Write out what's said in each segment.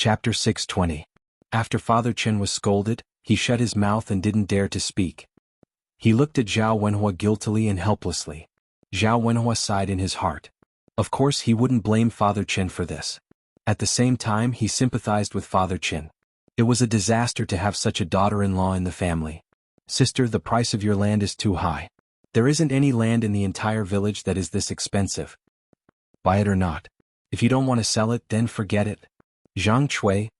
Chapter 620. After Father Chen was scolded, he shut his mouth and didn't dare to speak. He looked at Zhao Wenhua guiltily and helplessly. Zhao Wenhua sighed in his heart. Of course he wouldn't blame Father Chen for this. At the same time he sympathized with Father Chen. It was a disaster to have such a daughter-in-law in the family. Sister, the price of your land is too high. There isn't any land in the entire village that is this expensive. Buy it or not. If you don't want to sell it, then forget it. Zhang Cui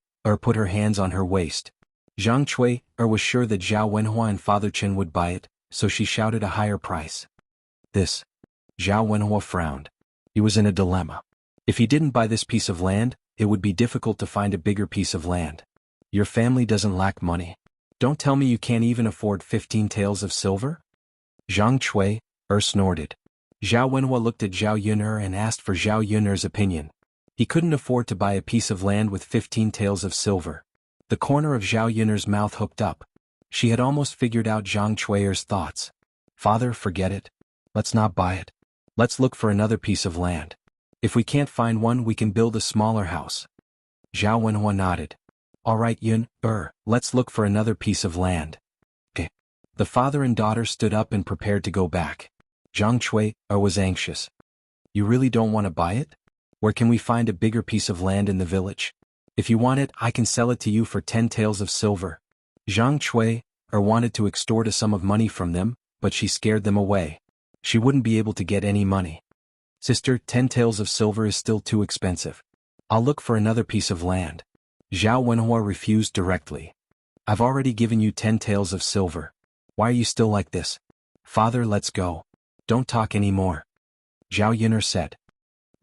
put her hands on her waist. Zhang Cui was sure that Zhao Wenhua and Father Chen would buy it, so she shouted a higher price. This. Zhao Wenhua frowned. He was in a dilemma. If he didn't buy this piece of land, it would be difficult to find a bigger piece of land. Your family doesn't lack money. Don't tell me you can't even afford 15 taels of silver? Zhang Cui snorted. Zhao Wenhua looked at Zhao Yun'er and asked for Zhao Yun'er's opinion. He couldn't afford to buy a piece of land with 15 taels of silver. The corner of Zhao Yun'er's mouth hooked up. She had almost figured out Zhang Cui's thoughts. Father, forget it. Let's not buy it. Let's look for another piece of land. If we can't find one, we can build a smaller house. Zhao Wenhua nodded. All right, Yun'er, let's look for another piece of land. Okay. The father and daughter stood up and prepared to go back. Zhang Cui was anxious. You really don't want to buy it? Where can we find a bigger piece of land in the village? If you want it, I can sell it to you for 10 taels of silver. Zhang Cui wanted to extort a sum of money from them, but she scared them away. She wouldn't be able to get any money. Sister, 10 taels of silver is still too expensive. I'll look for another piece of land. Zhao Wenhua refused directly. I've already given you 10 taels of silver. Why are you still like this? Father, let's go. Don't talk anymore. Zhao Yun'er said.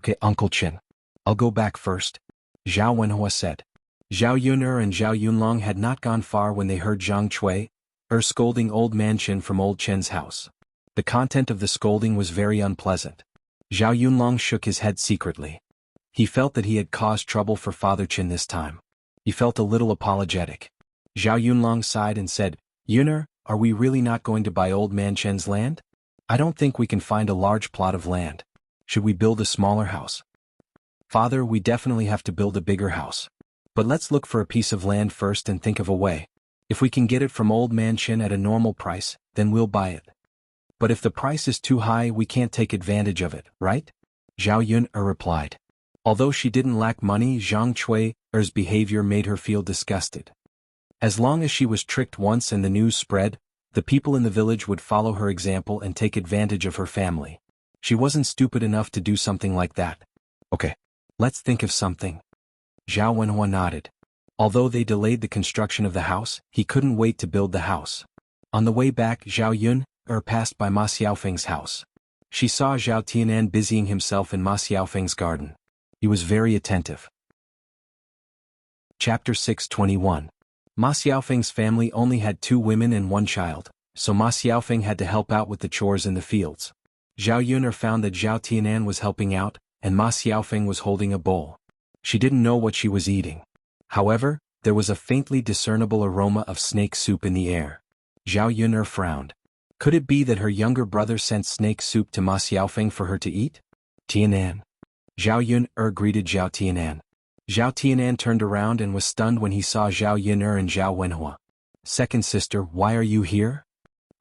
Okay, Uncle Chen. I'll go back first. Zhao Wenhua said. Zhao Yun'er and Zhao Yunlong had not gone far when they heard Zhang Cui scolding old man Chen from old Chen's house. The content of the scolding was very unpleasant. Zhao Yunlong shook his head secretly. He felt that he had caused trouble for Father Chen this time. He felt a little apologetic. Zhao Yunlong sighed and said, Yun'er, are we really not going to buy old man Chen's land? I don't think we can find a large plot of land. Should we build a smaller house? Father, we definitely have to build a bigger house. But let's look for a piece of land first and think of a way. If we can get it from old man Chen at a normal price, then we'll buy it. But if the price is too high, we can't take advantage of it, right? Zhao Yun'er replied. Although she didn't lack money, Zhang Cui's behavior made her feel disgusted. As long as she was tricked once and the news spread, the people in the village would follow her example and take advantage of her family. She wasn't stupid enough to do something like that. Okay. Let's think of something. Zhao Wenhua nodded. Although they delayed the construction of the house, he couldn't wait to build the house. On the way back, Zhao Yun'er passed by Ma Xiaofeng's house. She saw Zhao Tianan busying himself in Ma Xiaofeng's garden. He was very attentive. Chapter 621. Ma Xiaofeng's family only had 2 women and 1 child, so Ma Xiaofeng had to help out with the chores in the fields. Zhao Yun'er found that Zhao Tianan was helping out, and Ma Xiaofeng was holding a bowl. She didn't know what she was eating. However, there was a faintly discernible aroma of snake soup in the air. Zhao Yun'er frowned. Could it be that her younger brother sent snake soup to Ma Xiaofeng for her to eat? Tianan. Zhao Yun'er greeted Zhao Tianan. Zhao Tianan turned around and was stunned when he saw Zhao Yun'er and Zhao Wenhua. Second sister, why are you here?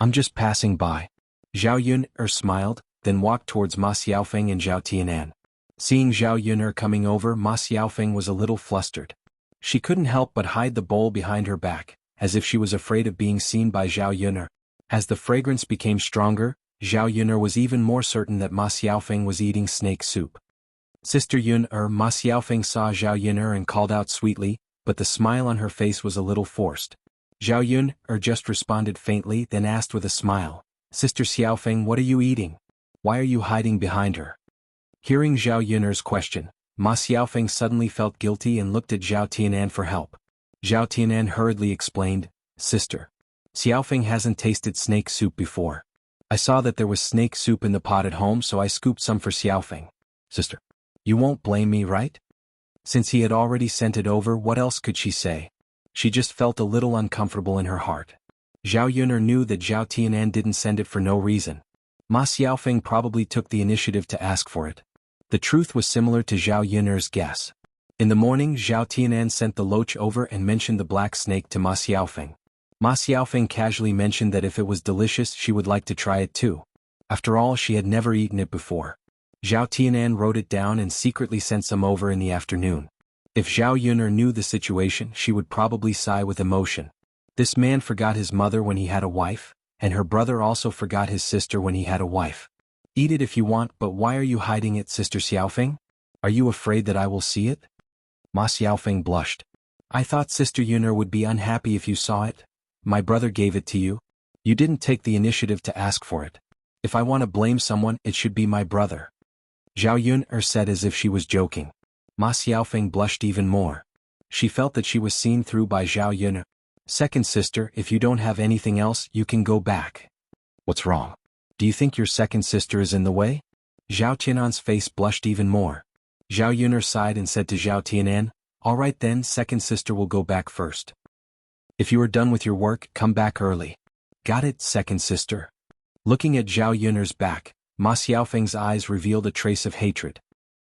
I'm just passing by. Zhao Yun'er smiled, then walked towards Ma Xiaofeng and Zhao Tianan. Seeing Zhao Yun'er coming over, Ma Xiaofeng was a little flustered. She couldn't help but hide the bowl behind her back, as if she was afraid of being seen by Zhao Yun'er. As the fragrance became stronger, Zhao Yun'er was even more certain that Ma Xiaofeng was eating snake soup. Sister Yun'er, Ma Xiaofeng saw Zhao Yun'er and called out sweetly, but the smile on her face was a little forced. Zhao Yun'er just responded faintly, then asked with a smile, Sister Xiaofeng, what are you eating? Why are you hiding behind her? Hearing Zhao Yun'er's question, Ma Xiaofeng suddenly felt guilty and looked at Zhao Tianan for help. Zhao Tianan hurriedly explained, Sister, Xiaofeng hasn't tasted snake soup before. I saw that there was snake soup in the pot at home, so I scooped some for Xiaofeng. Sister, you won't blame me, right? Since he had already sent it over, what else could she say? She just felt a little uncomfortable in her heart. Zhao Yun'er knew that Zhao Tianan didn't send it for no reason. Ma Xiaofeng probably took the initiative to ask for it. The truth was similar to Zhao Yun'er's guess. In the morning, Zhao Tianan sent the loach over and mentioned the black snake to Ma Xiaofeng. Ma Xiaofeng casually mentioned that if it was delicious she would like to try it too. After all, she had never eaten it before. Zhao Tianan wrote it down and secretly sent some over in the afternoon. If Zhao Yun'er knew the situation, she would probably sigh with emotion. This man forgot his mother when he had a wife, and her brother also forgot his sister when he had a wife. Eat it if you want, but why are you hiding it, Sister Xiaofeng? Are you afraid that I will see it? Ma Xiaofeng blushed. I thought Sister Yun'er would be unhappy if you saw it. My brother gave it to you. You didn't take the initiative to ask for it. If I want to blame someone, it should be my brother. Zhao Yun'er said as if she was joking. Ma Xiaofeng blushed even more. She felt that she was seen through by Zhao Yun'er. Second sister, if you don't have anything else, you can go back. What's wrong? Do you think your second sister is in the way? Zhao Tianan's face blushed even more. Zhao Yun'er sighed and said to Zhao Tianan, all right then, second sister will go back first. If you are done with your work, come back early. Got it, second sister. Looking at Zhao Yun'er's back, Ma Xiaofeng's eyes revealed a trace of hatred.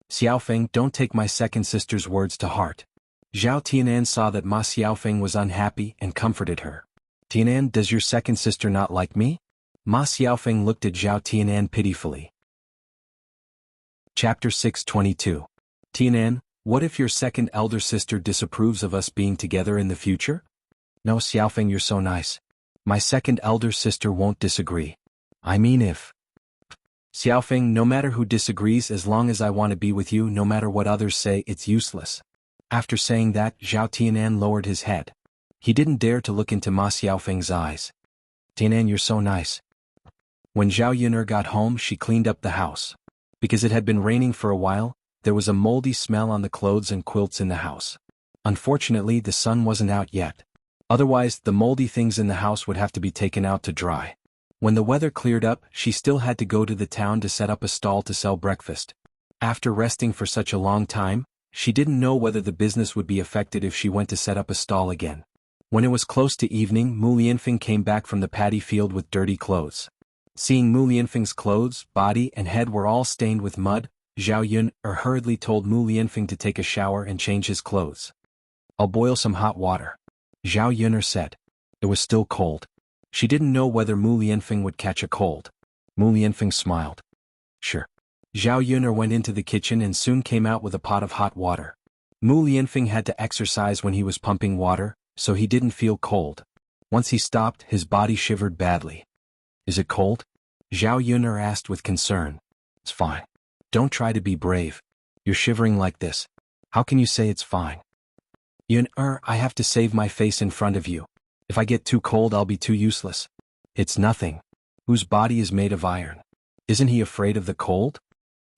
Xiaofeng, don't take my second sister's words to heart. Zhao Tianan saw that Ma Xiaofeng was unhappy and comforted her. Tianan, does your second sister not like me? Ma Xiaofeng looked at Zhao Tianan pitifully. Chapter 622. Tianan, what if your second elder sister disapproves of us being together in the future? No, Xiaofeng, you're so nice. My second elder sister won't disagree. I mean if. Xiaofeng, no matter who disagrees, as long as I want to be with you, no matter what others say, it's useless. After saying that, Zhao Tianan lowered his head. He didn't dare to look into Ma Xiaofeng's eyes. Tianan, you're so nice. When Zhao Yun'er got home, she cleaned up the house. Because it had been raining for a while, there was a moldy smell on the clothes and quilts in the house. Unfortunately, the sun wasn't out yet. Otherwise, the moldy things in the house would have to be taken out to dry. When the weather cleared up, she still had to go to the town to set up a stall to sell breakfast. After resting for such a long time, she didn't know whether the business would be affected if she went to set up a stall again. When it was close to evening, Mu Lianfeng came back from the paddy field with dirty clothes. Seeing Mu Lianfeng's clothes, body and head were all stained with mud, Zhao Yun'er hurriedly told Mu Lianfeng to take a shower and change his clothes. I'll boil some hot water. Zhao Yun'er said. It was still cold. She didn't know whether Mu Lianfeng would catch a cold. Mu Lianfeng smiled. Sure. Zhao Yun'er went into the kitchen and soon came out with a pot of hot water. Mu Lianfeng had to exercise when he was pumping water, so he didn't feel cold. Once he stopped, his body shivered badly. Is it cold? Zhao Yun'er asked with concern. It's fine. Don't try to be brave. You're shivering like this. How can you say it's fine? Yun'er, I have to save my face in front of you. If I get too cold, I'll be too useless. It's nothing. Whose body is made of iron? Isn't he afraid of the cold?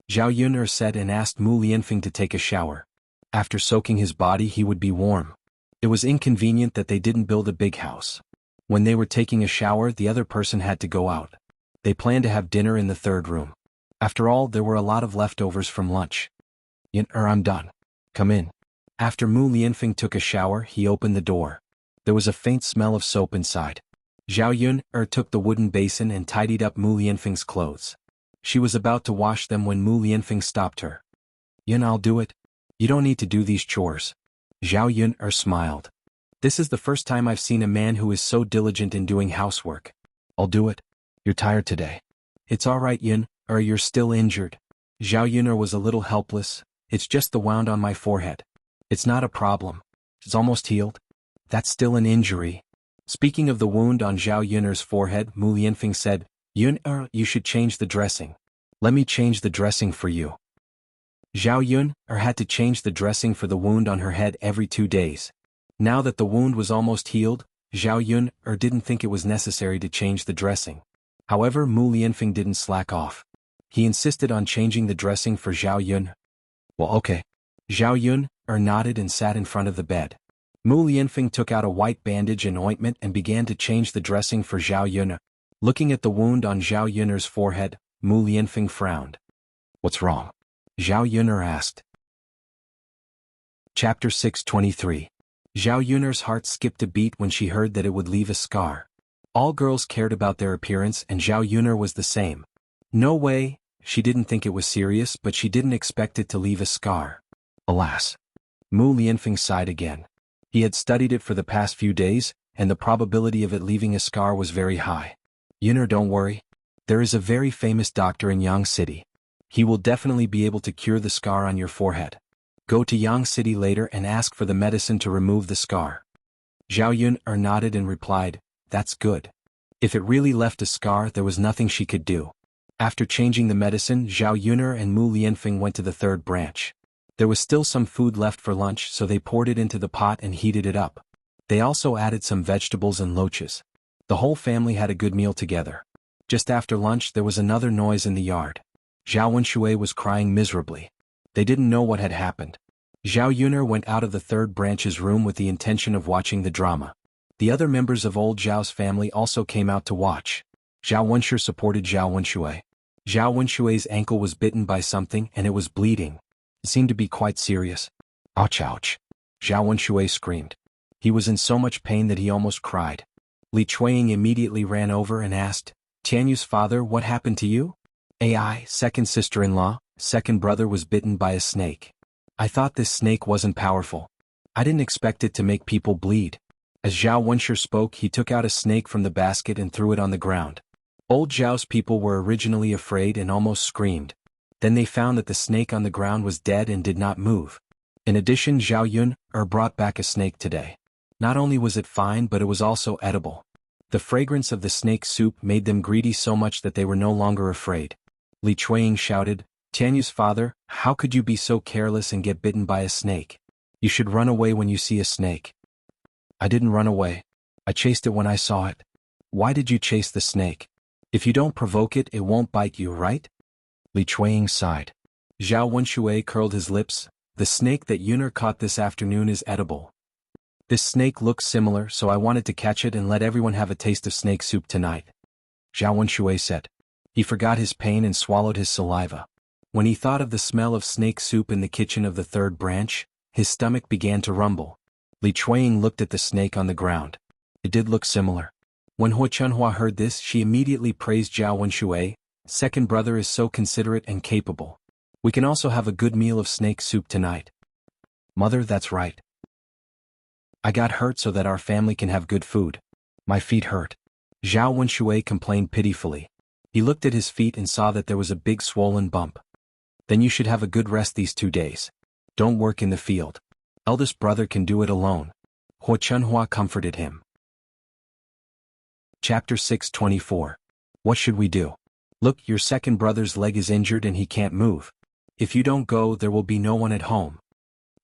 Zhao Yun'er said and asked Mu Lianfeng to take a shower. After soaking his body, he would be warm. It was inconvenient that they didn't build a big house. When they were taking a shower, the other person had to go out. They planned to have dinner in the third room. After all, there were a lot of leftovers from lunch. Yun'er, I'm done. Come in. After Mu Lianfeng took a shower, he opened the door. There was a faint smell of soap inside. Zhao Yun'er took the wooden basin and tidied up Mu Lianfeng's clothes. She was about to wash them when Mu Lianfeng stopped her. Yun, I'll do it. You don't need to do these chores. Zhao Yun'er smiled. This is the first time I've seen a man who is so diligent in doing housework. I'll do it. You're tired today. It's all right, Yun'er, you're still injured. Zhao Yun'er was a little helpless. It's just the wound on my forehead. It's not a problem. It's almost healed. That's still an injury. Speaking of the wound on Zhao Yun'er's forehead, Mu Lianfeng said, Yun'er, you should change the dressing. Let me change the dressing for you. Zhao Yun'er had to change the dressing for the wound on her head every 2 days. Now that the wound was almost healed, Zhao Yun'er didn't think it was necessary to change the dressing. However, Mu Lianfeng didn't slack off. He insisted on changing the dressing for Zhao Yun'er. Well, okay. Zhao Yun'er nodded and sat in front of the bed. Mu Lianfeng took out a white bandage and ointment and began to change the dressing for Zhao Yun'er. Looking at the wound on Zhao Yun'er's forehead, Mu Lianfeng frowned. What's wrong? Zhao Yun'er asked. Chapter 623. Zhao Yun'er's heart skipped a beat when she heard that it would leave a scar. All girls cared about their appearance and Zhao Yun'er was the same. No way, she didn't think it was serious, but she didn't expect it to leave a scar. Alas. Mu Lianfeng sighed again. He had studied it for the past few days, and the probability of it leaving a scar was very high. Yuner, don't worry. There is a very famous doctor in Yang City. He will definitely be able to cure the scar on your forehead. Go to Yang City later and ask for the medicine to remove the scar. Zhao Yuner nodded and replied, that's good. If it really left a scar, there was nothing she could do. After changing the medicine, Zhao Yuner and Mu Lianfeng went to the third branch. There was still some food left for lunch, so they poured it into the pot and heated it up. They also added some vegetables and loaches. The whole family had a good meal together. Just after lunch there was another noise in the yard. Zhao Wenshui was crying miserably. They didn't know what had happened. Zhao Yuner went out of the third branch's room with the intention of watching the drama. The other members of old Zhao's family also came out to watch. Zhao Wenshui supported Zhao Wenshui. Zhao Wenshui's ankle was bitten by something and it was bleeding. It seemed to be quite serious. Ouch, ouch. Zhao Wenshui screamed. He was in so much pain that he almost cried. Li Chuiying immediately ran over and asked, Tianyu's father, what happened to you? AI, second sister-in-law, second brother was bitten by a snake. I thought this snake wasn't powerful. I didn't expect it to make people bleed. As Zhao Wenshui spoke, he took out a snake from the basket and threw it on the ground. Old Zhao's people were originally afraid and almost screamed. Then they found that the snake on the ground was dead and did not move. In addition, Zhao Yuner brought back a snake today. Not only was it fine, but it was also edible. The fragrance of the snake soup made them greedy so much that they were no longer afraid. Li Chuiying shouted, Tianyu's father, how could you be so careless and get bitten by a snake? You should run away when you see a snake. I didn't run away. I chased it when I saw it. Why did you chase the snake? If you don't provoke it, it won't bite you, right? Li Chuiying sighed. Zhao Wenshui curled his lips. The snake that Yuner caught this afternoon is edible. This snake looks similar, so I wanted to catch it and let everyone have a taste of snake soup tonight. Zhao Wenshui said. He forgot his pain and swallowed his saliva. When he thought of the smell of snake soup in the kitchen of the third branch, his stomach began to rumble. Li Chuiying looked at the snake on the ground. It did look similar. When Hua Chunhua heard this, she immediately praised Zhao Wenshui. Second brother is so considerate and capable. We can also have a good meal of snake soup tonight. Mother, that's right. I got hurt so that our family can have good food. My feet hurt. Zhao Wenshui complained pitifully. He looked at his feet and saw that there was a big swollen bump. Then you should have a good rest these 2 days. Don't work in the field. Eldest brother can do it alone. Hua Chunhua comforted him. Chapter 624. What should we do? Look, your second brother's leg is injured and he can't move. If you don't go, there will be no one at home.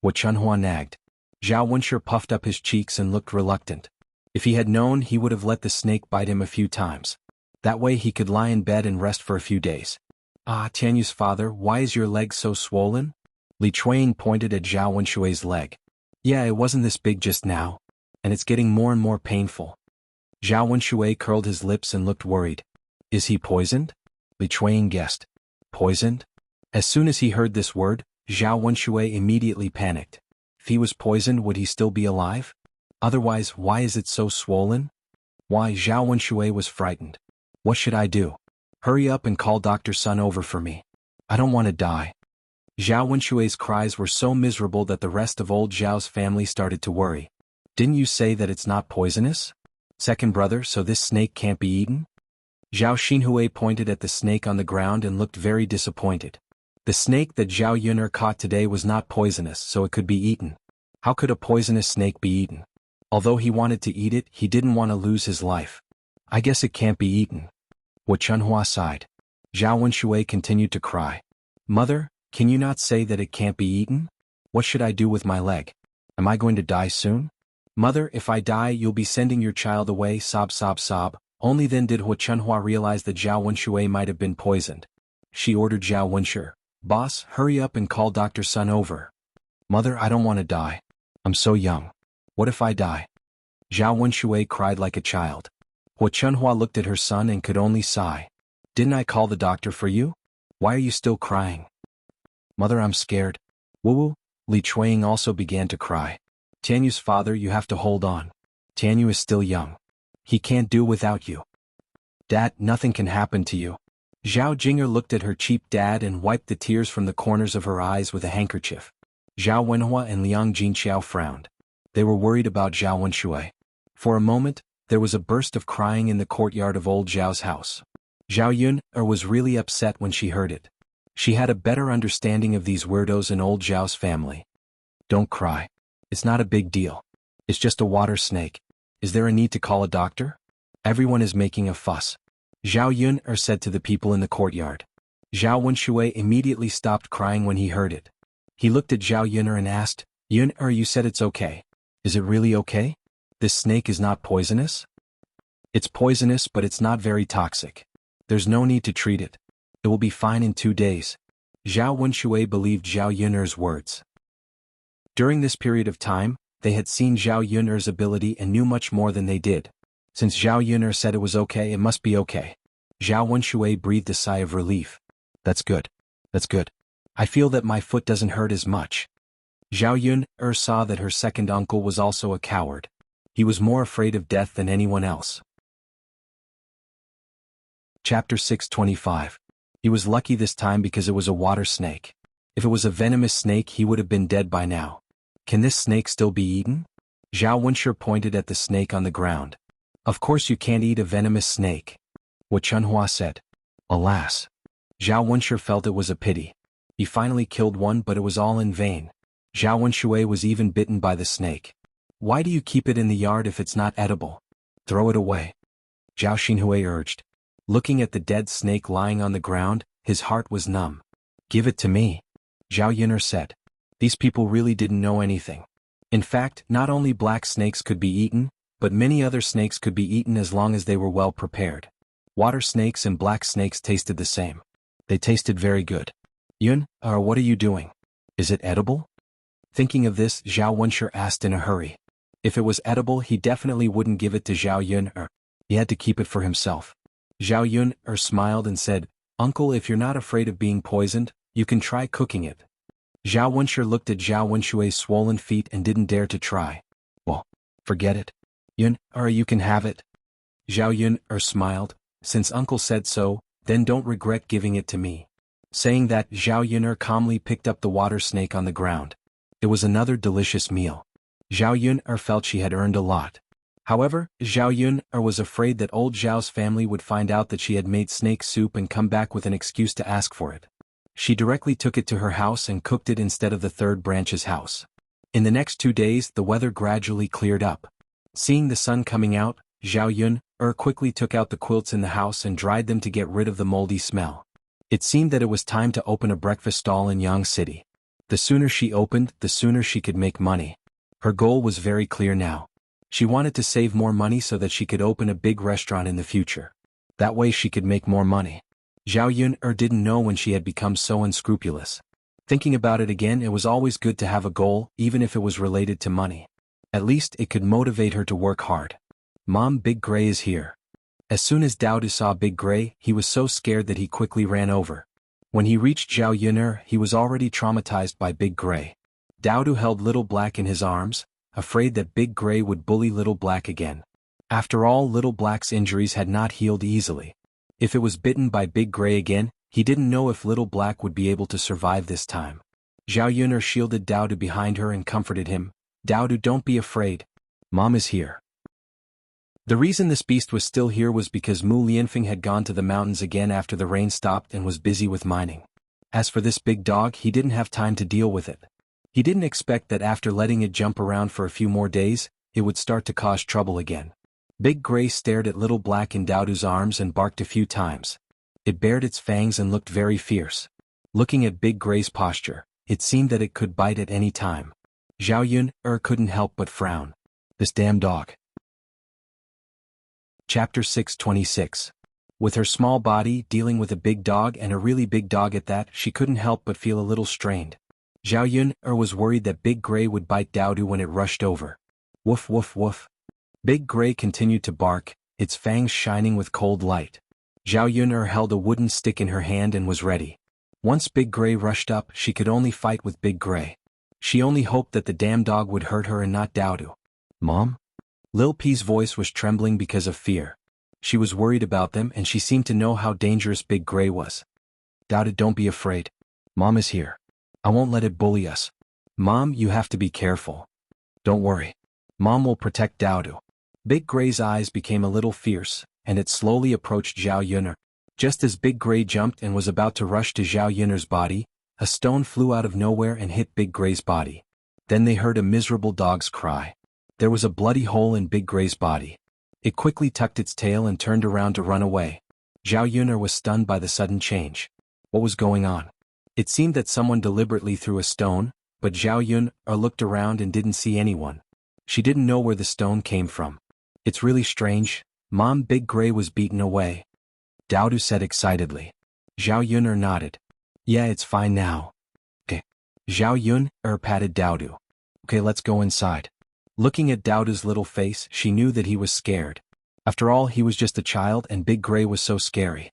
Hua Chunhua nagged. Zhao Wenshui puffed up his cheeks and looked reluctant. If he had known, he would have let the snake bite him a few times. That way he could lie in bed and rest for a few days. Ah, Tianyu's father, why is your leg so swollen? Li Chuiying pointed at Zhao Wenshui's leg. Yeah, it wasn't this big just now. And it's getting more and more painful. Zhao Wenshui curled his lips and looked worried. Is he poisoned? Li Chuiying guessed. Poisoned? As soon as he heard this word, Zhao Wenshui immediately panicked. If he was poisoned, would he still be alive? Otherwise, why is it so swollen? Why, Zhao Wenshui was frightened. What should I do? Hurry up and call Dr. Sun over for me. I don't want to die. Zhao Wenshui's cries were so miserable that the rest of old Zhao's family started to worry. Didn't you say that it's not poisonous? Second brother, so this snake can't be eaten? Zhao Xinhui pointed at the snake on the ground and looked very disappointed. The snake that Zhao Yuner caught today was not poisonous, so it could be eaten. How could a poisonous snake be eaten? Although he wanted to eat it, he didn't want to lose his life. I guess it can't be eaten. Hua Chunhua sighed. Zhao Wenshui continued to cry. Mother, can you not say that it can't be eaten? What should I do with my leg? Am I going to die soon? Mother, if I die, you'll be sending your child away, sob sob sob. Only then did Hua Chunhua realize that Zhao Wenshui might have been poisoned. She ordered Zhao Wenshui. Boss, hurry up and call Dr. Sun over. Mother, I don't want to die. I'm so young. What if I die? Zhao Wenshui cried like a child. Hua Chunhua looked at her son and could only sigh. Didn't I call the doctor for you? Why are you still crying? Mother, I'm scared. Woo-woo. Li Chuiying also began to cry. Tianyu's father, you have to hold on. Tianyu is still young. He can't do without you. Dad, nothing can happen to you. Zhao Jinger looked at her cheap dad and wiped the tears from the corners of her eyes with a handkerchief. Zhao Wenhua and Liang Jinqiao frowned. They were worried about Zhao Wenshui. For a moment, there was a burst of crying in the courtyard of old Zhao's house. Zhao Yun was really upset when she heard it. She had a better understanding of these weirdos in old Zhao's family. Don't cry. It's not a big deal. It's just a water snake. Is there a need to call a doctor? Everyone is making a fuss. Zhao Yun said to the people in the courtyard. Zhao Wenshui immediately stopped crying when he heard it. He looked at Zhao Yun and asked, Yun, you said it's okay. Is it really okay? This snake is not poisonous? It's poisonous, but it's not very toxic. There's no need to treat it. It will be fine in 2 days. Zhao Wenshui believed Zhao Yun's words. During this period of time, they had seen Zhao Yun's ability and knew much more than they did. Since Zhao Yun said it was okay, it must be okay. Zhao Wenshui breathed a sigh of relief. That's good. That's good. I feel that my foot doesn't hurt as much. Zhao Yun saw that her second uncle was also a coward. He was more afraid of death than anyone else. Chapter 625. He was lucky this time because it was a water snake. If it was a venomous snake, he would have been dead by now. Can this snake still be eaten? Zhao Wenshui pointed at the snake on the ground. Of course you can't eat a venomous snake. What Chunhua said. Alas. Zhao Wenshui felt it was a pity. He finally killed one, but it was all in vain. Zhao Wenshui was even bitten by the snake. Why do you keep it in the yard if it's not edible? Throw it away. Zhao Xinhui urged. Looking at the dead snake lying on the ground, his heart was numb. Give it to me. Zhao Yun said. These people really didn't know anything. In fact, not only black snakes could be eaten, but many other snakes could be eaten as long as they were well prepared. Water snakes and black snakes tasted the same. They tasted very good. Yun, what are you doing? Is it edible? Thinking of this, Zhao Wenshui asked in a hurry. If it was edible, he definitely wouldn't give it to Zhao Yun. He had to keep it for himself. Zhao Yun smiled and said, Uncle, if you're not afraid of being poisoned, you can try cooking it. Zhao Wenshui looked at Zhao Wenshui's swollen feet and didn't dare to try. Well, forget it. Yun, you can have it. Zhao Yun smiled. Since Uncle said so, then don't regret giving it to me. Saying that, Zhao Yun calmly picked up the water snake on the ground. It was another delicious meal. Zhao Yun felt she had earned a lot. However, Zhao Yun was afraid that old Zhao's family would find out that she had made snake soup and come back with an excuse to ask for it. She directly took it to her house and cooked it instead of the third branch's house. In the next 2 days, the weather gradually cleared up. Seeing the sun coming out, Zhao Yun quickly took out the quilts in the house and dried them to get rid of the moldy smell. It seemed that it was time to open a breakfast stall in Yang City. The sooner she opened, the sooner she could make money. Her goal was very clear now. She wanted to save more money so that she could open a big restaurant in the future. That way she could make more money. Zhao Yun didn't know when she had become so unscrupulous. Thinking about it again, it was always good to have a goal, even if it was related to money. At least it could motivate her to work hard. Mom, Big Gray is here. As soon as Dao Du saw Big Gray, he was so scared that he quickly ran over. When he reached Zhao Yun, he was already traumatized by Big Gray. Dao Du held Little Black in his arms, afraid that Big Gray would bully Little Black again. After all, Little Black's injuries had not healed easily. If it was bitten by Big Gray again, he didn't know if Little Black would be able to survive this time. Zhao Yun shielded Dao Du behind her and comforted him. Dao Du, don't be afraid. Mom is here. The reason this beast was still here was because Mu Lianfeng had gone to the mountains again after the rain stopped and was busy with mining. As for this big dog, he didn't have time to deal with it. He didn't expect that after letting it jump around for a few more days, it would start to cause trouble again. Big Gray stared at Little Black in Dao Du's arms and barked a few times. It bared its fangs and looked very fierce. Looking at Big Gray's posture, it seemed that it could bite at any time. Zhao Yun couldn't help but frown. This damn dog. Chapter 626. With her small body dealing with a big dog and a really big dog at that, she couldn't help but feel a little strained. Zhao Yun was worried that Big Gray would bite Dao Du when it rushed over. Woof woof woof. Big Gray continued to bark, its fangs shining with cold light. Zhao Yun held a wooden stick in her hand and was ready. Once Big Gray rushed up, she could only fight with Big Gray. She only hoped that the damn dog would hurt her and not Dao Du. Mom? Lil P's voice was trembling because of fear. She was worried about them and she seemed to know how dangerous Big Gray was. Dao Du, don't be afraid. Mom is here. I won't let it bully us. Mom, you have to be careful. Don't worry. Mom will protect Daodu. Big Gray's eyes became a little fierce, and it slowly approached Zhao Yun'er. Just as Big Gray jumped and was about to rush to Zhao Yun'er's body, a stone flew out of nowhere and hit Big Gray's body. Then they heard a miserable dog's cry. There was a bloody hole in Big Gray's body. It quickly tucked its tail and turned around to run away. Zhao Yun'er was stunned by the sudden change. What was going on? It seemed that someone deliberately threw a stone, but Zhao Yun'er looked around and didn't see anyone. She didn't know where the stone came from. It's really strange. Mom, Big Gray was beaten away. Daodu said excitedly. Zhao Yun'er nodded. Yeah, it's fine now. Okay. Zhao Yun'er patted Daodu. Okay, let's go inside. Looking at Daodu's little face, she knew that he was scared. After all, he was just a child and Big Gray was so scary.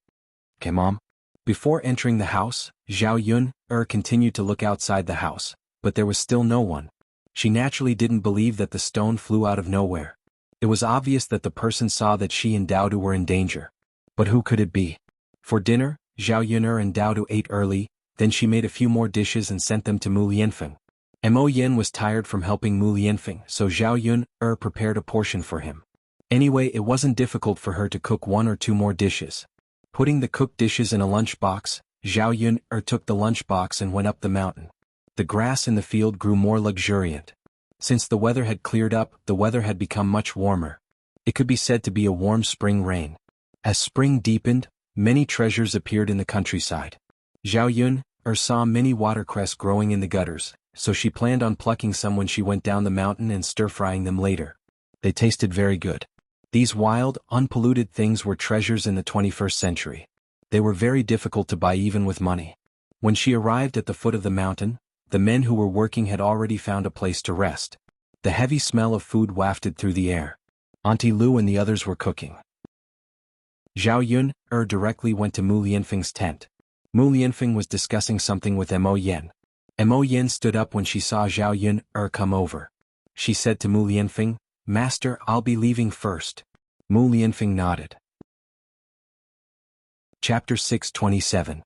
Okay, Mom. Before entering the house, Zhao Yun'er continued to look outside the house, but there was still no one. She naturally didn't believe that the stone flew out of nowhere. It was obvious that the person saw that she and Daodu were in danger. But who could it be? For dinner, Zhao Yun'er and Daodu ate early, then she made a few more dishes and sent them to Mu Lianfeng. Mo Yen was tired from helping Mu Lianfeng, so Zhao Yun'er prepared a portion for him. Anyway, it wasn't difficult for her to cook 1 or 2 more dishes. Putting the cooked dishes in a lunchbox, Zhao Yun'er took the lunchbox and went up the mountain. The grass in the field grew more luxuriant. Since the weather had cleared up, the weather had become much warmer. It could be said to be a warm spring rain. As spring deepened, many treasures appeared in the countryside. Zhao Yun'er saw many watercress growing in the gutters, so she planned on plucking some when she went down the mountain and stir-frying them later. They tasted very good. These wild, unpolluted things were treasures in the 21st century. They were very difficult to buy even with money. When she arrived at the foot of the mountain, the men who were working had already found a place to rest. The heavy smell of food wafted through the air. Auntie Lu and the others were cooking. Zhao Yun'er directly went to Mu Lianfeng's tent. Mu Lianfeng was discussing something with Mo Yen. Mo Yen stood up when she saw Zhao Yun'er come over. She said to Mu Lianfeng, "Master, I'll be leaving first." Mu Lianfeng nodded. Chapter 627.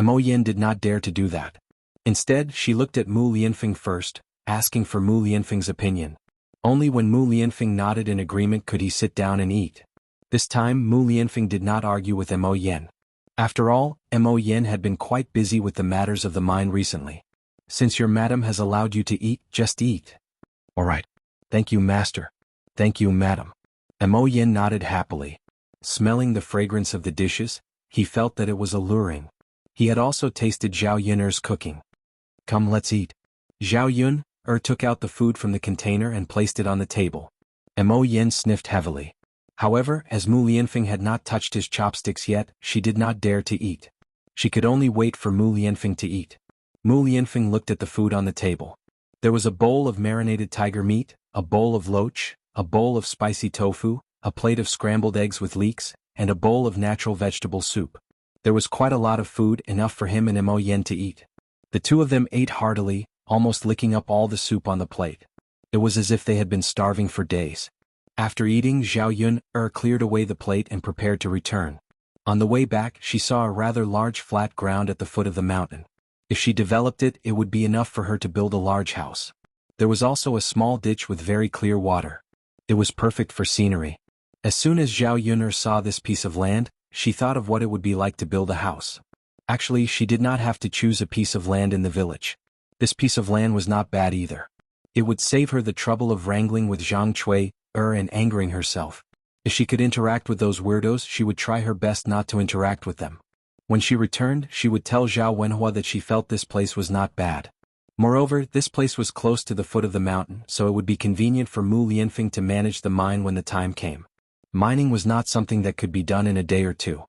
Mo Yen did not dare to do that. Instead, she looked at Mu Lianfeng first, asking for Mu Lianfeng's opinion. Only when Mu Lianfeng nodded in agreement could he sit down and eat. This time, Mu Lianfeng did not argue with Mo Yen. After all, Mo Yen had been quite busy with the matters of the mine recently. Since your madam has allowed you to eat, just eat. All right. Thank you, master. Thank you, madam. Mo Yen nodded happily. Smelling the fragrance of the dishes, he felt that it was alluring. He had also tasted Zhao Yun'er's cooking. Come, let's eat. Zhao Yun'er took out the food from the container and placed it on the table. Mo Yen sniffed heavily. However, as Mu Lianfeng had not touched his chopsticks yet, she did not dare to eat. She could only wait for Mu Lianfeng to eat. Mu Lianfeng looked at the food on the table. There was a bowl of marinated tiger meat, a bowl of loach, a bowl of spicy tofu, a plate of scrambled eggs with leeks, and a bowl of natural vegetable soup. There was quite a lot of food, enough for him and Mo Yen to eat. The two of them ate heartily, almost licking up all the soup on the plate. It was as if they had been starving for days. After eating, Zhao Yun'er cleared away the plate and prepared to return. On the way back, she saw a rather large flat ground at the foot of the mountain. If she developed it, it would be enough for her to build a large house. There was also a small ditch with very clear water. It was perfect for scenery. As soon as Zhao Yun'er saw this piece of land, she thought of what it would be like to build a house. Actually, she did not have to choose a piece of land in the village. This piece of land was not bad either. It would save her the trouble of wrangling with Zhang Cui and angering herself. If she could interact with those weirdos, she would try her best not to interact with them. When she returned, she would tell Zhao Wenhua that she felt this place was not bad. Moreover, this place was close to the foot of the mountain, so it would be convenient for Mu Lianfeng to manage the mine when the time came. Mining was not something that could be done in a day or two.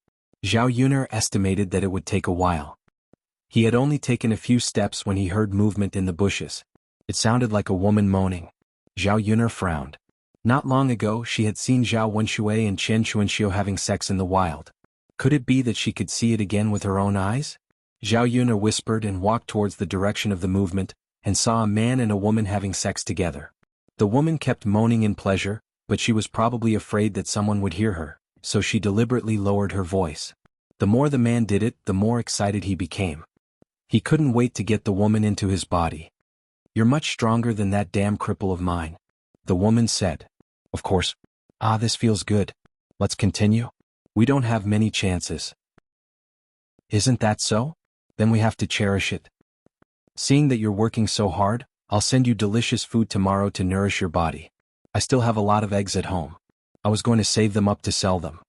Zhao Yun'er estimated that it would take a while. He had only taken a few steps when he heard movement in the bushes. It sounded like a woman moaning. Zhao Yun'er frowned. Not long ago, she had seen Zhao Wenshui and Chen Chuanxiu having sex in the wild. Could it be that she could see it again with her own eyes? Zhao Yun'er whispered and walked towards the direction of the movement, and saw a man and a woman having sex together. The woman kept moaning in pleasure, but she was probably afraid that someone would hear her, so she deliberately lowered her voice. The more the man did it, the more excited he became. He couldn't wait to get the woman into his body. You're much stronger than that damn cripple of mine. The woman said. Of course. Ah, this feels good. Let's continue. We don't have many chances. Isn't that so? Then we have to cherish it. Seeing that you're working so hard, I'll send you delicious food tomorrow to nourish your body. I still have a lot of eggs at home. I was going to save them up to sell them.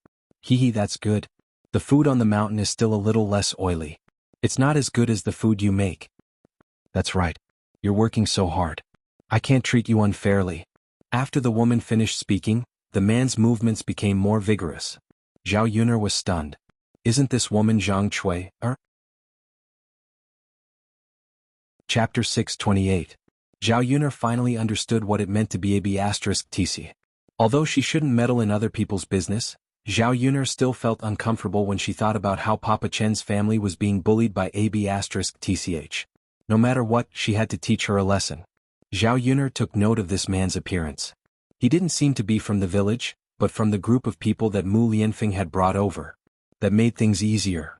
Hee, that's good. The food on the mountain is still a little less oily. It's not as good as the food you make. That's right. You're working so hard. I can't treat you unfairly. After the woman finished speaking, the man's movements became more vigorous. Zhao Yuner was stunned. Isn't this woman Zhang Chui? Chapter 628. Zhao Yuner finally understood what it meant to be AB*TC. Although she shouldn't meddle in other people's business, Zhao Yuner still felt uncomfortable when she thought about how Papa Chen's family was being bullied by AB*TCH. No matter what, she had to teach her a lesson. Zhao Yuner took note of this man's appearance. He didn't seem to be from the village, but from the group of people that Mu Lianfeng had brought over. That made things easier.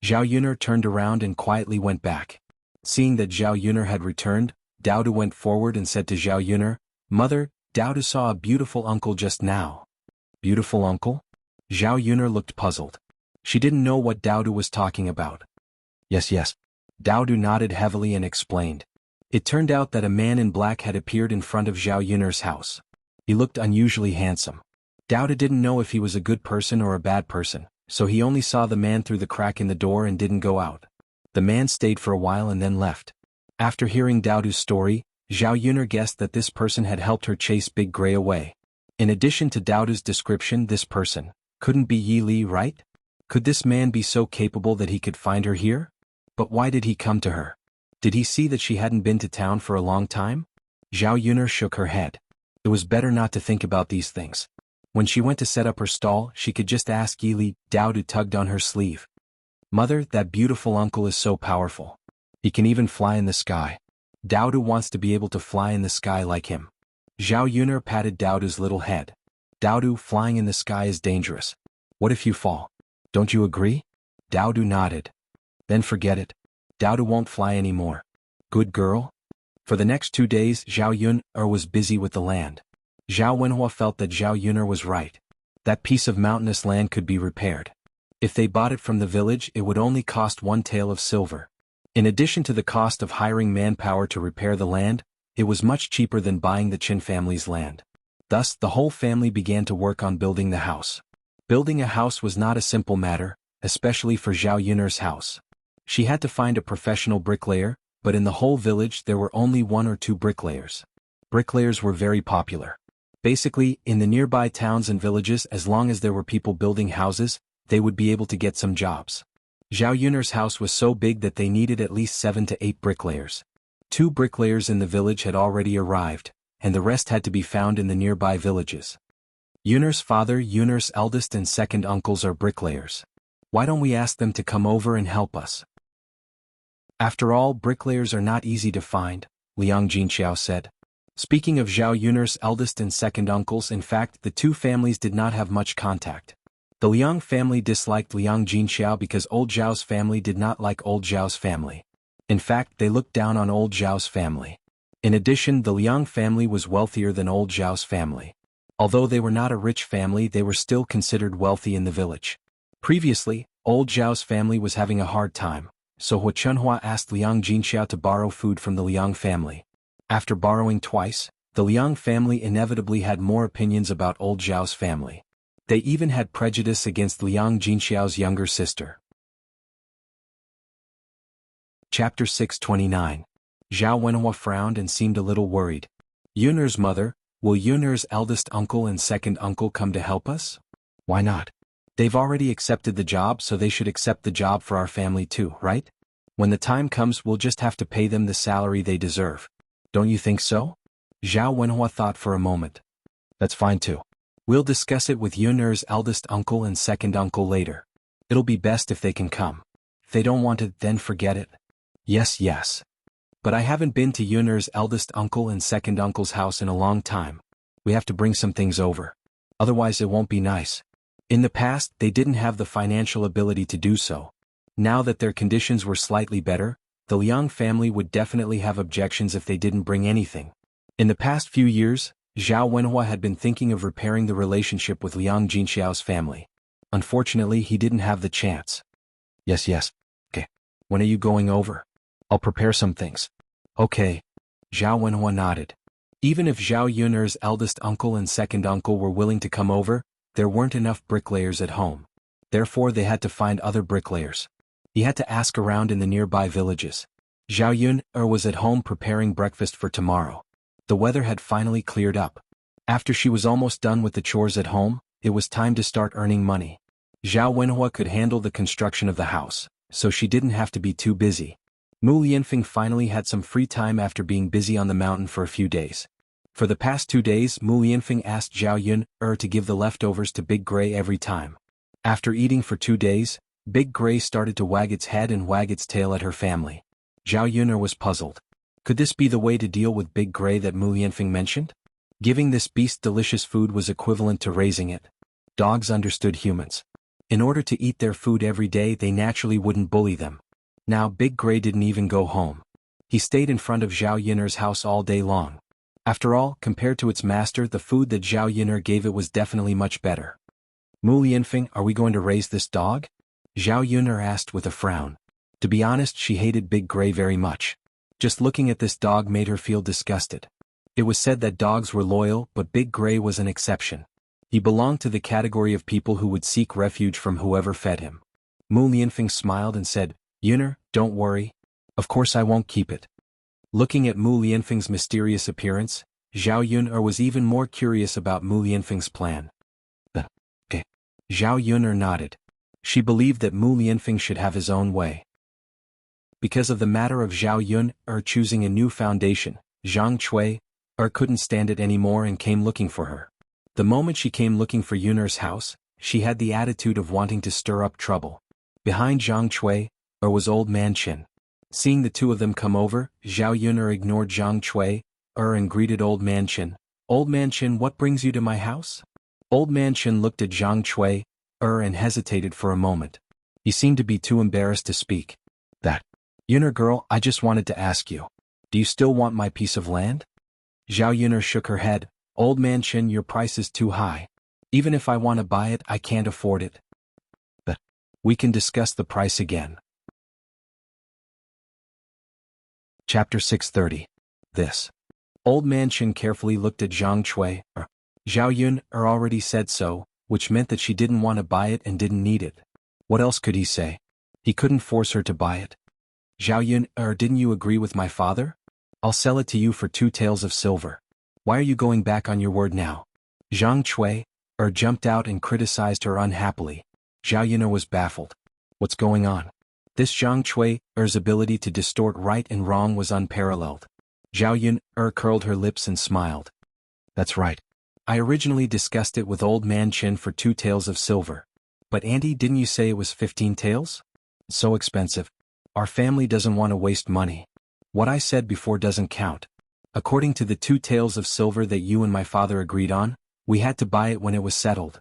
Zhao Yuner turned around and quietly went back. Seeing that Zhao Yuner had returned, Daodu went forward and said to Zhao Yuner, "Mother, Daodu saw a beautiful uncle just now." Beautiful uncle? Zhao Yuner looked puzzled. She didn't know what Daodu was talking about. Yes. Daodu nodded heavily and explained. It turned out that a man in black had appeared in front of Zhao Yuner's house. He looked unusually handsome. Daodu didn't know if he was a good person or a bad person, so he only saw the man through the crack in the door and didn't go out. The man stayed for a while and then left. After hearing Daodu's story, Zhao Yuner guessed that this person had helped her chase Big Gray away. In addition to Daodu's description, this person couldn't be Yi Li, right? Could this man be so capable that he could find her here? But why did he come to her? Did he see that she hadn't been to town for a long time? Zhao Yuner shook her head. It was better not to think about these things. When she went to set up her stall, she could just ask Yi Li. Daodu tugged on her sleeve. Mother, that beautiful uncle is so powerful. He can even fly in the sky. Daodu wants to be able to fly in the sky like him. Zhao Yuner patted Daodu's little head. Daodu, flying in the sky is dangerous. What if you fall? Don't you agree? Daodu nodded. Then forget it. Daodu won't fly anymore. Good girl? For the next 2 days, Zhao Yuner was busy with the land. Zhao Wenhua felt that Zhao Yuner was right. That piece of mountainous land could be repaired. If they bought it from the village, it would only cost 1 tael of silver. In addition to the cost of hiring manpower to repair the land, it was much cheaper than buying the Qin family's land. Thus, the whole family began to work on building the house. Building a house was not a simple matter, especially for Zhao Yuner's house. She had to find a professional bricklayer, but in the whole village there were only 1 or 2 bricklayers. Bricklayers were very popular. Basically, in the nearby towns and villages, as long as there were people building houses, they would be able to get some jobs. Zhao Yuner's house was so big that they needed at least 7 to 8 bricklayers. 2 bricklayers in the village had already arrived, and the rest had to be found in the nearby villages. Yuner's father, Yuner's eldest and second uncles are bricklayers. Why don't we ask them to come over and help us? After all, bricklayers are not easy to find, Liang Jinxiao said. Speaking of Zhao Yuner's eldest and second uncles, in fact, the 2 families did not have much contact. The Liang family disliked Liang Jinxiao because old Zhao's family did not like old Zhao's family. In fact, they looked down on old Zhao's family. In addition, the Liang family was wealthier than old Zhao's family. Although they were not a rich family, they were still considered wealthy in the village. Previously, old Zhao's family was having a hard time, so Hua Chunhua asked Liang Jinxiao to borrow food from the Liang family. After borrowing twice, the Liang family inevitably had more opinions about old Zhao's family. They even had prejudice against Liang Jinxiao's younger sister. Chapter 629. Zhao Wenhua frowned and seemed a little worried. Yuner's mother, will Yuner's eldest uncle and second uncle come to help us? Why not? They've already accepted the job, so they should accept the job for our family too, right? When the time comes, we'll just have to pay them the salary they deserve. Don't you think so? Zhao Wenhua thought for a moment. That's fine too. We'll discuss it with Yuner's eldest uncle and second uncle later. It'll be best if they can come. If they don't want it, then forget it. Yes. But I haven't been to Yuner's eldest uncle and second uncle's house in a long time. We have to bring some things over. Otherwise it won't be nice. In the past, they didn't have the financial ability to do so. Now that their conditions were slightly better, The Liang family would definitely have objections if they didn't bring anything. In the past few years, Zhao Wenhua had been thinking of repairing the relationship with Liang Jinxiao's family. Unfortunately, he didn't have the chance. Yes. Okay. When are you going over? I'll prepare some things. Okay. Zhao Wenhua nodded. Even if Zhao Yun'er's eldest uncle and second uncle were willing to come over, there weren't enough bricklayers at home. Therefore they had to find other bricklayers. He had to ask around in the nearby villages. Zhao Yun'er was at home preparing breakfast for tomorrow. The weather had finally cleared up. After she was almost done with the chores at home, it was time to start earning money. Zhao Wenhua could handle the construction of the house, so she didn't have to be too busy. Mu Lianfeng finally had some free time after being busy on the mountain for a few days. For the past 2 days, Mu Lianfeng asked Zhao Yun'er to give the leftovers to Big Gray every time. After eating for 2 days, Big Gray started to wag its head and wag its tail at her family. Zhao Yun'er was puzzled. Could this be the way to deal with Big Gray that Mu Lianfeng mentioned? Giving this beast delicious food was equivalent to raising it. Dogs understood humans. In order to eat their food every day, they naturally wouldn't bully them. Now Big Gray didn't even go home. He stayed in front of Zhao Yun'er's house all day long. After all, compared to its master, the food that Zhao Yun'er gave it was definitely much better. Mu Lianfeng, are we going to raise this dog? Zhao Yun'er asked with a frown. To be honest, she hated Big Gray very much. Just looking at this dog made her feel disgusted. It was said that dogs were loyal, but Big Gray was an exception. He belonged to the category of people who would seek refuge from whoever fed him. Mu Lianfeng smiled and said, Yun'er, don't worry. Of course I won't keep it. Looking at Mu Lianfeng's mysterious appearance, Zhao Yun'er was even more curious about Mu Lianfeng's plan. Okay. Zhao Yun'er nodded. She believed that Mu Lianfeng should have his own way. Because of the matter of Zhao Yun'er choosing a new foundation, Zhang Chui couldn't stand it anymore and came looking for her. The moment she came looking for Yun'er's house, she had the attitude of wanting to stir up trouble. Behind Zhang Chui was Old Man Qin. Seeing the two of them come over, Zhao Yun'er ignored Zhang Chui and greeted Old Man Qin. Old Man Qin, what brings you to my house? Old Man Qin looked at Zhang Chui and hesitated for a moment. He seemed to be too embarrassed to speak. Yun'er girl, I just wanted to ask you. Do you still want my piece of land? Zhao Yun'er shook her head. Old Man Qin, your price is too high. Even if I want to buy it, I can't afford it. But we can discuss the price again. Chapter 630. This. Old Man Qin carefully looked at Zhang Chui. Zhao Yun'er already said so, which meant that she didn't want to buy it and didn't need it. What else could he say? He couldn't force her to buy it. Zhao Yun'er, didn't you agree with my father? I'll sell it to you for 2 taels of silver. Why are you going back on your word now? Zhang Chui jumped out and criticized her unhappily. Zhao Yun'er was baffled. What's going on? This Zhang Chui's ability to distort right and wrong was unparalleled. Zhao Yun'er curled her lips and smiled. That's right. I originally discussed it with Old Man Qin for 2 taels of silver. But Auntie, didn't you say it was 15 taels? It's so expensive. Our family doesn't want to waste money. What I said before doesn't count. According to the 2 taels of silver that you and my father agreed on, we had to buy it when it was settled.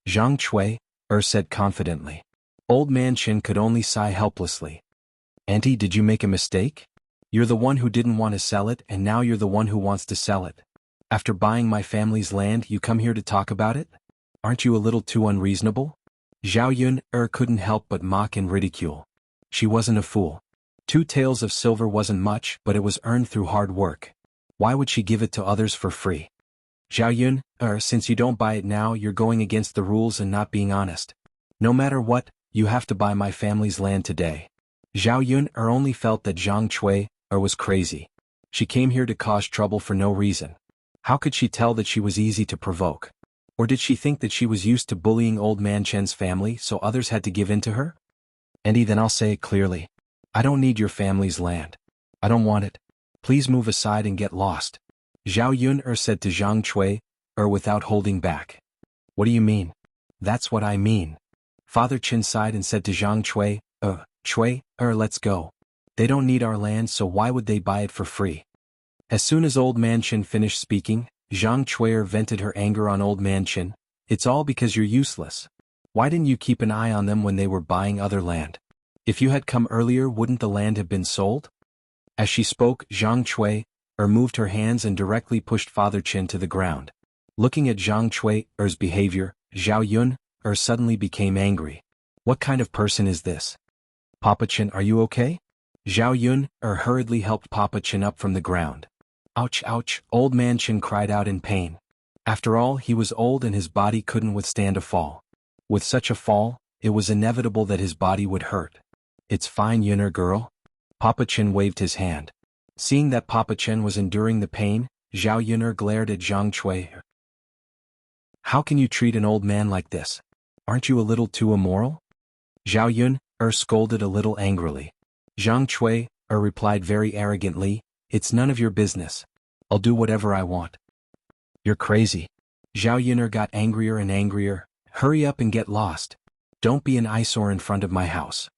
Zhang Chui said confidently. Old Man Qin could only sigh helplessly. Auntie, did you make a mistake? You're the one who didn't want to sell it, and now you're the one who wants to sell it. After buying my family's land, you come here to talk about it? Aren't you a little too unreasonable? Zhao Yun'er couldn't help but mock and ridicule. She wasn't a fool. 2 taels of silver wasn't much, but it was earned through hard work. Why would she give it to others for free? Zhao Yun'er, since you don't buy it now, you're going against the rules and not being honest. No matter what, you have to buy my family's land today. Zhao Yun'er only felt that Zhang Chui was crazy. She came here to cause trouble for no reason. How could she tell that she was easy to provoke? Or did she think that she was used to bullying Old Man Chen's family, so others had to give in to her? Auntie, then I'll say it clearly. I don't need your family's land. I don't want it. Please move aside and get lost. Zhao Yun'er said to Zhang Chui without holding back. What do you mean? That's what I mean. Father Qin sighed and said to Zhang Chui, let's go. They don't need our land, so why would they buy it for free? As soon as Old Man Qin finished speaking, Zhang Chui vented her anger on Old Man Qin. It's all because you're useless. Why didn't you keep an eye on them when they were buying other land? If you had come earlier, wouldn't the land have been sold? As she spoke, Zhang Cui moved her hands and directly pushed Father Qin to the ground. Looking at Zhang Cui's behavior, Zhao Yun suddenly became angry. What kind of person is this? Papa Qin, are you okay? Zhao Yun hurriedly helped Papa Qin up from the ground. Ouch, ouch, old man Qin cried out in pain. After all, he was old and his body couldn't withstand a fall. With such a fall, it was inevitable that his body would hurt. It's fine, Yun'er girl. Papa Qin waved his hand. Seeing that Papa Qin was enduring the pain, Zhao Yun'er glared at Zhang Cui. How can you treat an old man like this? Aren't you a little too immoral? Zhao Yun scolded a little angrily. Zhang Cui replied very arrogantly, it's none of your business. I'll do whatever I want. You're crazy. Zhao Yun'er got angrier and angrier. Hurry up and get lost. Don't be an eyesore in front of my house.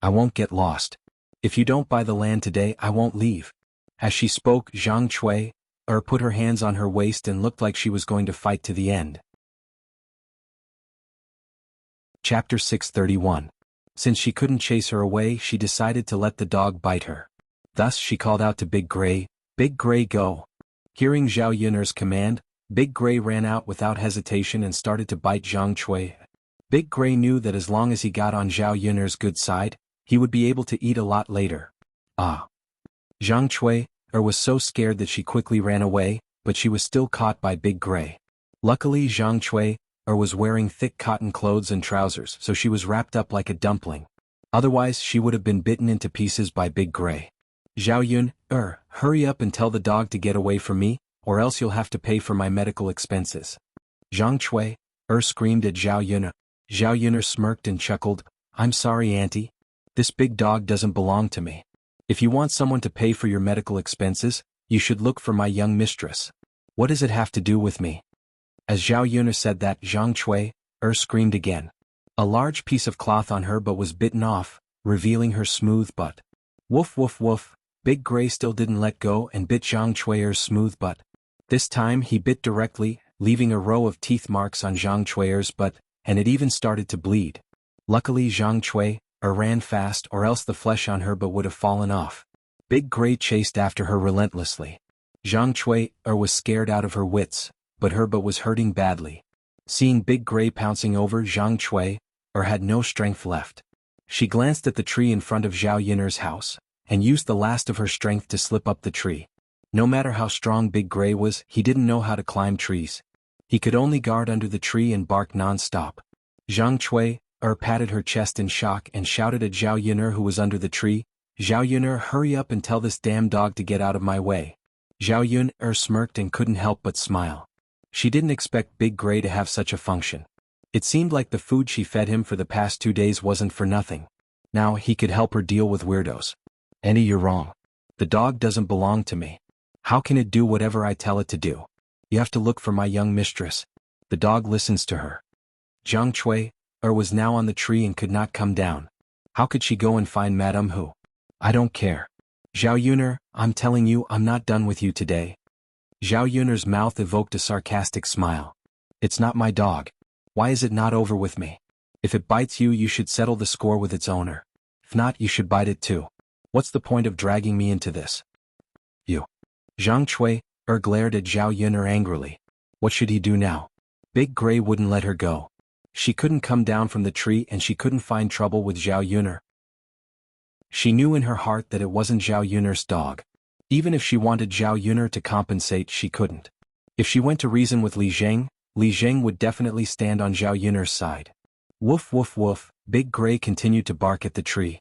I won't get lost. If you don't buy the land today, I won't leave. As she spoke, Zhang Cui put her hands on her waist and looked like she was going to fight to the end. Chapter 631. Since she couldn't chase her away, she decided to let the dog bite her. Thus she called out to Big Gray, Big Gray, go. Hearing Zhao Yun'er's command, Big Gray ran out without hesitation and started to bite Zhang Cui. Big Gray knew that as long as he got on Zhao Yun'er's good side, he would be able to eat a lot later. Ah! Zhang Cui was so scared that she quickly ran away, but she was still caught by Big Gray. Luckily Zhang Cui was wearing thick cotton clothes and trousers, so she was wrapped up like a dumpling. Otherwise she would have been bitten into pieces by Big Gray. Zhao Yun, hurry up and tell the dog to get away from me, or else you'll have to pay for my medical expenses. Zhang Cui screamed at Zhao Yun. Zhao Yun smirked and chuckled, I'm sorry, auntie. This big dog doesn't belong to me. If you want someone to pay for your medical expenses, you should look for my young mistress. What does it have to do with me? As Zhao Yun said that, Zhang Cui screamed again. A large piece of cloth on her butt was bitten off, revealing her smooth butt. Woof woof woof, Big Gray still didn't let go and bit Zhang Cui's smooth butt. This time he bit directly, leaving a row of teeth marks on Zhang Cui's butt, and it even started to bleed. Luckily Zhang Cui ran fast, or else the flesh on her butt would have fallen off. Big Gray chased after her relentlessly. Zhang Cui was scared out of her wits, but her butt was hurting badly. Seeing Big Gray pouncing over, Zhang Cui had no strength left. She glanced at the tree in front of Zhao Yun'er's house, and used the last of her strength to slip up the tree. No matter how strong Big Gray was, he didn't know how to climb trees. He could only guard under the tree and bark non-stop. Zhang Cui patted her chest in shock and shouted at Zhao Yun'er, who was under the tree, Zhao Yun'er, hurry up and tell this damn dog to get out of my way. Zhao Yun'er smirked and couldn't help but smile. She didn't expect Big Gray to have such a function. It seemed like the food she fed him for the past 2 days wasn't for nothing. Now he could help her deal with weirdos. Annie, you're wrong. The dog doesn't belong to me. How can it do whatever I tell it to do? You have to look for my young mistress. The dog listens to her. Zhang Cui was now on the tree and could not come down. How could she go and find Madame Hu? I don't care. Zhao Yun'er, I'm telling you, I'm not done with you today. Zhao Yun'er's mouth evoked a sarcastic smile. It's not my dog. Why is it not over with me? If it bites you, you should settle the score with its owner. If not, you should bite it too. What's the point of dragging me into this? You. Zhang Cui glared at Zhao Yun'er angrily. What should he do now? Big Gray wouldn't let her go. She couldn't come down from the tree and she couldn't find trouble with Zhao Yun'er. She knew in her heart that it wasn't Zhao Yun'er's dog. Even if she wanted Zhao Yun'er to compensate, she couldn't. If she went to reason with Li Zheng would definitely stand on Zhao Yun'er's side. Woof woof woof, Big Gray continued to bark at the tree.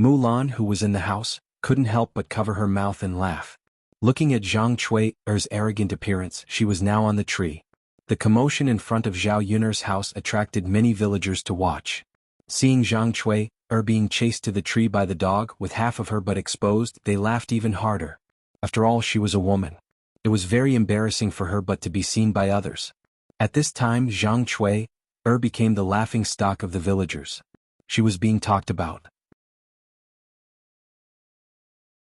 Mulan, who was in the house, couldn't help but cover her mouth and laugh. Looking at Zhang Cui's arrogant appearance, she was now on the tree. The commotion in front of Zhao Yun'er's house attracted many villagers to watch. Seeing Zhang Cui being chased to the tree by the dog with half of her butt exposed, they laughed even harder. After all, she was a woman. It was very embarrassing for her but to be seen by others. At this time Zhang Cui became the laughing stock of the villagers. She was being talked about.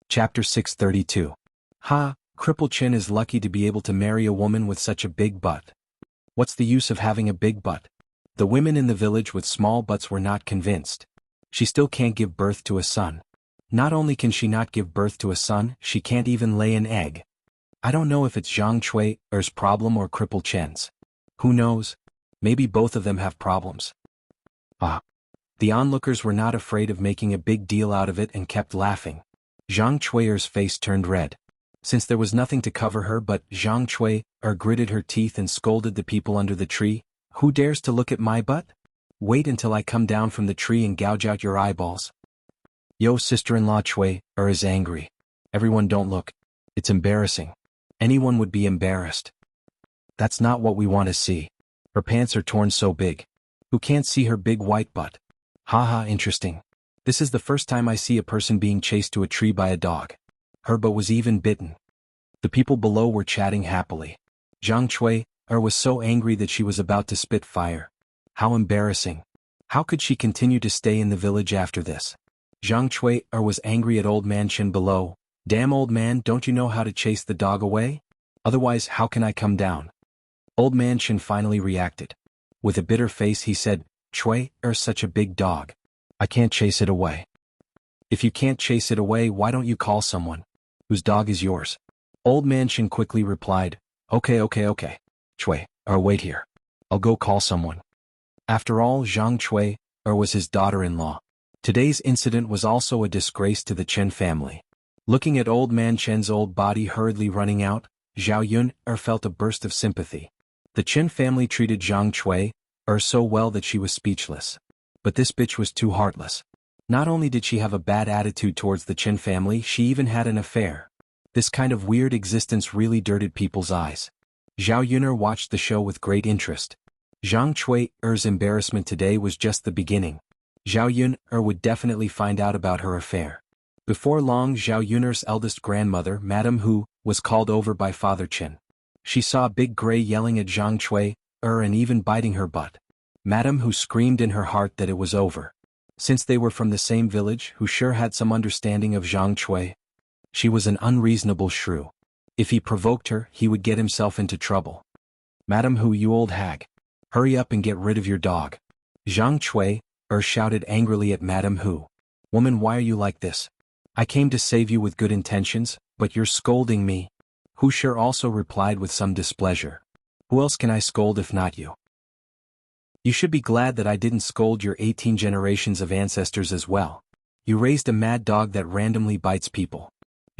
Chapter 632. Ha, Cripple Chin is lucky to be able to marry a woman with such a big butt. What's the use of having a big butt? The women in the village with small butts were not convinced. She still can't give birth to a son. Not only can she not give birth to a son, she can't even lay an egg. I don't know if it's Zhang Chui's problem or Cripple Chen's. Who knows? Maybe both of them have problems. The onlookers were not afraid of making a big deal out of it and kept laughing. Zhang Chui's face turned red. Since there was nothing to cover her but Zhang Chui gritted her teeth and scolded the people under the tree. Who dares to look at my butt? Wait until I come down from the tree and gouge out your eyeballs. Yo, sister-in-law Chui is angry. Everyone don't look. It's embarrassing. Anyone would be embarrassed. That's not what we want to see. Her pants are torn so big. Who can't see her big white butt? Haha, interesting. This is the first time I see a person being chased to a tree by a dog. Her butt was even bitten. The people below were chatting happily. Zhang Chui was so angry that she was about to spit fire. How embarrassing. How could she continue to stay in the village after this? Zhang Chui was angry at Old Man Chen below. Damn old man, don't you know how to chase the dog away? Otherwise how can I come down? Old Man Chen finally reacted. With a bitter face he said, Chui such a big dog. I can't chase it away. If you can't chase it away, why don't you call someone? Whose dog is yours? Old Man Chen quickly replied, Okay. Chui, wait here. I'll go call someone. After all, Zhang Chui was his daughter-in-law. Today's incident was also a disgrace to the Chen family. Looking at Old Man Chen's old body hurriedly running out, Zhao Yun felt a burst of sympathy. The Chen family treated Zhang Chui so well that she was speechless. But this bitch was too heartless. Not only did she have a bad attitude towards the Chen family, she even had an affair. This kind of weird existence really dirted people's eyes. Zhao Yun'er watched the show with great interest. Zhang Chui's embarrassment today was just the beginning. Zhao Yun'er would definitely find out about her affair. Before long, Zhao Yun'er's eldest grandmother, Madame Hu, was called over by Father Chen. She saw Big Gray yelling at Zhang Chui and even biting her butt. Madame Hu screamed in her heart that it was over. Since they were from the same village, Hu sure had some understanding of Zhang Chui. She was an unreasonable shrew. If he provoked her, he would get himself into trouble. Madame Hu, you old hag. Hurry up and get rid of your dog. Zhang Chui shouted angrily at Madame Hu. Woman, why are you like this? I came to save you with good intentions, but you're scolding me. Hu Sure also replied with some displeasure. Who else can I scold if not you? You should be glad that I didn't scold your 18 generations of ancestors as well. You raised a mad dog that randomly bites people.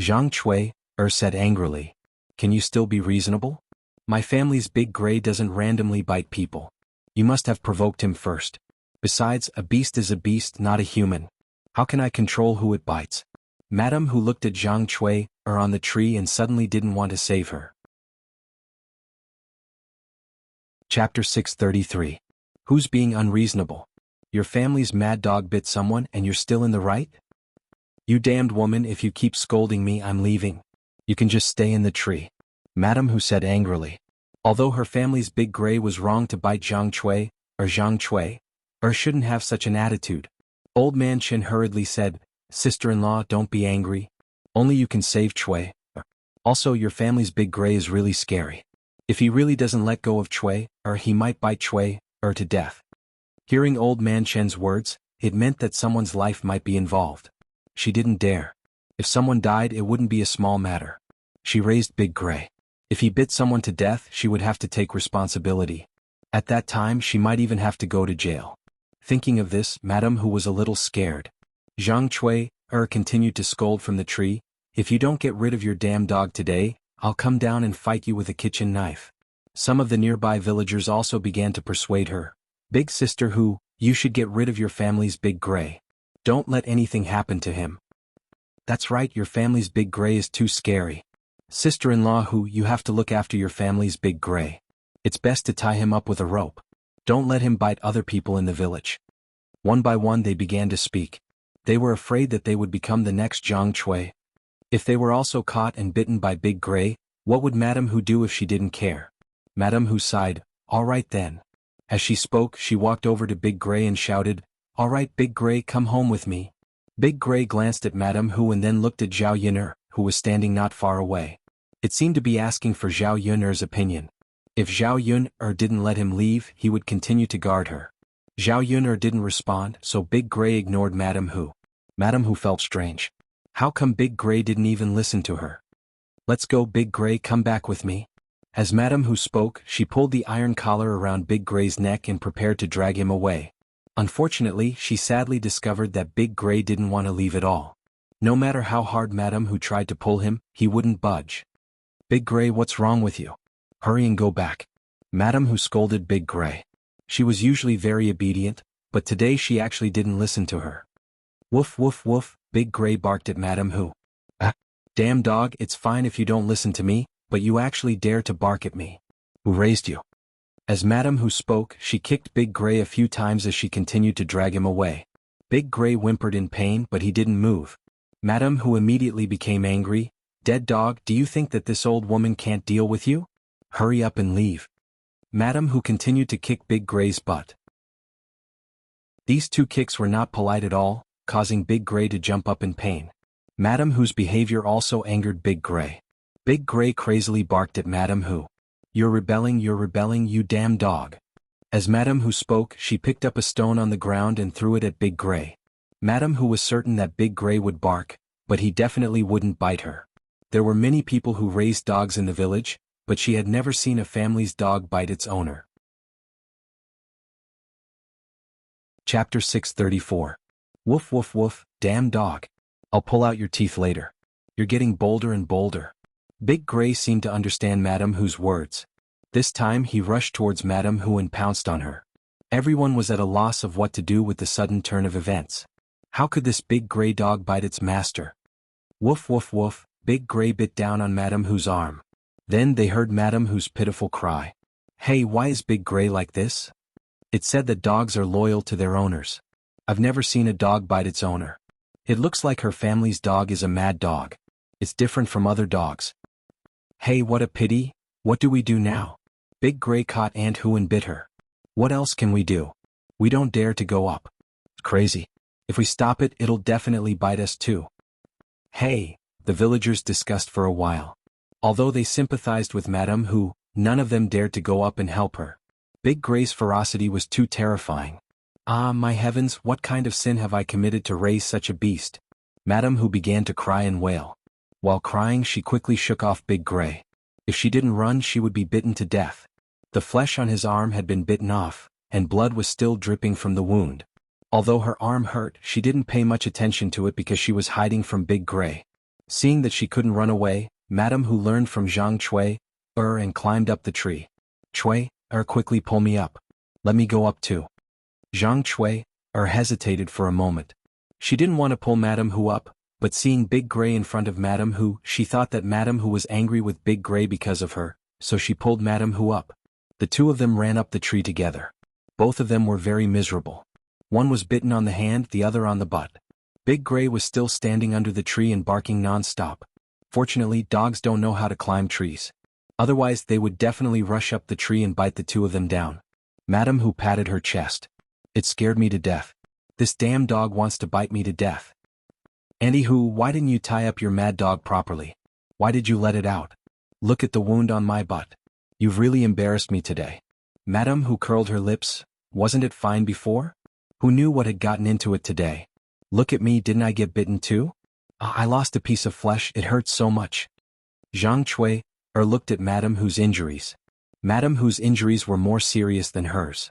Zhang Chui said angrily. Can you still be reasonable? My family's Big Gray doesn't randomly bite people. You must have provoked him first. Besides, a beast is a beast, not a human. How can I control who it bites? Madame Hu looked at Zhang Chui on the tree and suddenly didn't want to save her. Chapter 633. Who's being unreasonable? Your family's mad dog bit someone and you're still in the right? You damned woman, if you keep scolding me, I'm leaving. You can just stay in the tree. Madame Hu said angrily. Although her family's Big Gray was wrong to bite Zhang Chui shouldn't have such an attitude. Old Man Chen hurriedly said, Sister-in-law, don't be angry. Only you can save Chui. Also, your family's Big Gray is really scary. If he really doesn't let go of Chui, he might bite Chui to death. Hearing Old Man Chen's words, it meant that someone's life might be involved. She didn't dare. If someone died, it wouldn't be a small matter. She raised Big Gray. If he bit someone to death, she would have to take responsibility. At that time, she might even have to go to jail. Thinking of this, Madame Hu was a little scared. Zhang Chui continued to scold from the tree. If you don't get rid of your damn dog today, I'll come down and fight you with a kitchen knife. Some of the nearby villagers also began to persuade her. Big sister Hu, you should get rid of your family's Big Gray. Don't let anything happen to him. That's right, your family's Big Gray is too scary. Sister-in-law Hu, you have to look after your family's Big Gray. It's best to tie him up with a rope. Don't let him bite other people in the village. One by one they began to speak. They were afraid that they would become the next Zhang Chui. If they were also caught and bitten by Big Gray, what would Madame Hu do if she didn't care? Madame Hu sighed. All right then. As she spoke, she walked over to Big Gray and shouted, All right, Big Gray, come home with me. Big Gray glanced at Madame Hu and then looked at Zhao Yun'er, who was standing not far away. It seemed to be asking for Zhao Yun'er's opinion. If Zhao Yun'er didn't let him leave, he would continue to guard her. Zhao Yun'er didn't respond, so Big Gray ignored Madame Hu. Madame Hu felt strange. How come Big Gray didn't even listen to her? Let's go, Big Gray, come back with me. As Madame Hu spoke, she pulled the iron collar around Big Gray's neck and prepared to drag him away. Unfortunately, she sadly discovered that Big Gray didn't want to leave at all. No matter how hard Madame Hu tried to pull him, he wouldn't budge. Big Gray, what's wrong with you? Hurry and go back. Madame Hu scolded Big Gray. She was usually very obedient, but today she actually didn't listen to her. Woof woof woof, Big Gray barked at Madame Hu. Ah, damn dog, it's fine if you don't listen to me, but you actually dare to bark at me. Who raised you? As Madame Hu spoke, she kicked Big Gray a few times as she continued to drag him away. Big Gray whimpered in pain, but he didn't move. Madame Hu immediately became angry. Dead dog, do you think that this old woman can't deal with you? Hurry up and leave. Madame Hu continued to kick Big Gray's butt. These two kicks were not polite at all, causing Big Gray to jump up in pain. Madame Hu's behavior also angered Big Gray. Big Gray crazily barked at Madame Hu. You're rebelling, you damn dog. As Madame Hu spoke, she picked up a stone on the ground and threw it at Big Gray. Madame Hu was certain that Big Gray would bark, but he definitely wouldn't bite her. There were many people who raised dogs in the village, but she had never seen a family's dog bite its owner. Chapter 634. Woof woof woof, damn dog. I'll pull out your teeth later. You're getting bolder and bolder. Big Gray seemed to understand Madame Hu's words. This time he rushed towards Madame Hu and pounced on her. Everyone was at a loss of what to do with the sudden turn of events. How could this Big Gray dog bite its master? Woof woof woof, Big Gray bit down on Madame Hu's arm. Then they heard Madame Hu's pitiful cry. Hey, why is Big Gray like this? It said that dogs are loyal to their owners. I've never seen a dog bite its owner. It looks like her family's dog is a mad dog. It's different from other dogs. Hey, what a pity. What do we do now? Big Gray caught Aunt Hu and bit her. What else can we do? We don't dare to go up. It's crazy. If we stop it, it'll definitely bite us too. Hey, the villagers discussed for a while. Although they sympathized with Madame Hu, none of them dared to go up and help her. Big Gray's ferocity was too terrifying. Ah, my heavens, what kind of sin have I committed to raise such a beast? Madame Hu began to cry and wail. While crying, she quickly shook off Big Gray. If she didn't run, she would be bitten to death. The flesh on his arm had been bitten off, and blood was still dripping from the wound. Although her arm hurt, she didn't pay much attention to it because she was hiding from Big Gray. Seeing that she couldn't run away, Madame Hu learned from Zhang Cui, and climbed up the tree. Cui, quickly pull me up. Let me go up too. Zhang Cui, hesitated for a moment. She didn't want to pull Madame Hu up, but seeing Big Gray in front of Madame Hu, she thought that Madame Hu was angry with Big Gray because of her, so she pulled Madame Hu up. The two of them ran up the tree together. Both of them were very miserable. One was bitten on the hand, the other on the butt. Big Gray was still standing under the tree and barking non-stop. Fortunately, dogs don't know how to climb trees. Otherwise, they would definitely rush up the tree and bite the two of them down. Madame Hu patted her chest. It scared me to death. This damn dog wants to bite me to death. Auntie Hu, why didn't you tie up your mad dog properly? Why did you let it out? Look at the wound on my butt. You've really embarrassed me today. Madame Hu curled her lips. Wasn't it fine before? Who knew what had gotten into it today? Look at me, didn't I get bitten too? I lost a piece of flesh, it hurts so much. Zhang Cui, looked at Madame Hu's injuries. Madame Hu's injuries were more serious than hers.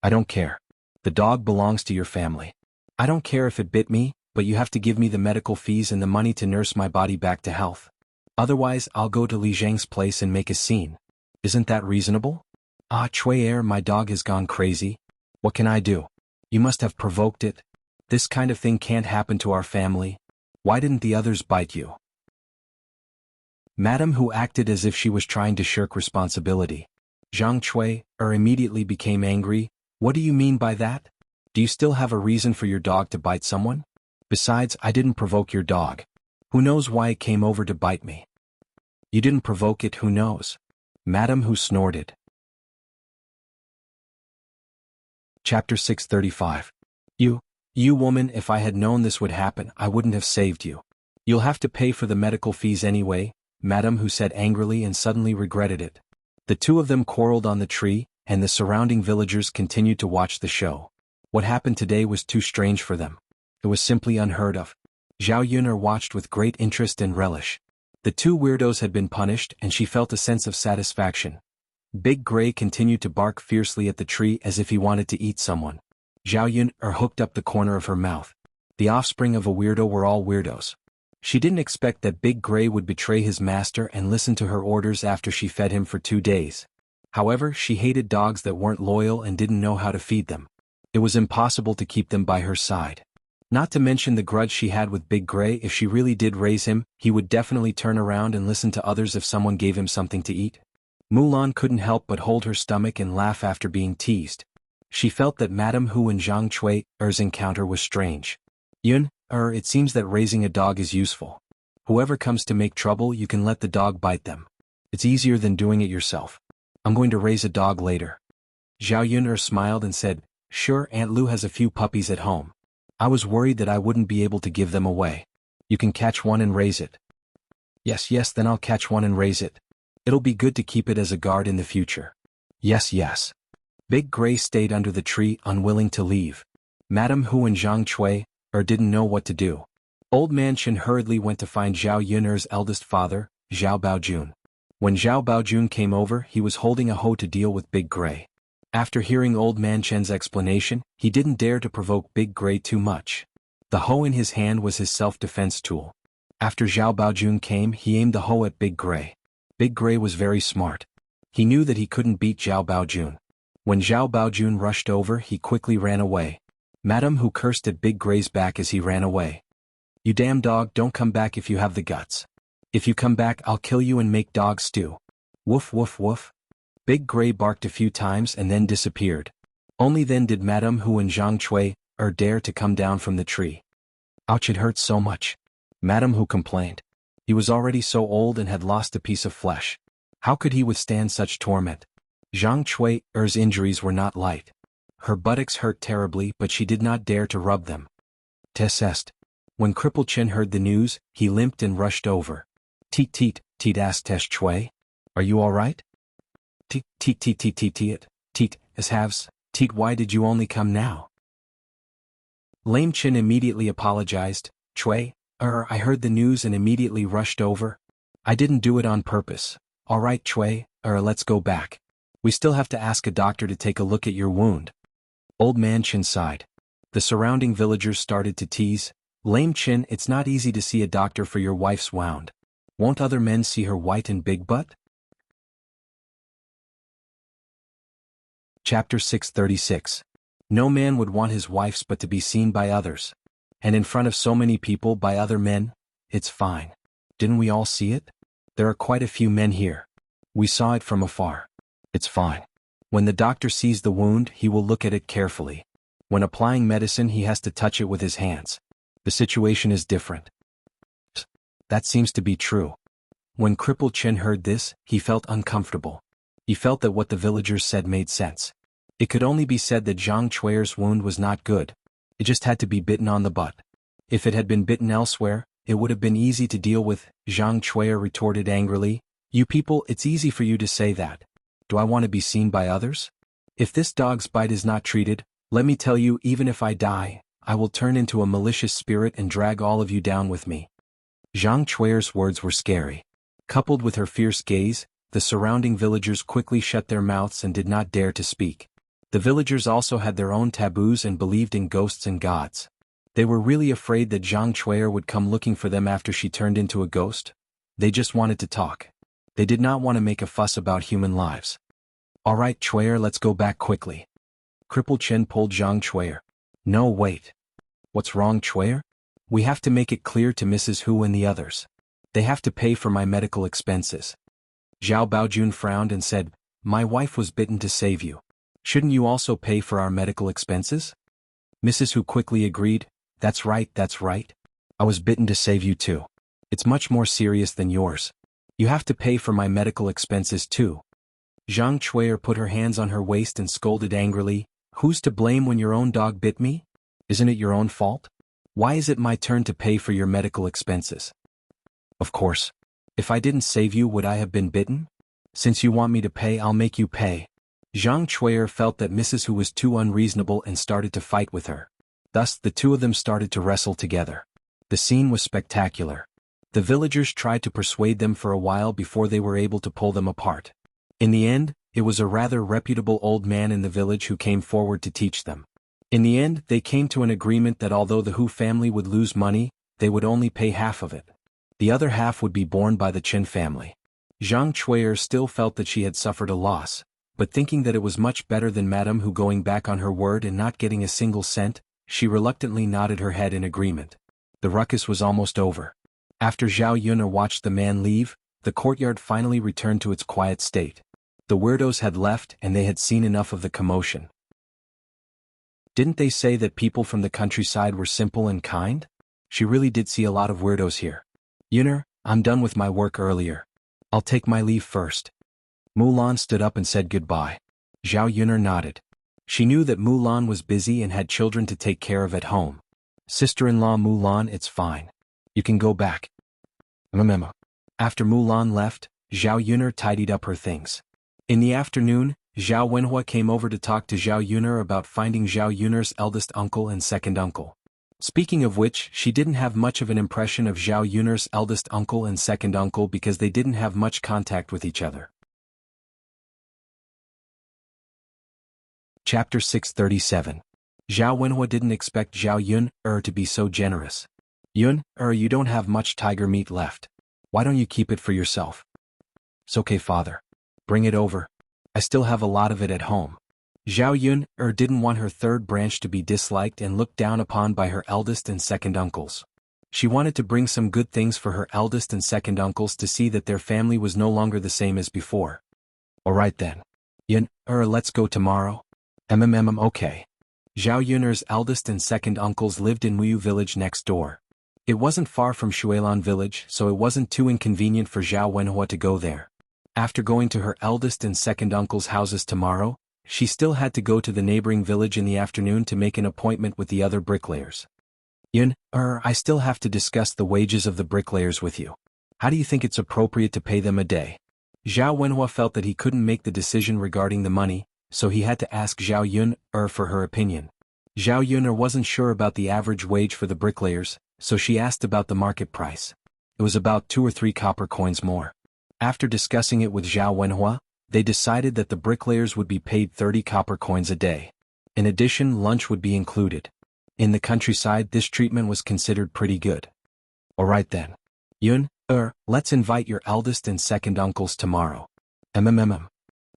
I don't care. The dog belongs to your family. I don't care if it bit me, but you have to give me the medical fees and the money to nurse my body back to health. Otherwise, I'll go to Li Zhang's place and make a scene. Isn't that reasonable? Ah, Cui, my dog has gone crazy. What can I do? You must have provoked it. This kind of thing can't happen to our family. Why didn't the others bite you? Madame Hu acted as if she was trying to shirk responsibility. Zhang Cui, immediately became angry. What do you mean by that? Do you still have a reason for your dog to bite someone? Besides, I didn't provoke your dog. Who knows why it came over to bite me? You didn't provoke it, who knows? Madame Hu snorted. Chapter 635. You woman, if I had known this would happen, I wouldn't have saved you. You'll have to pay for the medical fees anyway, Madame Hu said angrily and suddenly regretted it. The two of them quarreled on the tree, and the surrounding villagers continued to watch the show. What happened today was too strange for them. It was simply unheard of. Zhao Yun'er watched with great interest and relish. The two weirdos had been punished and she felt a sense of satisfaction. Big Gray continued to bark fiercely at the tree as if he wanted to eat someone. Zhao Yun'er hooked up the corner of her mouth. The offspring of a weirdo were all weirdos. She didn't expect that Big Gray would betray his master and listen to her orders after she fed him for 2 days. However, she hated dogs that weren't loyal and didn't know how to feed them. It was impossible to keep them by her side. Not to mention the grudge she had with Big Gray. If she really did raise him, he would definitely turn around and listen to others if someone gave him something to eat. Mulan couldn't help but hold her stomach and laugh after being teased. She felt that Madame Hu and Zhang Chui's encounter was strange. It seems that raising a dog is useful. Whoever comes to make trouble, you can let the dog bite them. It's easier than doing it yourself. I'm going to raise a dog later. Zhao Yun'er smiled and said, Sure, Aunt Lu has a few puppies at home. I was worried that I wouldn't be able to give them away. You can catch one and raise it. Yes, then I'll catch one and raise it. It'll be good to keep it as a guard in the future. Yes. Big Gray stayed under the tree, unwilling to leave. Madame Hu and Zhang Chui didn't know what to do. Old Man Chen hurriedly went to find Zhao Yun'er's eldest father, Zhao Baojun. When Zhao Baojun came over, he was holding a hoe to deal with Big Gray. After hearing Old Man Chen's explanation, he didn't dare to provoke Big Gray too much. The hoe in his hand was his self-defense tool. After Zhao Baojun came, he aimed the hoe at Big Gray. Big Gray was very smart. He knew that he couldn't beat Zhao Baojun. When Zhao Baojun rushed over, he quickly ran away. Madame Hu cursed at Big Gray's back as he ran away. You damn dog, don't come back if you have the guts. If you come back, I'll kill you and make dog stew. Woof woof woof. Big Gray barked a few times and then disappeared. Only then did Madame Hu and Zhang Chui dare to come down from the tree. Ouch, it hurts so much. Madame Hu complained. He was already so old and had lost a piece of flesh. How could he withstand such torment? Zhang Chui's injuries were not light. Her buttocks hurt terribly, but she did not dare to rub them. Tessest. When Cripple Chen heard the news, he limped and rushed over. Teet asked Tesh Chui. Are you all right? Teet, as halves. Teet, why did you only come now? Lame Chin immediately apologized. Chui, I heard the news and immediately rushed over. I didn't do it on purpose. All right, Chui, let's go back. We still have to ask a doctor to take a look at your wound. Old Man Chin sighed. The surrounding villagers started to tease. Lame Chin, it's not easy to see a doctor for your wife's wound. Won't other men see her white and big butt? Chapter 636. No man would want his wife's butt to be seen by others. And in front of so many people by other men, it's fine. Didn't we all see it? There are quite a few men here. We saw it from afar. It's fine. When the doctor sees the wound, he will look at it carefully. When applying medicine, he has to touch it with his hands. The situation is different. That seems to be true. When Cripple Chen heard this, he felt uncomfortable. He felt that what the villagers said made sense. It could only be said that Zhang Chui's wound was not good. It just had to be bitten on the butt. If it had been bitten elsewhere, it would have been easy to deal with, Zhang Chui retorted angrily. You people, it's easy for you to say that. Do I want to be seen by others? If this dog's bite is not treated, let me tell you, even if I die, I will turn into a malicious spirit and drag all of you down with me. Zhang Chui's words were scary. Coupled with her fierce gaze, the surrounding villagers quickly shut their mouths and did not dare to speak. The villagers also had their own taboos and believed in ghosts and gods. They were really afraid that Zhang Chui would come looking for them after she turned into a ghost. They just wanted to talk. They did not want to make a fuss about human lives. All right, Chui, let's go back quickly. Cripple Chen pulled Zhang Chui. No, wait. What's wrong, Chui? We have to make it clear to Mrs. Hu and the others. They have to pay for my medical expenses. Zhao Baojun frowned and said, My wife was bitten to save you. Shouldn't you also pay for our medical expenses? Mrs. Hu quickly agreed, That's right. I was bitten to save you too. It's much more serious than yours. You have to pay for my medical expenses too. Zhang Chui put her hands on her waist and scolded angrily, Who's to blame when your own dog bit me? Isn't it your own fault? Why is it my turn to pay for your medical expenses? Of course. If I didn't save you, would I have been bitten? Since you want me to pay, I'll make you pay. Zhang Chuier felt that Mrs. Hu was too unreasonable and started to fight with her. Thus, the two of them started to wrestle together. The scene was spectacular. The villagers tried to persuade them for a while before they were able to pull them apart. In the end, it was a rather reputable old man in the village who came forward to teach them. In the end, they came to an agreement that although the Hu family would lose money, they would only pay half of it. The other half would be borne by the Chen family. Zhang Chuier still felt that she had suffered a loss, but thinking that it was much better than Madame Hu going back on her word and not getting a single cent, she reluctantly nodded her head in agreement. The ruckus was almost over. After Zhao Yun watched the man leave, the courtyard finally returned to its quiet state. The weirdos had left and they had seen enough of the commotion. Didn't they say that people from the countryside were simple and kind? She really did see a lot of weirdos here. Yuner, I'm done with my work earlier. I'll take my leave first. Mulan stood up and said goodbye. Zhao Yuner nodded. She knew that Mulan was busy and had children to take care of at home. Sister-in-law Mulan, it's fine. You can go back. Memo. After Mulan left, Zhao Yuner tidied up her things. In the afternoon, Zhao Wenhua came over to talk to Zhao Yuner about finding Zhao Yuner's eldest uncle and second uncle. Speaking of which, she didn't have much of an impression of Zhao Yuner's eldest uncle and second uncle because they didn't have much contact with each other. Chapter 637. Zhao Wenhua didn't expect Zhao Yun to be so generous. Yun, you don't have much tiger meat left. Why don't you keep it for yourself? It's okay, father. Bring it over. I still have a lot of it at home. Zhao Yun didn't want her third branch to be disliked and looked down upon by her eldest and second uncles. She wanted to bring some good things for her eldest and second uncles to see that their family was no longer the same as before. Alright then. Yun, let's go tomorrow. Okay. Zhao Yun's eldest and second uncles lived in Wuyu village next door. It wasn't far from Shuilan village, so it wasn't too inconvenient for Zhao Wenhua to go there. After going to her eldest and second uncle's houses tomorrow, she still had to go to the neighboring village in the afternoon to make an appointment with the other bricklayers. Yun, I still have to discuss the wages of the bricklayers with you. How do you think it's appropriate to pay them a day? Zhao Wenhua felt that he couldn't make the decision regarding the money, so he had to ask Zhao Yun for her opinion. Zhao Yun wasn't sure about the average wage for the bricklayers, so she asked about the market price. It was about 2 or 3 copper coins more. After discussing it with Zhao Wenhua, they decided that the bricklayers would be paid 30 copper coins a day. In addition, lunch would be included. In the countryside, this treatment was considered pretty good. Alright then. Yun, let's invite your eldest and second uncles tomorrow.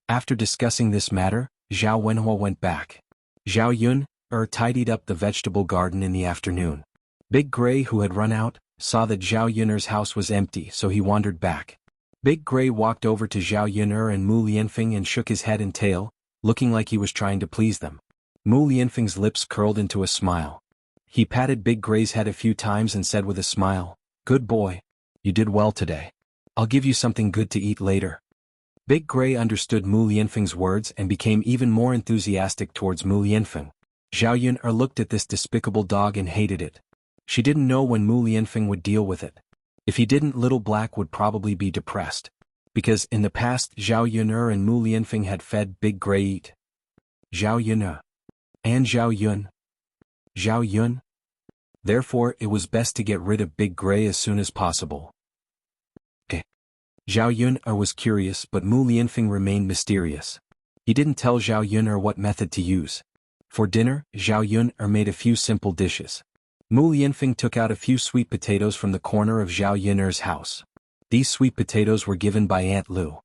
After discussing this matter, Zhao Wenhua went back. Zhao Yun, tidied up the vegetable garden in the afternoon. Big Gray, who had run out, saw that Zhao Yun's house was empty, so he wandered back. Big Gray walked over to Zhao Yun and Mu Lianfeng and shook his head and tail, looking like he was trying to please them. Mu Lianfeng's lips curled into a smile. He patted Big Gray's head a few times and said with a smile, "Good boy. You did well today. I'll give you something good to eat later." Big Gray understood Mu Lianfeng's words and became even more enthusiastic towards Mu Lianfeng. Zhao Yun looked at this despicable dog and hated it. She didn't know when Mu Lianfeng would deal with it. If he didn't, Little Black would probably be depressed. Because in the past Zhao Yun and Mu Lianfeng had fed Big Gray eat. Zhao Yun and Zhao Yun. Zhao Yun. Therefore, it was best to get rid of Big Gray as soon as possible. Zhao Yun was curious, but Mu Lianfeng remained mysterious. He didn't tell Zhao Yun what method to use. For dinner, Zhao Yun made a few simple dishes. Mu Lianfeng took out a few sweet potatoes from the corner of Zhao Yun's house. These sweet potatoes were given by Aunt Lu.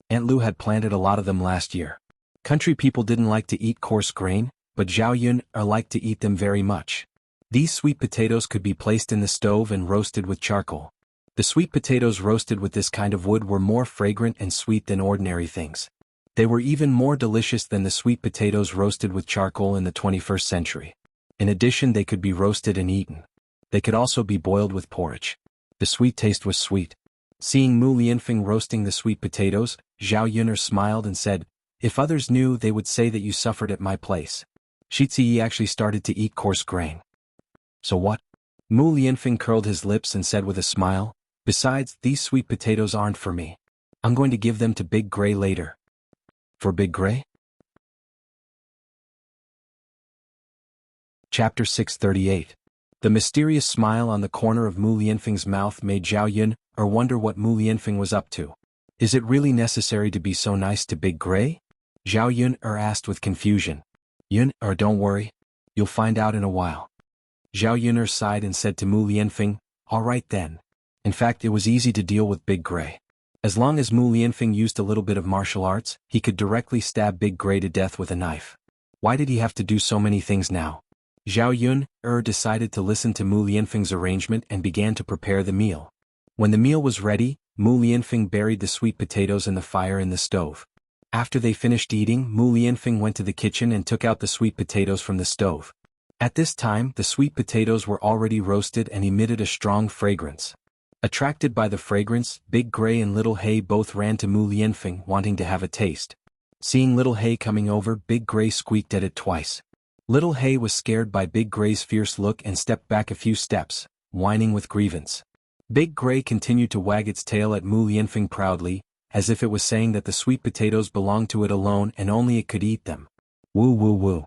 Aunt Lu had planted a lot of them last year. Country people didn't like to eat coarse grain, but Zhao Yun liked to eat them very much. These sweet potatoes could be placed in the stove and roasted with charcoal. The sweet potatoes roasted with this kind of wood were more fragrant and sweet than ordinary things. They were even more delicious than the sweet potatoes roasted with charcoal in the 21st century. In addition, they could be roasted and eaten. They could also be boiled with porridge. The sweet taste was sweet. Seeing Mu Lianfeng roasting the sweet potatoes, Zhao Yun smiled and said, "If others knew, they would say that you suffered at my place." Shizi actually started to eat coarse grain. So what? Mu Lianfeng curled his lips and said with a smile, "Besides, these sweet potatoes aren't for me. I'm going to give them to Big Gray later." For Big Gray? Chapter 638. The mysterious smile on the corner of Mu Lianfeng's mouth made Zhao Yun wonder what Mu Lianfeng was up to. Is it really necessary to be so nice to Big Gray? Zhao Yun asked with confusion. Yun don't worry. You'll find out in a while. Zhao Yun sighed and said to Mu Lianfeng, all right then. In fact, it was easy to deal with Big Gray. As long as Mu Lianfeng used a little bit of martial arts, he could directly stab Big Gray to death with a knife. Why did he have to do so many things now? Zhao Yun decided to listen to Mu Lianfeng's arrangement and began to prepare the meal. When the meal was ready, Mu Lianfeng buried the sweet potatoes in the fire in the stove. After they finished eating, Mu Lianfeng went to the kitchen and took out the sweet potatoes from the stove. At this time, the sweet potatoes were already roasted and emitted a strong fragrance. Attracted by the fragrance, Big Gray and Little Hay both ran to Mu Lianfeng, wanting to have a taste. Seeing Little Hay coming over, Big Gray squeaked at it twice. Little Hay was scared by Big Gray's fierce look and stepped back a few steps, whining with grievance. Big Gray continued to wag its tail at Mu Lianfeng proudly, as if it was saying that the sweet potatoes belonged to it alone and only it could eat them. Woo woo woo.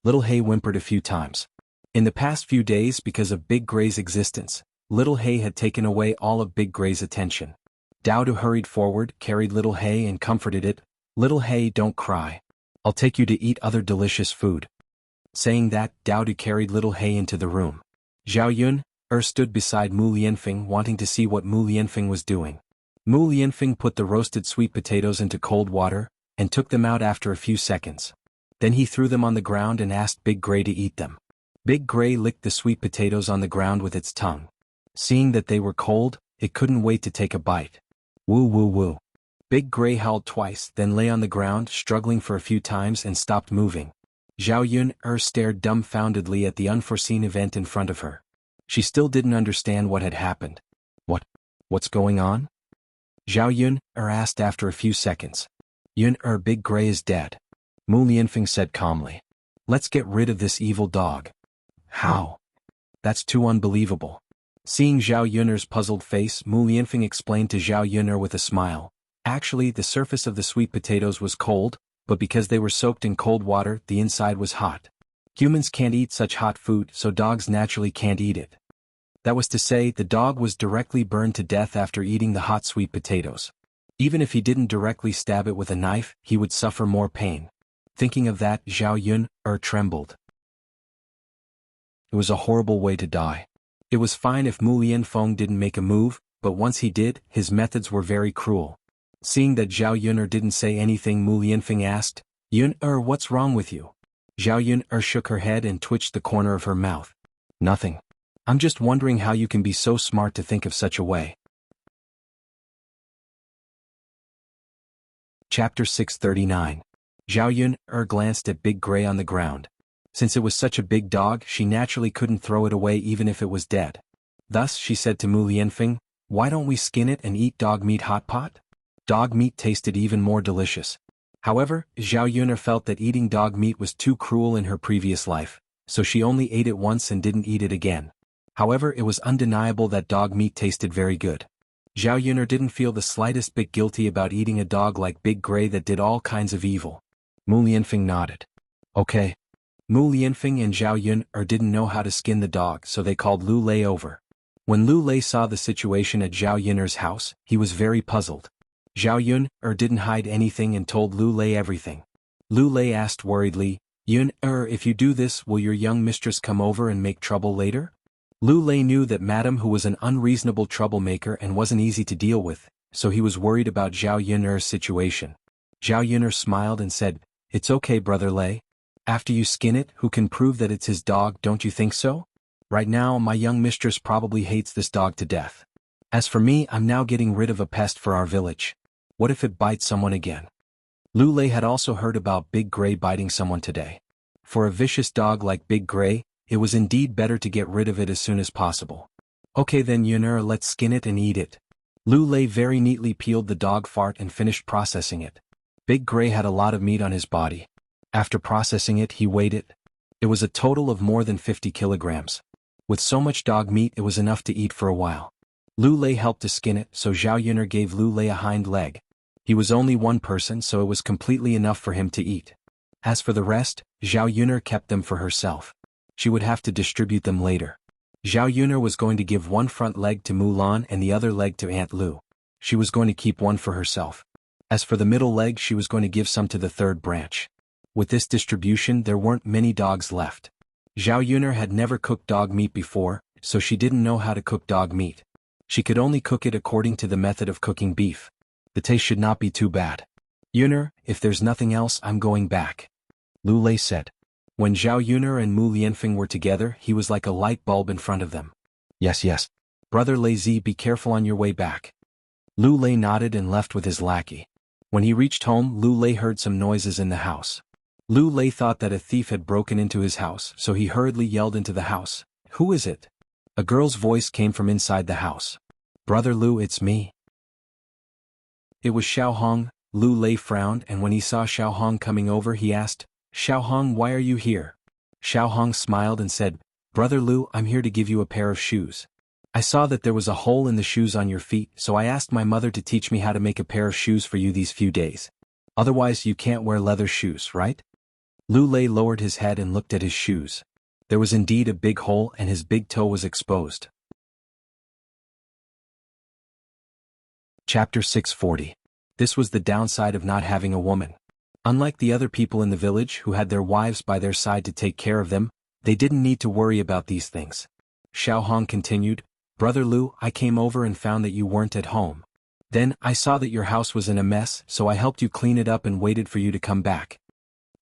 Little Hay whimpered a few times. In the past few days, because of Big Gray's existence, Little Hay had taken away all of Big Gray's attention. Dowdu hurried forward, carried Little Hay and comforted it. Little Hay, don't cry. I'll take you to eat other delicious food. Saying that, Dowdu carried Little Hay into the room. Zhao Yun stood beside Mu Lianfeng, wanting to see what Mu Lianfeng was doing. Mu Lianfeng put the roasted sweet potatoes into cold water, and took them out after a few seconds. Then he threw them on the ground and asked Big Gray to eat them. Big Gray licked the sweet potatoes on the ground with its tongue. Seeing that they were cold, it couldn't wait to take a bite. Woo woo woo. Big Gray howled twice, then lay on the ground, struggling for a few times and stopped moving. Zhao Yun stared dumbfoundedly at the unforeseen event in front of her. She still didn't understand what had happened. What's going on? Zhao Yun asked after a few seconds. Yun Big Gray is dead. Mu Lianfeng said calmly. Let's get rid of this evil dog. How? That's too unbelievable. Seeing Zhao Yun's puzzled face, Mu Lianfeng explained to Zhao Yun with a smile. Actually, the surface of the sweet potatoes was cold, but because they were soaked in cold water, the inside was hot. Humans can't eat such hot food, so dogs naturally can't eat it. That was to say, the dog was directly burned to death after eating the hot sweet potatoes. Even if he didn't directly stab it with a knife, he would suffer more pain. Thinking of that, Zhao Yun trembled. It was a horrible way to die. It was fine if Mu Lianfeng didn't make a move, but once he did, his methods were very cruel. Seeing that Zhao Yun didn't say anything, Mu Lianfeng asked, Yun what's wrong with you? Zhao Yun shook her head and twitched the corner of her mouth. Nothing. I'm just wondering how you can be so smart to think of such a way. Chapter 639. Zhao Yun glanced at Big Gray on the ground. Since it was such a big dog, she naturally couldn't throw it away even if it was dead. Thus, she said to Mu Lianfeng, why don't we skin it and eat dog meat hot pot? Dog meat tasted even more delicious. However, Zhao Yun felt that eating dog meat was too cruel in her previous life, so she only ate it once and didn't eat it again. However, it was undeniable that dog meat tasted very good. Zhao Yun didn't feel the slightest bit guilty about eating a dog like Big Gray that did all kinds of evil. Mu Lianfeng nodded. Okay. Mu Lianfeng and Zhao Yun didn't know how to skin the dog, so they called Lu Lei over. When Lu Lei saw the situation at Zhao Yun's house, he was very puzzled. Zhao Yun didn't hide anything and told Lu Lei everything. Lu Lei asked worriedly, Yun if you do this, will your young mistress come over and make trouble later? Lu Lei knew that Madame who was an unreasonable troublemaker and wasn't easy to deal with, so he was worried about Zhao Yun's situation. Zhao Yun smiled and said, It's okay, Brother Lei. After you skin it, who can prove that it's his dog, don't you think so? Right now, my young mistress probably hates this dog to death. As for me, I'm now getting rid of a pest for our village. What if it bites someone again? Lu Lei had also heard about Big Gray biting someone today. For a vicious dog like Big Gray, it was indeed better to get rid of it as soon as possible. Okay then Yun'er, let's skin it and eat it. Lu Lei very neatly peeled the dog fart and finished processing it. Big Gray had a lot of meat on his body. After processing it, he weighed it. It was a total of more than 50 kilograms. With so much dog meat, it was enough to eat for a while. Lu Lei helped to skin it, so Zhao Yun'er gave Lu Lei a hind leg. He was only one person, so it was completely enough for him to eat. As for the rest, Zhao Yuner kept them for herself. She would have to distribute them later. Zhao Yuner was going to give one front leg to Mulan and the other leg to Aunt Lu. She was going to keep one for herself. As for the middle leg, she was going to give some to the third branch. With this distribution, there weren't many dogs left. Zhao Yuner had never cooked dog meat before, so she didn't know how to cook dog meat. She could only cook it according to the method of cooking beef. The taste should not be too bad. Yuner, if there's nothing else, I'm going back, Lu Lei said. When Zhao Yuner and Mu Lianfeng were together, he was like a light bulb in front of them. Yes. Brother Lei Zi, be careful on your way back. Lu Lei nodded and left with his lackey. When he reached home, Lu Lei heard some noises in the house. Lu Lei thought that a thief had broken into his house, so he hurriedly yelled into the house. Who is it? A girl's voice came from inside the house. Brother Lu, it's me. It was Xiao Hong. Lu Lei frowned, and when he saw Xiao Hong coming over, he asked, Xiao Hong, why are you here? Xiao Hong smiled and said, Brother Lu, I'm here to give you a pair of shoes. I saw that there was a hole in the shoes on your feet, so I asked my mother to teach me how to make a pair of shoes for you these few days. Otherwise you can't wear leather shoes, right? Lu Lei lowered his head and looked at his shoes. There was indeed a big hole and his big toe was exposed. Chapter 640. This was the downside of not having a woman. Unlike the other people in the village who had their wives by their side to take care of them, they didn't need to worry about these things. Xiao Hong continued, Brother Lu, I came over and found that you weren't at home. Then, I saw that your house was in a mess, so I helped you clean it up and waited for you to come back.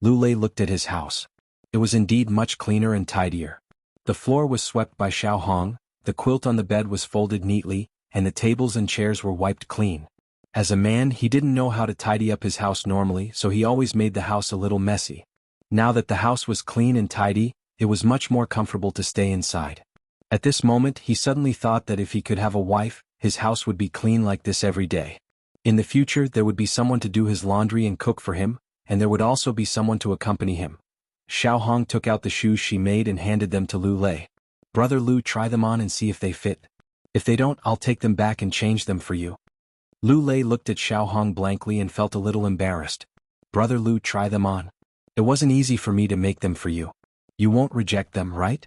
Lu Lei looked at his house. It was indeed much cleaner and tidier. The floor was swept by Xiao Hong, the quilt on the bed was folded neatly, and the tables and chairs were wiped clean. As a man, he didn't know how to tidy up his house normally, so he always made the house a little messy. Now that the house was clean and tidy, it was much more comfortable to stay inside. At this moment, he suddenly thought that if he could have a wife, his house would be clean like this every day. In the future, there would be someone to do his laundry and cook for him, and there would also be someone to accompany him. Xiao Hong took out the shoes she made and handed them to Lu Lei. Brother Lu, try them on and see if they fit. If they don't, I'll take them back and change them for you. Lu Lei looked at Xiao Hong blankly and felt a little embarrassed. Brother Lu, try them on. It wasn't easy for me to make them for you. You won't reject them, right?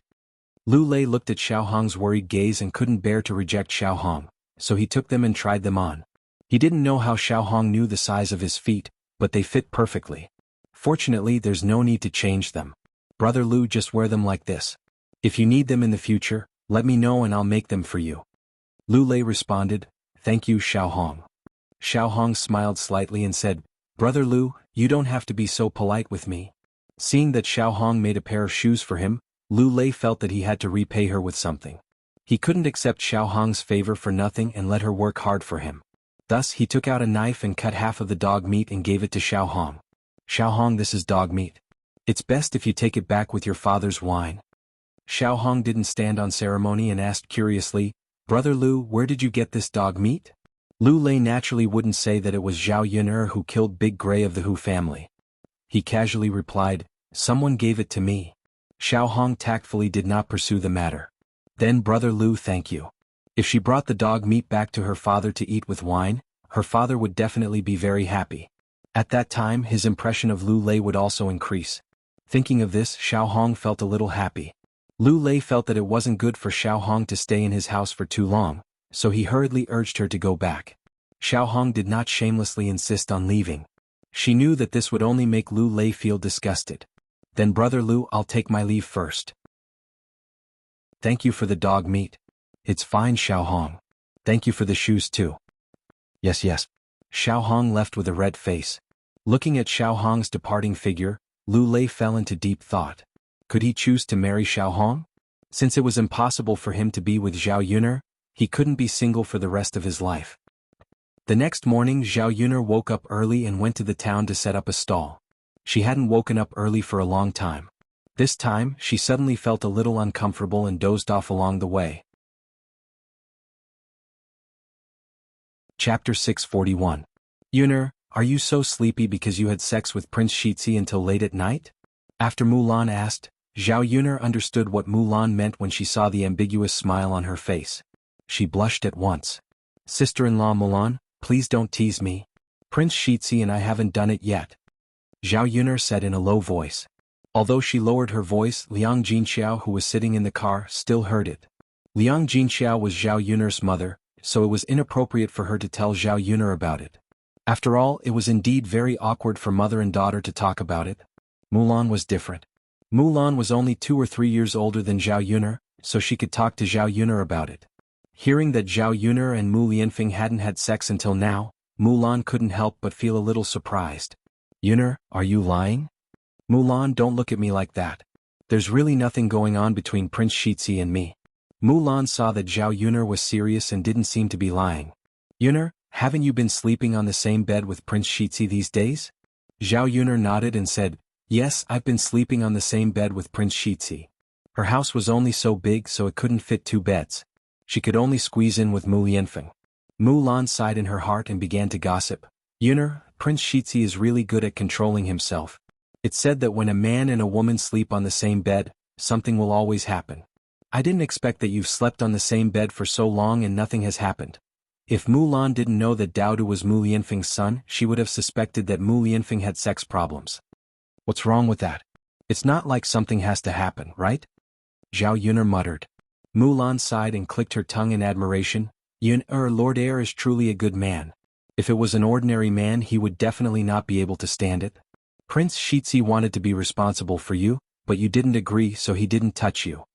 Lu Lei looked at Xiao Hong's worried gaze and couldn't bear to reject Xiao Hong, so he took them and tried them on. He didn't know how Xiao Hong knew the size of his feet, but they fit perfectly. Fortunately, there's no need to change them. Brother Lu, just wear them like this. If you need them in the future, let me know and I'll make them for you. Lu Lei responded, Thank you, Xiao Hong. Xiao Hong smiled slightly and said, Brother Lu, you don't have to be so polite with me. Seeing that Xiao Hong made a pair of shoes for him, Lu Lei felt that he had to repay her with something. He couldn't accept Xiao Hong's favor for nothing and let her work hard for him. Thus he took out a knife and cut half of the dog meat and gave it to Xiao Hong. Xiao Hong, this is dog meat. It's best if you take it back with your father's wine. Xiao Hong didn't stand on ceremony and asked curiously, Brother Lu, where did you get this dog meat? Lu Lei naturally wouldn't say that it was Zhao Yuner who killed Big Gray of the Hu family. He casually replied, Someone gave it to me. Xiao Hong tactfully did not pursue the matter. Then Brother Lu, thank you. If she brought the dog meat back to her father to eat with wine, her father would definitely be very happy. At that time, his impression of Lu Lei would also increase. Thinking of this, Xiao Hong felt a little happy. Lu Lei felt that it wasn't good for Xiao Hong to stay in his house for too long, so he hurriedly urged her to go back. Xiao Hong did not shamelessly insist on leaving. She knew that this would only make Lu Lei feel disgusted. Then Brother Lu, I'll take my leave first. Thank you for the dog meat. It's fine, Xiao Hong. Thank you for the shoes too. Yes. Xiao Hong left with a red face. Looking at Xiao Hong's departing figure, Lu Lei fell into deep thought. Could he choose to marry Xiao Hong? Since it was impossible for him to be with Zhao Yuner, he couldn't be single for the rest of his life. The next morning, Zhao Yuner woke up early and went to the town to set up a stall. She hadn't woken up early for a long time. This time, she suddenly felt a little uncomfortable and dozed off along the way. Chapter 641. Yuner, are you so sleepy because you had sex with Prince Shitzi until late at night? After Mulan asked, Zhao Yuner understood what Mulan meant when she saw the ambiguous smile on her face. She blushed at once. Sister-in-law Mulan, please don't tease me. Prince Shitzi and I haven't done it yet, Zhao Yuner said in a low voice. Although she lowered her voice, Liang Jinxiao, who was sitting in the car, still heard it. Liang Jinxiao was Zhao Yuner's mother, so it was inappropriate for her to tell Zhao Yuner about it. After all, it was indeed very awkward for mother and daughter to talk about it. Mulan was different. Mulan was only 2 or 3 years older than Zhao Yuner, so she could talk to Zhao Yuner about it. Hearing that Zhao Yuner and Mu Lianfeng hadn't had sex until now, Mulan couldn't help but feel a little surprised. Yuner, are you lying? Mulan, don't look at me like that. There's really nothing going on between Prince Shitzi and me. Mulan saw that Zhao Yuner was serious and didn't seem to be lying. Yuner, haven't you been sleeping on the same bed with Prince Shitzi these days? Zhao Yuner nodded and said, yes, I've been sleeping on the same bed with Prince Shitzi. Her house was only so big so it couldn't fit 2 beds. She could only squeeze in with Mu Lianfeng. Mulan sighed in her heart and began to gossip. Yuner, Prince Shitzi is really good at controlling himself. It's said that when a man and a woman sleep on the same bed, something will always happen. I didn't expect that you've slept on the same bed for so long and nothing has happened. If Mulan didn't know that Daodu was Mu Lianfeng's son, she would have suspected that Mu Lianfeng had sex problems. What's wrong with that? It's not like something has to happen, right? Zhao Yuner muttered. Mulan sighed and clicked her tongue in admiration. Lord Heir is truly a good man. If it was an ordinary man he would definitely not be able to stand it. Prince Shitzi wanted to be responsible for you, but you didn't agree so he didn't touch you.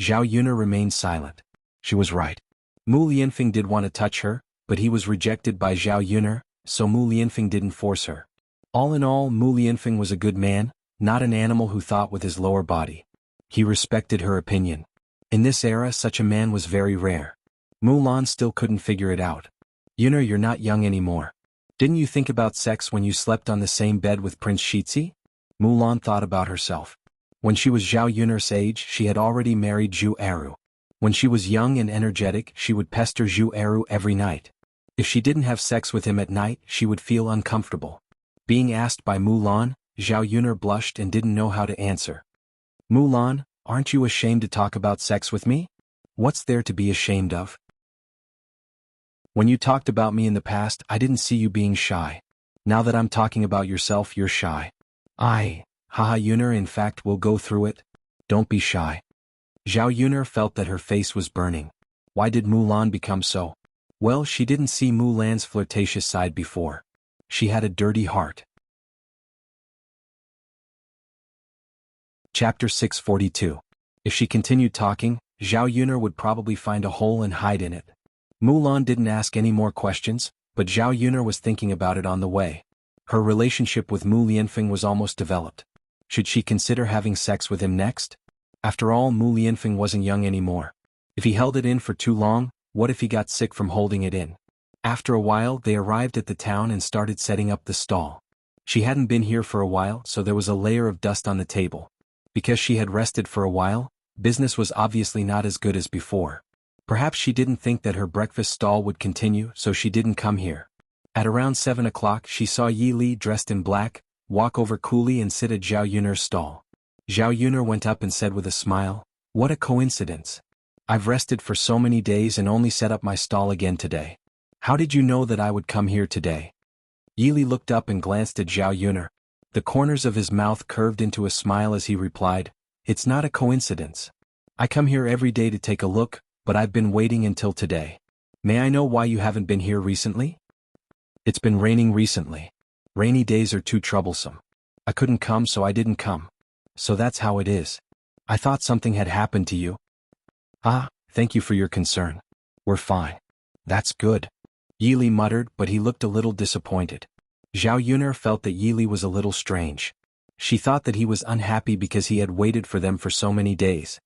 Zhao Yuner remained silent. She was right. Mu Lianfeng did want to touch her, but he was rejected by Zhao Yuner, so Mu Lianfeng didn't force her. All in all, Mu Lianfeng was a good man, not an animal who thought with his lower body. He respected her opinion. In this era such a man was very rare. Mulan still couldn't figure it out. Yuner, you're not young anymore. Didn't you think about sex when you slept on the same bed with Prince Shitzi? Mulan thought about herself. When she was Zhao Yuner's age she had already married Zhu Eru. When she was young and energetic she would pester Zhu Eru every night. If she didn't have sex with him at night she would feel uncomfortable. Being asked by Mulan, Zhao Yuner blushed and didn't know how to answer. Mulan, aren't you ashamed to talk about sex with me? What's there to be ashamed of? When you talked about me in the past I didn't see you being shy. Now that I'm talking about yourself you're shy. Haha Yuner, in fact we'll go through it. Don't be shy. Zhao Yuner felt that her face was burning. Why did Mulan become so? Well, she didn't see Mulan's flirtatious side before. She had a dirty heart. Chapter 642. If she continued talking, Zhao Yuner would probably find a hole and hide in it. Mulan didn't ask any more questions, but Zhao Yuner was thinking about it on the way. Her relationship with Mu Lianfeng was almost developed. Should she consider having sex with him next? After all, Mu Lianfeng wasn't young anymore. If he held it in for too long, what if he got sick from holding it in? After a while they arrived at the town and started setting up the stall. She hadn't been here for a while so there was a layer of dust on the table. Because she had rested for a while, business was obviously not as good as before. Perhaps she didn't think that her breakfast stall would continue so she didn't come here. At around 7 o'clock she saw Yi Li dressed in black, walk over coolly and sit at Zhao Yuner's stall. Zhao Yuner went up and said with a smile, "What a coincidence. I've rested for so many days and only set up my stall again today. How did you know that I would come here today?" Yi Li looked up and glanced at Zhao Yuner. The corners of his mouth curved into a smile as he replied, "It's not a coincidence. I come here every day to take a look, but I've been waiting until today. May I know why you haven't been here recently?" "It's been raining recently. Rainy days are too troublesome. I couldn't come so I didn't come. So that's how it is. I thought something had happened to you." "Ah, thank you for your concern. We're fine." "That's good," Yi Li muttered, but he looked a little disappointed. Zhao Yuner felt that Yi Li was a little strange. She thought that he was unhappy because he had waited for them for so many days.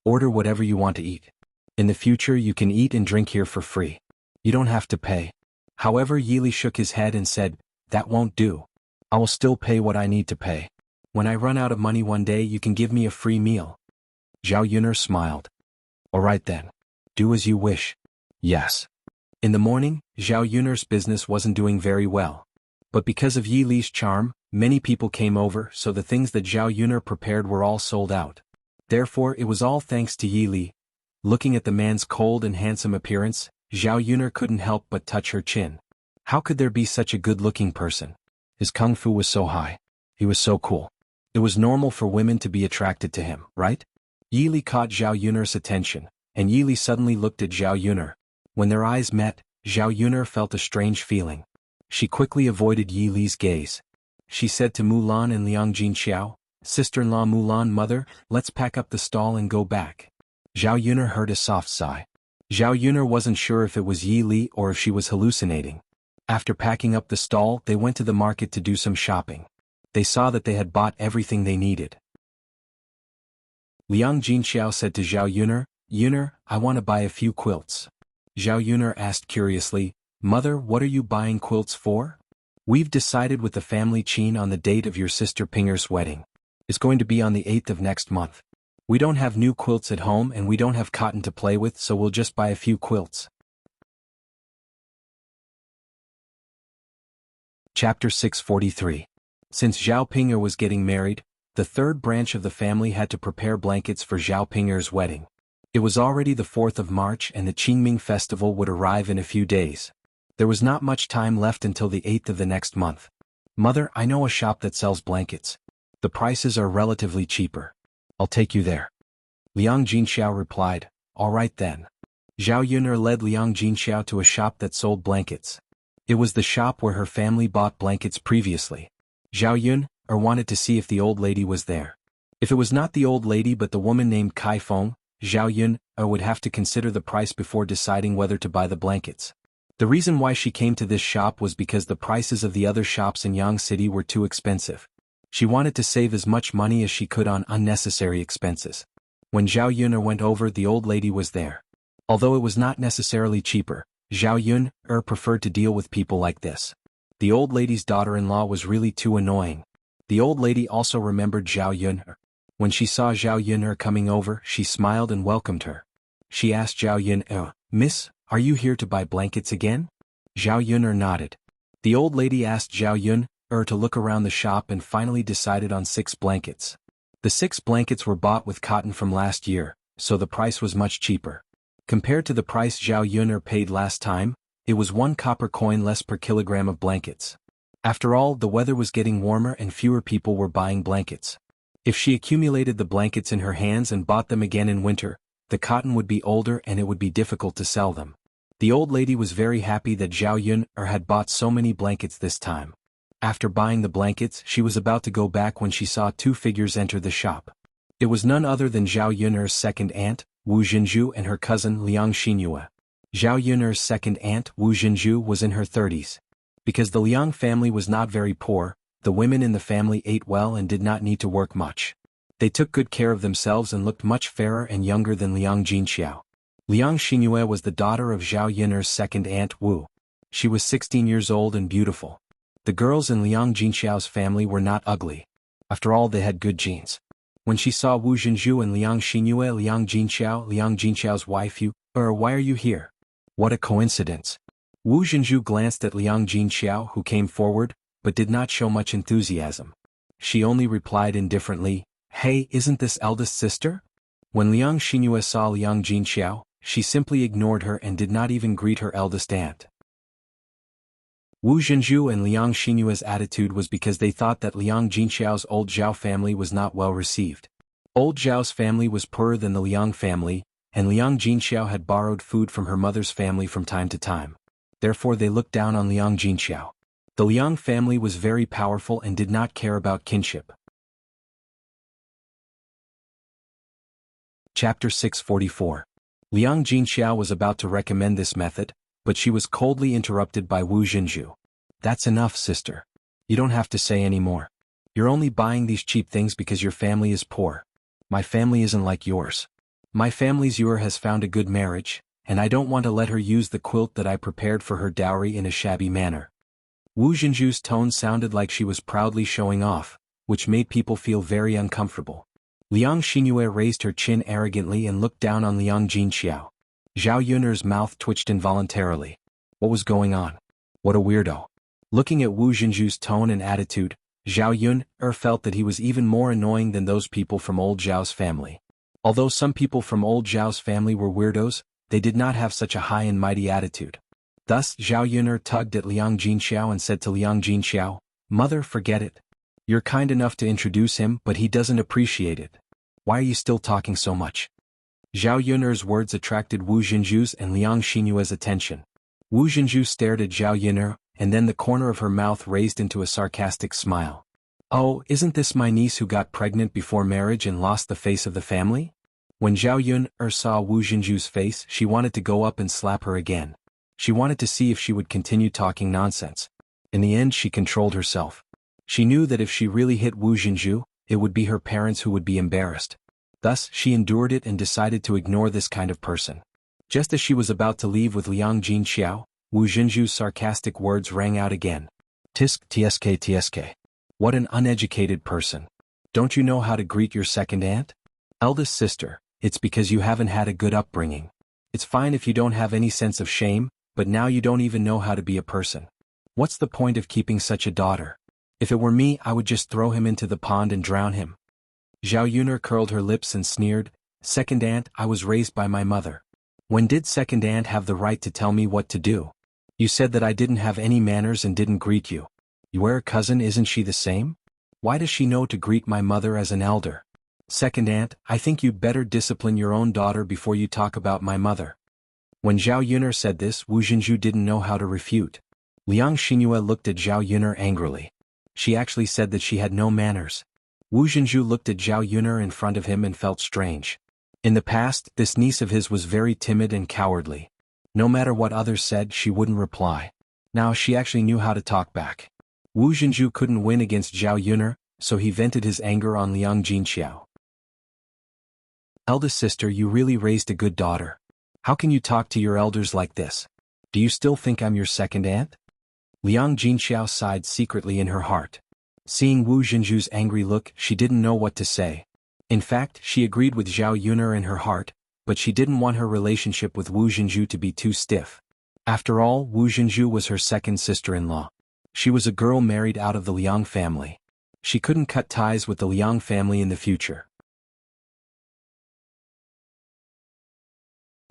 "Order whatever you want to eat. In the future you can eat and drink here for free. You don't have to pay." However, Yi Li shook his head and said, "That won't do. I will still pay what I need to pay. When I run out of money one day you can give me a free meal." Zhao Yuner smiled. "All right then. Do as you wish." "Yes." In the morning, Zhao Yuner's business wasn't doing very well. But because of Yi Li's charm, many people came over so the things that Zhao Yuner prepared were all sold out. Therefore it was all thanks to Yi Li. Looking at the man's cold and handsome appearance, Zhao Yuner couldn't help but touch her chin. How could there be such a good-looking person? His kung fu was so high. He was so cool. It was normal for women to be attracted to him, right? Yi Li caught Zhao Yun'er's attention, and Yi Li suddenly looked at Zhao Yun'er. When their eyes met, Zhao Yun'er felt a strange feeling. She quickly avoided Yi Li's gaze. She said to Mulan and Liang Jinxiao, "Sister-in-law Mulan, mother, let's pack up the stall and go back." Zhao Yun'er heard a soft sigh. Zhao Yun'er wasn't sure if it was Yi Li or if she was hallucinating. After packing up the stall, they went to the market to do some shopping. They saw that they had bought everything they needed. Liang Jinxiao said to Zhao Yun'er, "Yun'er, I want to buy a few quilts." Zhao Yun'er asked curiously, "Mother, what are you buying quilts for?" "We've decided with the family Qin on the date of your sister Pinger's wedding. It's going to be on the 8th of next month. We don't have new quilts at home and we don't have cotton to play with, so we'll just buy a few quilts." Chapter 643. Since Zhao Pinger was getting married, the third branch of the family had to prepare blankets for Zhao Pinger's wedding. It was already the 4th of March and the Qingming festival would arrive in a few days. There was not much time left until the 8th of the next month. "Mother, I know a shop that sells blankets. The prices are relatively cheaper. I'll take you there." Liang Jinxiao replied, "All right then." Zhao Yun'er led Liang Jinxiao to a shop that sold blankets. It was the shop where her family bought blankets previously. Zhao Yun'er wanted to see if the old lady was there. If it was not the old lady but the woman named Kai Feng, Zhao Yun'er would have to consider the price before deciding whether to buy the blankets. The reason why she came to this shop was because the prices of the other shops in Yang City were too expensive. She wanted to save as much money as she could on unnecessary expenses. When Zhao Yun'er went over, the old lady was there. Although it was not necessarily cheaper, Zhao Yun'er preferred to deal with people like this. The old lady's daughter-in-law was really too annoying. The old lady also remembered Zhao Yun'er. When she saw Zhao Yun'er coming over, she smiled and welcomed her. She asked Zhao Yun'er, "Miss, are you here to buy blankets again?" Zhao Yun'er nodded. The old lady asked Zhao Yun'er to look around the shop and finally decided on 6 blankets. The 6 blankets were bought with cotton from last year, so the price was much cheaper. Compared to the price Zhao Yun'er paid last time, it was 1 copper coin less per kilogram of blankets. After all, the weather was getting warmer and fewer people were buying blankets. If she accumulated the blankets in her hands and bought them again in winter, the cotton would be older and it would be difficult to sell them. The old lady was very happy that Zhao Yun'er had bought so many blankets this time. After buying the blankets, she was about to go back when she saw 2 figures enter the shop. It was none other than Zhao Yun'er's second aunt, Wu Jinju, and her cousin Liang Xinyue. Zhao Yun'er's second aunt, Wu Jinju, was in her 30s. Because the Liang family was not very poor, the women in the family ate well and did not need to work much. They took good care of themselves and looked much fairer and younger than Liang Jinxiao. Liang Xinyue was the daughter of Zhao Yun'er's second aunt Wu. She was 16 years old and beautiful. The girls in Liang Jinxiao's family were not ugly. After all, they had good genes. When she saw Wu Jinju and Liang Xinyue, Liang Jinxiao's wife, "Why are you here? What a coincidence." Wu Jinju glanced at Liang Jinxiao, who came forward, but did not show much enthusiasm. She only replied indifferently, "Hey, isn't this eldest sister?" When Liang Xinyue saw Liang Jinxiao, she simply ignored her and did not even greet her eldest aunt. Wu Jinju and Liang Xinyue's attitude was because they thought that Liang Jinxiao's old Zhao family was not well received. Old Zhao's family was poorer than the Liang family, and Liang Jinxiao had borrowed food from her mother's family from time to time. Therefore they looked down on Liang Jinxiao. The Liang family was very powerful and did not care about kinship. Chapter 644. Liang Jinxiao was about to recommend this method, but she was coldly interrupted by Wu Jinju. "That's enough, sister. You don't have to say any more. You're only buying these cheap things because your family is poor. My family isn't like yours. My family's Yuer has found a good marriage, and I don't want to let her use the quilt that I prepared for her dowry in a shabby manner." Wu Jinju's tone sounded like she was proudly showing off, which made people feel very uncomfortable. Liang Xinyue raised her chin arrogantly and looked down on Liang Jinxiao. Zhao Yun'er's mouth twitched involuntarily. What was going on? What a weirdo. Looking at Wu Jinju's tone and attitude, Zhao Yun'er felt that he was even more annoying than those people from old Zhao's family. Although some people from old Zhao's family were weirdos, they did not have such a high and mighty attitude. Thus Zhao Yuner tugged at Liang Jinxiao and said to Liang Jinxiao, "Mother, forget it. You're kind enough to introduce him, but he doesn't appreciate it. Why are you still talking so much?" Zhao Yuner's words attracted Wu Jinzhu's and Liang Xinyue's attention. Wu Jinzhu stared at Zhao Yuner, and then the corner of her mouth raised into a sarcastic smile. "Oh, isn't this my niece who got pregnant before marriage and lost the face of the family?" When Zhao Yuner saw Wu Jinzhu's face, she wanted to go up and slap her again. She wanted to see if she would continue talking nonsense. In the end, she controlled herself. She knew that if she really hit Wu Jinzhu, it would be her parents who would be embarrassed. Thus, she endured it and decided to ignore this kind of person. Just as she was about to leave with Liang Jinxiao, Wu Jinzhu's sarcastic words rang out again. "Tisk tsk tsk. What an uneducated person. Don't you know how to greet your second aunt? Eldest sister, it's because you haven't had a good upbringing. It's fine if you don't have any sense of shame, but now you don't even know how to be a person. What's the point of keeping such a daughter? If it were me, I would just throw him into the pond and drown him." Zhao Yuner curled her lips and sneered, "Second aunt, I was raised by my mother. When did second aunt have the right to tell me what to do? You said that I didn't have any manners and didn't greet you. Your cousin, isn't she the same? Why does she know to greet my mother as an elder? Second aunt, I think you'd better discipline your own daughter before you talk about my mother." When Zhao Yuner said this, Wu Jinzhu didn't know how to refute. Liang Xinyue looked at Zhao Yuner angrily. She actually said that she had no manners. Wu Jinzhu looked at Zhao Yuner in front of him and felt strange. In the past, this niece of his was very timid and cowardly. No matter what others said, she wouldn't reply. Now she actually knew how to talk back. Wu Jinzhu couldn't win against Zhao Yuner, so he vented his anger on Liang Jinxiao. "Eldest sister, you really raised a good daughter. How can you talk to your elders like this? Do you still think I'm your second aunt?" Liang Jinxiao sighed secretly in her heart. Seeing Wu Jinzhu's angry look, she didn't know what to say. In fact, she agreed with Zhao Yuner in her heart, but she didn't want her relationship with Wu Jinzhu to be too stiff. After all, Wu Jinzhu was her second sister-in-law. She was a girl married out of the Liang family. She couldn't cut ties with the Liang family in the future.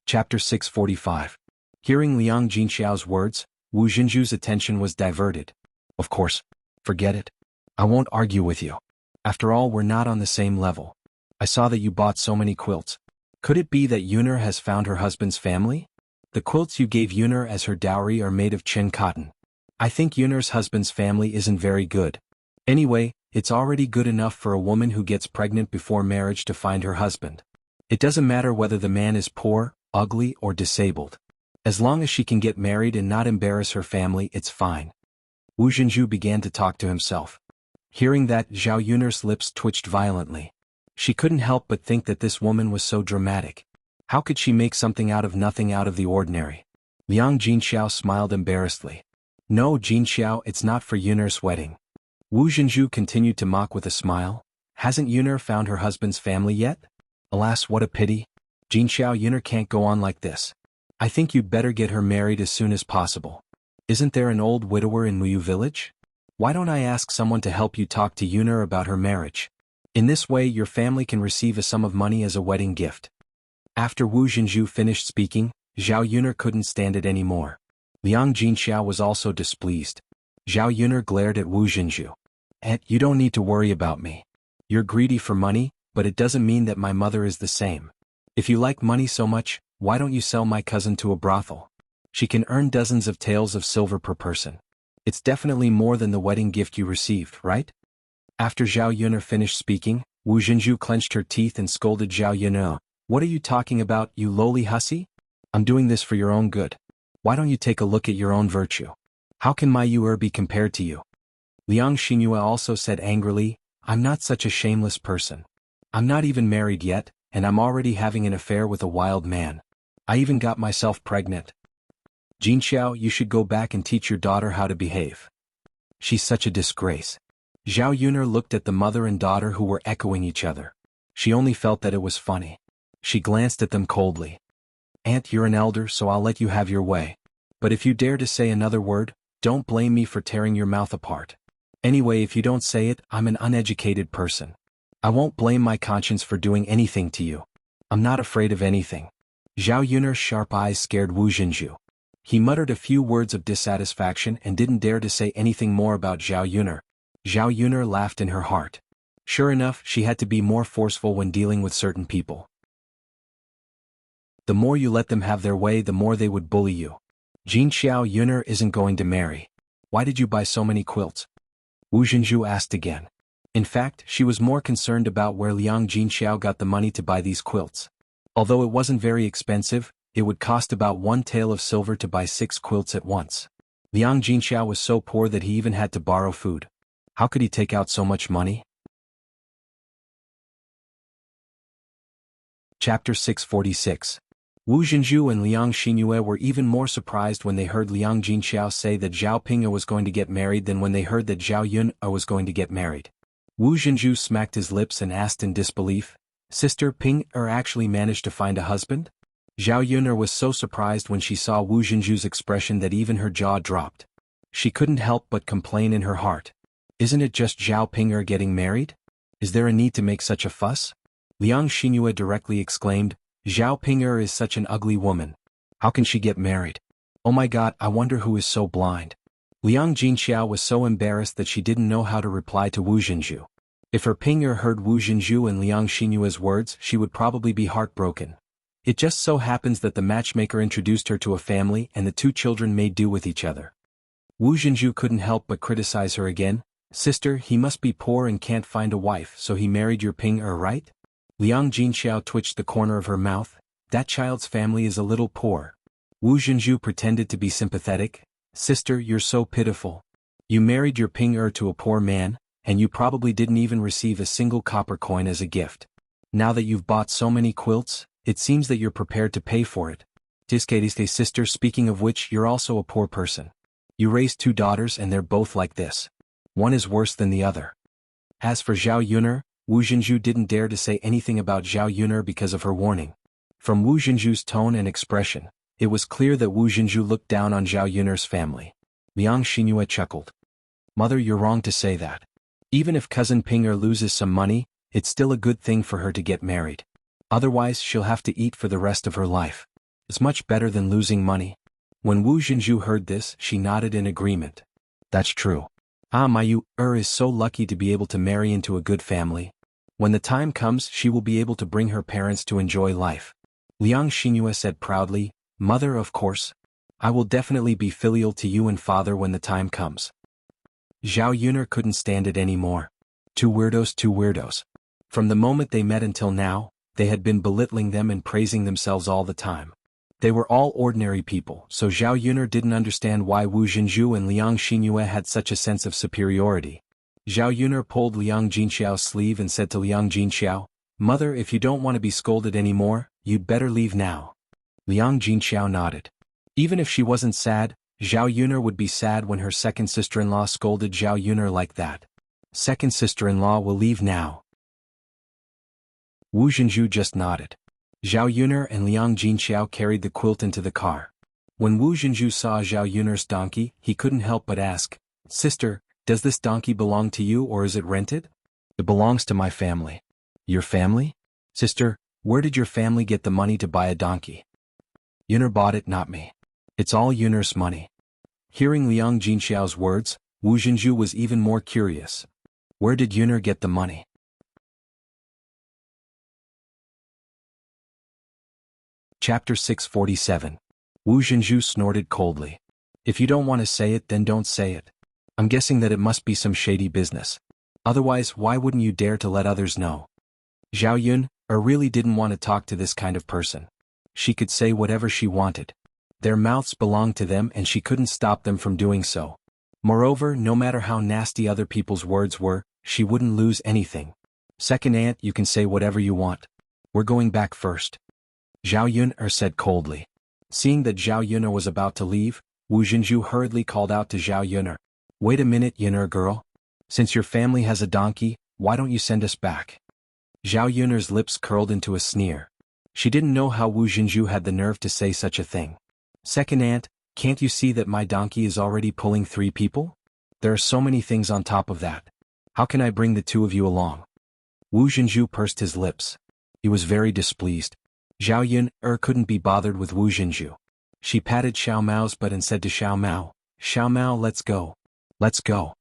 Chapter 645. Hearing Liang Jinxiao's words, Wu Jinzhu's attention was diverted. "Of course. Forget it. I won't argue with you. After all, we're not on the same level. I saw that you bought so many quilts. Could it be that Yuner has found her husband's family? The quilts you gave Yuner as her dowry are made of Chen cotton. I think Yuner's husband's family isn't very good. Anyway, it's already good enough for a woman who gets pregnant before marriage to find her husband. It doesn't matter whether the man is poor, ugly, or disabled. As long as she can get married and not embarrass her family, it's fine." Wu Jinzhu began to talk to himself. Hearing that, Zhao Yuner's lips twitched violently. She couldn't help but think that this woman was so dramatic. How could she make something out of nothing out of the ordinary? Liang Jinxiao smiled embarrassedly. "No, Jinxiao, it's not for Yuner's wedding." Wu Jinzhu continued to mock with a smile. "Hasn't Yuner found her husband's family yet? Alas, what a pity. Jinxiao, Yuner can't go on like this. I think you'd better get her married as soon as possible. Isn't there an old widower in Muyu village? Why don't I ask someone to help you talk to Yuner about her marriage? In this way, your family can receive a sum of money as a wedding gift." After Wu Jinzhu finished speaking, Zhao Yuner couldn't stand it anymore. Liang Jinxiao was also displeased. Zhao Yuner glared at Wu Jinzhu. "Aunt, you don't need to worry about me. You're greedy for money, but it doesn't mean that my mother is the same. If you like money so much, why don't you sell my cousin to a brothel? She can earn dozens of taels of silver per person. It's definitely more than the wedding gift you received, right?" After Zhao Yuner finished speaking, Wu Jinzhu clenched her teeth and scolded Zhao Yuner. "What are you talking about, you lowly hussy? I'm doing this for your own good. Why don't you take a look at your own virtue? How can my Yuer be compared to you?" Liang Xinyue also said angrily, "I'm not such a shameless person. I'm not even married yet, and I'm already having an affair with a wild man. I even got myself pregnant. Jinxiao, you should go back and teach your daughter how to behave. She's such a disgrace." Zhao Yuner looked at the mother and daughter who were echoing each other. She only felt that it was funny. She glanced at them coldly. "Aunt, you're an elder, so I'll let you have your way. But if you dare to say another word, don't blame me for tearing your mouth apart. Anyway, if you don't say it, I'm an uneducated person. I won't blame my conscience for doing anything to you. I'm not afraid of anything." Zhao Yuner's sharp eyes scared Wu Jinzhu. He muttered a few words of dissatisfaction and didn't dare to say anything more about Zhao Yuner. Zhao Yuner laughed in her heart. Sure enough, she had to be more forceful when dealing with certain people. The more you let them have their way, the more they would bully you. Jin Xiao Yuner isn't going to marry. Why did you buy so many quilts? Wu Zhenju asked again. In fact, she was more concerned about where Liang Jinxiao got the money to buy these quilts. Although it wasn't very expensive, it would cost about 1 tael of silver to buy 6 quilts at once. Liang Jinxiao was so poor that he even had to borrow food. How could he take out so much money? Chapter 646. Wu Zhenju and Liang Xinyue were even more surprised when they heard Liang Jinxiao say that Zhao Ping'er was going to get married than when they heard that Zhao Yun was going to get married. Wu Zhenju smacked his lips and asked in disbelief, "Sister, Ping'er actually managed to find a husband?" Zhao Yun'er was so surprised when she saw Wu Zhenju's expression that even her jaw dropped. She couldn't help but complain in her heart. Isn't it just Zhao Ping'er getting married? Is there a need to make such a fuss? Liang Xinyue directly exclaimed, "Zhao Ping'er is such an ugly woman. How can she get married? Oh my god, I wonder who is so blind." Liang Jinxiao was so embarrassed that she didn't know how to reply to Wu Zhenju. If her Ping'er heard Wu Zhenju and Liang Xinyue's words, she would probably be heartbroken. It just so happens that the matchmaker introduced her to a family and the 2 children made do with each other. Wu Zhenju couldn't help but criticize her again. "Sister, he must be poor and can't find a wife, so he married your Ping'er, right?" Liang Jinxiao twitched the corner of her mouth. "That child's family is a little poor." Wu Zhenju pretended to be sympathetic. "Sister, you're so pitiful. You married your Ping'er to a poor man, and you probably didn't even receive a single copper coin as a gift. Now that you've bought so many quilts, it seems that you're prepared to pay for it. Tiskediste, sister, speaking of which, you're also a poor person. You raised 2 daughters and they're both like this. One is worse than the other." As for Zhao Yuner, Wu Zhenju didn't dare to say anything about Zhao Yuner because of her warning. From Wu Zhenju's tone and expression, it was clear that Wu Zhenju looked down on Zhao Yuner's family. Liang Xinyue chuckled. "Mother, you're wrong to say that. Even if cousin Ping'er loses some money, it's still a good thing for her to get married. Otherwise she'll have to eat for the rest of her life. It's much better than losing money." When Wu Zhenju heard this, she nodded in agreement. "That's true. My Yu-er is so lucky to be able to marry into a good family. When the time comes, she will be able to bring her parents to enjoy life." Liang Xinyue said proudly, "Mother, of course. I will definitely be filial to you and father when the time comes." Zhao Yuner couldn't stand it anymore. 2 weirdos, 2 weirdos. From the moment they met until now, they had been belittling them and praising themselves all the time. They were all ordinary people, so Zhao Yuner didn't understand why Wu Zhenju and Liang Xinyue had such a sense of superiority. Zhao Yuner pulled Liang Jinxiao's sleeve and said to Liang Jinxiao, "Mother, if you don't want to be scolded anymore, you'd better leave now." Liang Jinxiao nodded. Even if she wasn't sad, Zhao Yuner would be sad when her second sister-in-law scolded Zhao Yuner like that. "Second sister-in-law will leave now." Wu Zhenju just nodded. Zhao Yuner and Liang Jinxiao carried the quilt into the car. When Wu Zhenju saw Zhao Yuner's donkey, he couldn't help but ask, "Sister, does this donkey belong to you or is it rented?" "It belongs to my family." "Your family? Sister, where did your family get the money to buy a donkey?" "Yuner bought it, not me. It's all Yuner's money." Hearing Liang Jinxiao's words, Wu Zhenju was even more curious. Where did Yuner get the money? Chapter 647. Wu Zhenju snorted coldly. "If you don't want to say it, then don't say it. I'm guessing that it must be some shady business. Otherwise, why wouldn't you dare to let others know?" Zhao Yun really didn't want to talk to this kind of person. She could say whatever she wanted. Their mouths belonged to them and she couldn't stop them from doing so. Moreover, no matter how nasty other people's words were, she wouldn't lose anything. "Second aunt, you can say whatever you want. We're going back first." Zhao Yuner said coldly. Seeing that Zhao Yuner was about to leave, Wu Zhenju hurriedly called out to Zhao Yuner. "Wait a minute, Yuner girl. Since your family has a donkey, why don't you send us back?" Zhao Yuner's lips curled into a sneer. She didn't know how Wu Zhenju had the nerve to say such a thing. "Second aunt, can't you see that my donkey is already pulling 3 people? There are so many things on top of that. How can I bring the 2 of you along?" Wu Zhenju pursed his lips. He was very displeased. Zhao Yuner couldn't be bothered with Wu Zhenju. She patted Xiao Mao's butt and said to Xiao Mao, let's go. Let's go.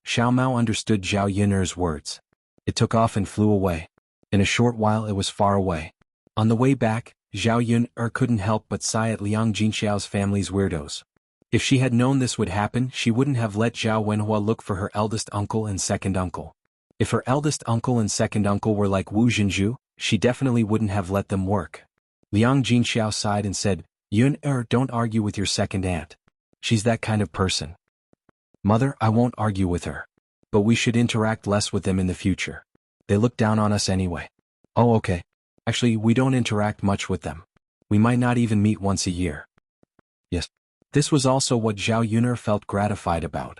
Xiao Mao understood Zhao Yun'er's words. It took off and flew away. In a short while it was far away. On the way back, Zhao Yun'er couldn't help but sigh at Liang Jinxiao's family's weirdos. If she had known this would happen, she wouldn't have let Zhao Wenhua look for her eldest uncle and second uncle. If her eldest uncle and second uncle were like Wu Jinzhu, she definitely wouldn't have let them work. Liang Jinxiao sighed and said, Yun'er, don't argue with your second aunt. She's that kind of person. Mother, I won't argue with her. But we should interact less with them in the future. They look down on us anyway. Oh, okay. Actually, we don't interact much with them. We might not even meet once a year. Yes. This was also what Zhao Yun'er felt gratified about.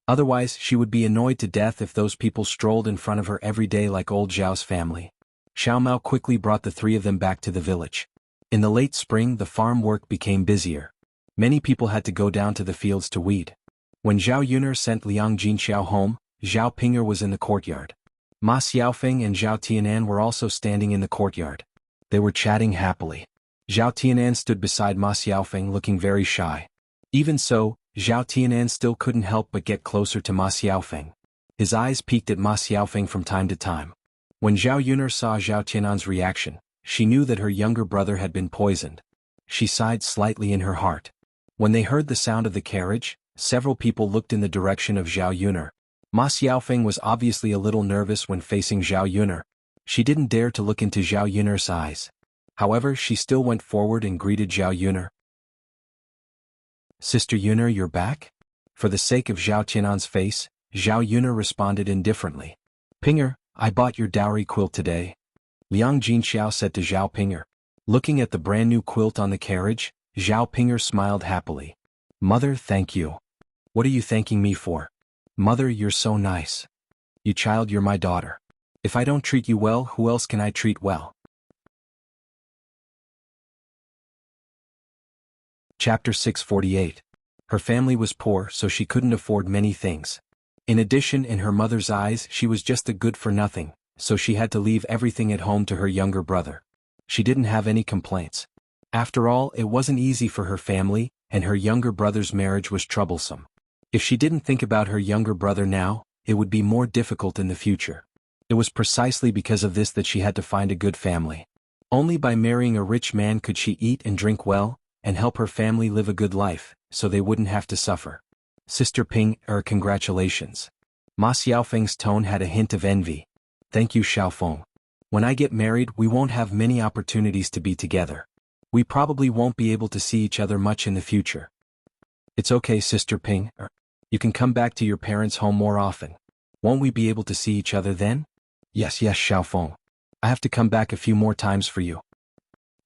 Otherwise, she would be annoyed to death if those people strolled in front of her every day like old Zhao's family. Xiao Mao quickly brought the three of them back to the village. In the late spring, the farm work became busier. Many people had to go down to the fields to weed. When Zhao Yun'er sent Liang Jinxiao home, Zhao Ping'er was in the courtyard. Ma Xiaofeng and Zhao Tianan were also standing in the courtyard. They were chatting happily. Zhao Tianan stood beside Ma Xiaofeng looking very shy. Even so, Zhao Tianan still couldn't help but get closer to Ma Xiaofeng. His eyes peeked at Ma Xiaofeng from time to time. When Zhao Yun'er saw Zhao Tianan's reaction, she knew that her younger brother had been poisoned. She sighed slightly in her heart. When they heard the sound of the carriage, several people looked in the direction of Zhao Yun'er. Ma Xiaofeng was obviously a little nervous when facing Zhao Yun'er. She didn't dare to look into Zhao Yun'er's eyes. However, she still went forward and greeted Zhao Yun'er. Sister Yun'er, you're back? For the sake of Zhao Tianan's face, Zhao Yun'er responded indifferently. Ping'er, I bought your dowry quilt today. Liang Jinxiao said to Zhao Ping'er. Looking at the brand new quilt on the carriage, Zhao Ping'er smiled happily. Mother, thank you. What are you thanking me for? Mother, you're so nice. You child, you're my daughter. If I don't treat you well, who else can I treat well? Chapter 648. Her family was poor, so she couldn't afford many things. In addition, in her mother's eyes, she was just a good-for-nothing, so she had to leave everything at home to her younger brother. She didn't have any complaints. After all, it wasn't easy for her family, and her younger brother's marriage was troublesome. If she didn't think about her younger brother now, it would be more difficult in the future. It was precisely because of this that she had to find a good family. Only by marrying a rich man could she eat and drink well, and help her family live a good life, so they wouldn't have to suffer. Sister Ping'er, congratulations. Ma Xiaofeng's tone had a hint of envy. Thank you, Xiaofeng. When I get married, we won't have many opportunities to be together. We probably won't be able to see each other much in the future. It's okay, Sister Ping'er. You can come back to your parents' home more often. Won't we be able to see each other then? Yes, Xiaofeng. I have to come back a few more times for you.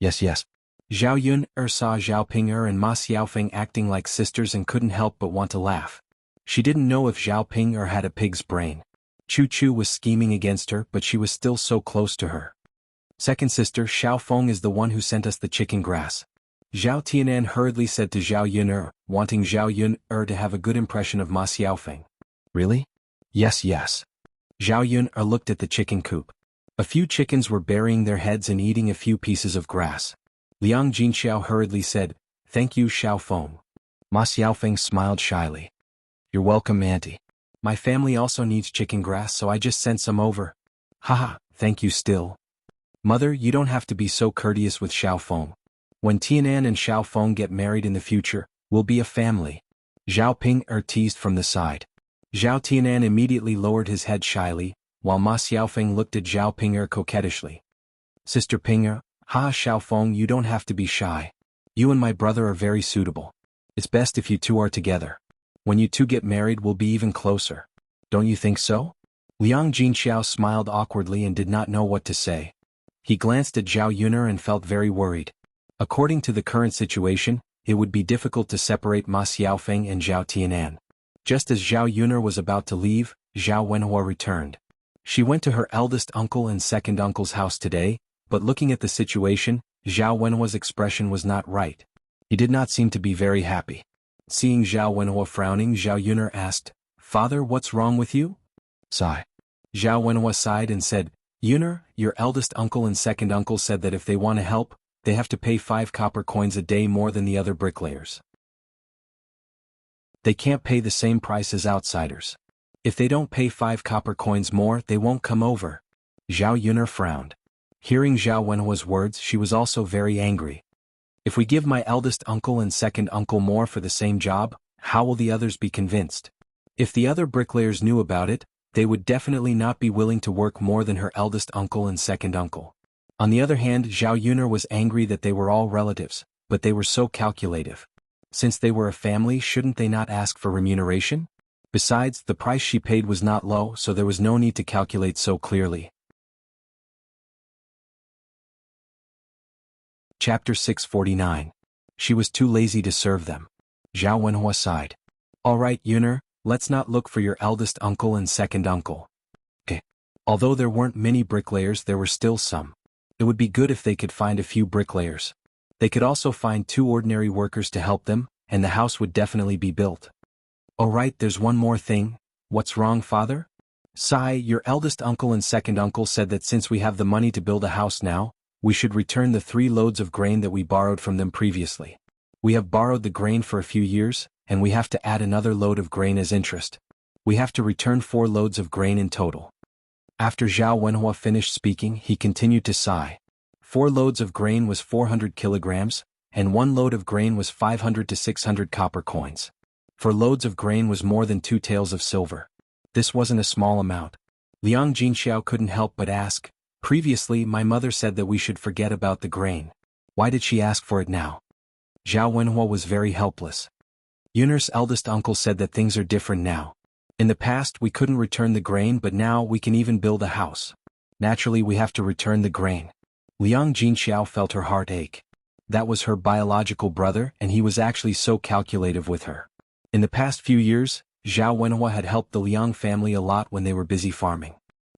Yes. Zhao Yun'er saw Zhao Ping'er and Ma Xiaofeng acting like sisters and couldn't help but want to laugh. She didn't know if Zhao Ping'er had a pig's brain. Chu Chu was scheming against her, but she was still so close to her. Second sister Xiaofeng is the one who sent us the chicken grass. Zhao Tianan hurriedly said to Zhao Yun'er, wanting Zhao Yun'er to have a good impression of Ma Xiaofeng. Really? Yes. Zhao Yun'er looked at the chicken coop. A few chickens were burying their heads and eating a few pieces of grass. Liang Jinxiao hurriedly said, Thank you, Xiaofeng. Ma Xiaofeng smiled shyly. You're welcome, Auntie. My family also needs chicken grass, so I just sent some over. Haha, thank you still. Mother, you don't have to be so courteous with Xiaofeng. When Tianan and Xiaofeng get married in the future, we'll be a family. Zhao Ping'er teased from the side. Zhao Tianan immediately lowered his head shyly, while Ma Xiaofeng looked at Zhao Ping'er coquettishly. Sister Ping'er, Xiaofeng, you don't have to be shy. You and my brother are very suitable. It's best if you two are together. When you two get married, we'll be even closer. Don't you think so? Liang Jinxiao smiled awkwardly and did not know what to say. He glanced at Zhao Yun'er and felt very worried. According to the current situation, it would be difficult to separate Ma Xiaofeng and Zhao Tianan. Just as Zhao Yun'er was about to leave, Zhao Wenhua returned. She went to her eldest uncle and second uncle's house today, but looking at the situation, Zhao Wenhua's expression was not right. He did not seem to be very happy. Seeing Zhao Wenhua frowning, Zhao Yun'er asked, Father, what's wrong with you? Sigh. Zhao Wenhua sighed and said, Yun'er, your eldest uncle and second uncle said that if they want to help, they have to pay 5 copper coins a day more than the other bricklayers. They can't pay the same price as outsiders. If they don't pay 5 copper coins more, they won't come over. Zhao Yuner frowned. Hearing Zhao Wenhua's words, she was also very angry. If we give my eldest uncle and second uncle more for the same job, how will the others be convinced? If the other bricklayers knew about it, they would definitely not be willing to work more than her eldest uncle and second uncle. On the other hand, Zhao Yuner was angry that they were all relatives, but they were so calculative. Since they were a family, shouldn't they not ask for remuneration? Besides, the price she paid was not low, so there was no need to calculate so clearly. Chapter 649. She was too lazy to serve them. Zhao Wenhua sighed. All right, Yuner, let's not look for your eldest uncle and second uncle. Although there weren't many bricklayers, there were still some. It would be good if they could find a few bricklayers. They could also find 2 ordinary workers to help them, and the house would definitely be built. Oh right, there's one more thing. What's wrong, father? Sai, your eldest uncle and second uncle said that since we have the money to build a house now, we should return the 3 loads of grain that we borrowed from them previously. We have borrowed the grain for a few years, and we have to add another load of grain as interest. We have to return 4 loads of grain in total. After Zhao Wenhua finished speaking, he continued to sigh. 4 loads of grain was 400 kilograms, and 1 load of grain was 500 to 600 copper coins. 4 loads of grain was more than 2 taels of silver. This wasn't a small amount. Liang Jinxiao couldn't help but ask, previously my mother said that we should forget about the grain. Why did she ask for it now? Zhao Wenhua was very helpless. Yuner's eldest uncle said that things are different now. In the past we couldn't return the grain, but now we can even build a house. Naturally we have to return the grain. Liang Jinxiao felt her heart ache. That was her biological brother, and he was actually so calculative with her. In the past few years, Zhao Wenhua had helped the Liang family a lot when they were busy farming.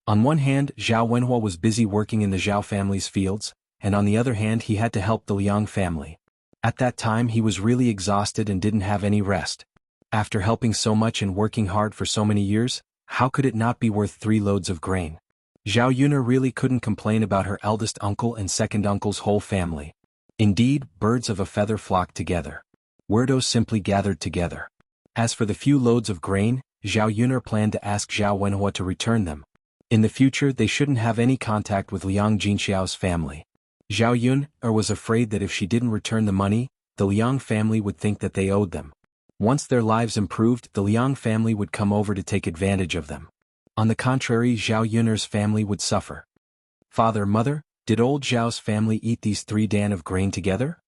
On one hand, Zhao Wenhua was busy working in the Zhao family's fields, and on the other hand he had to help the Liang family. At that time he was really exhausted and didn't have any rest. After helping so much and working hard for so many years, how could it not be worth 3 loads of grain? Zhao Yuner really couldn't complain about her eldest uncle and second uncle's whole family. Indeed, birds of a feather flocked together. Weirdos simply gathered together. As for the few loads of grain, Zhao Yuner planned to ask Zhao Wenhua to return them. In the future they shouldn't have any contact with Liang Jinxiao's family. Zhao Yuner was afraid that if she didn't return the money, the Liang family would think that they owed them. Once their lives improved, the Liang family would come over to take advantage of them. On the contrary, Zhao Yuner's family would suffer. Father, mother, did old Zhao's family eat these 3 dan of grain together?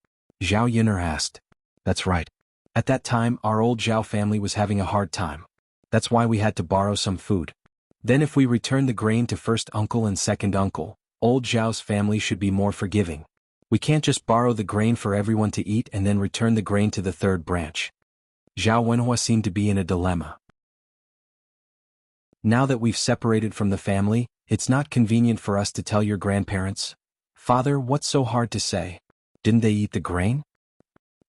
Zhao Yuner asked. That's right. At that time our old Zhao family was having a hard time. That's why we had to borrow some food. Then if we return the grain to first uncle and second uncle, old Zhao's family should be more forgiving. We can't just borrow the grain for everyone to eat and then return the grain to the 3rd branch. Zhao Wenhua seemed to be in a dilemma. Now that we've separated from the family, it's not convenient for us to tell your grandparents. Father, what's so hard to say? Didn't they eat the grain?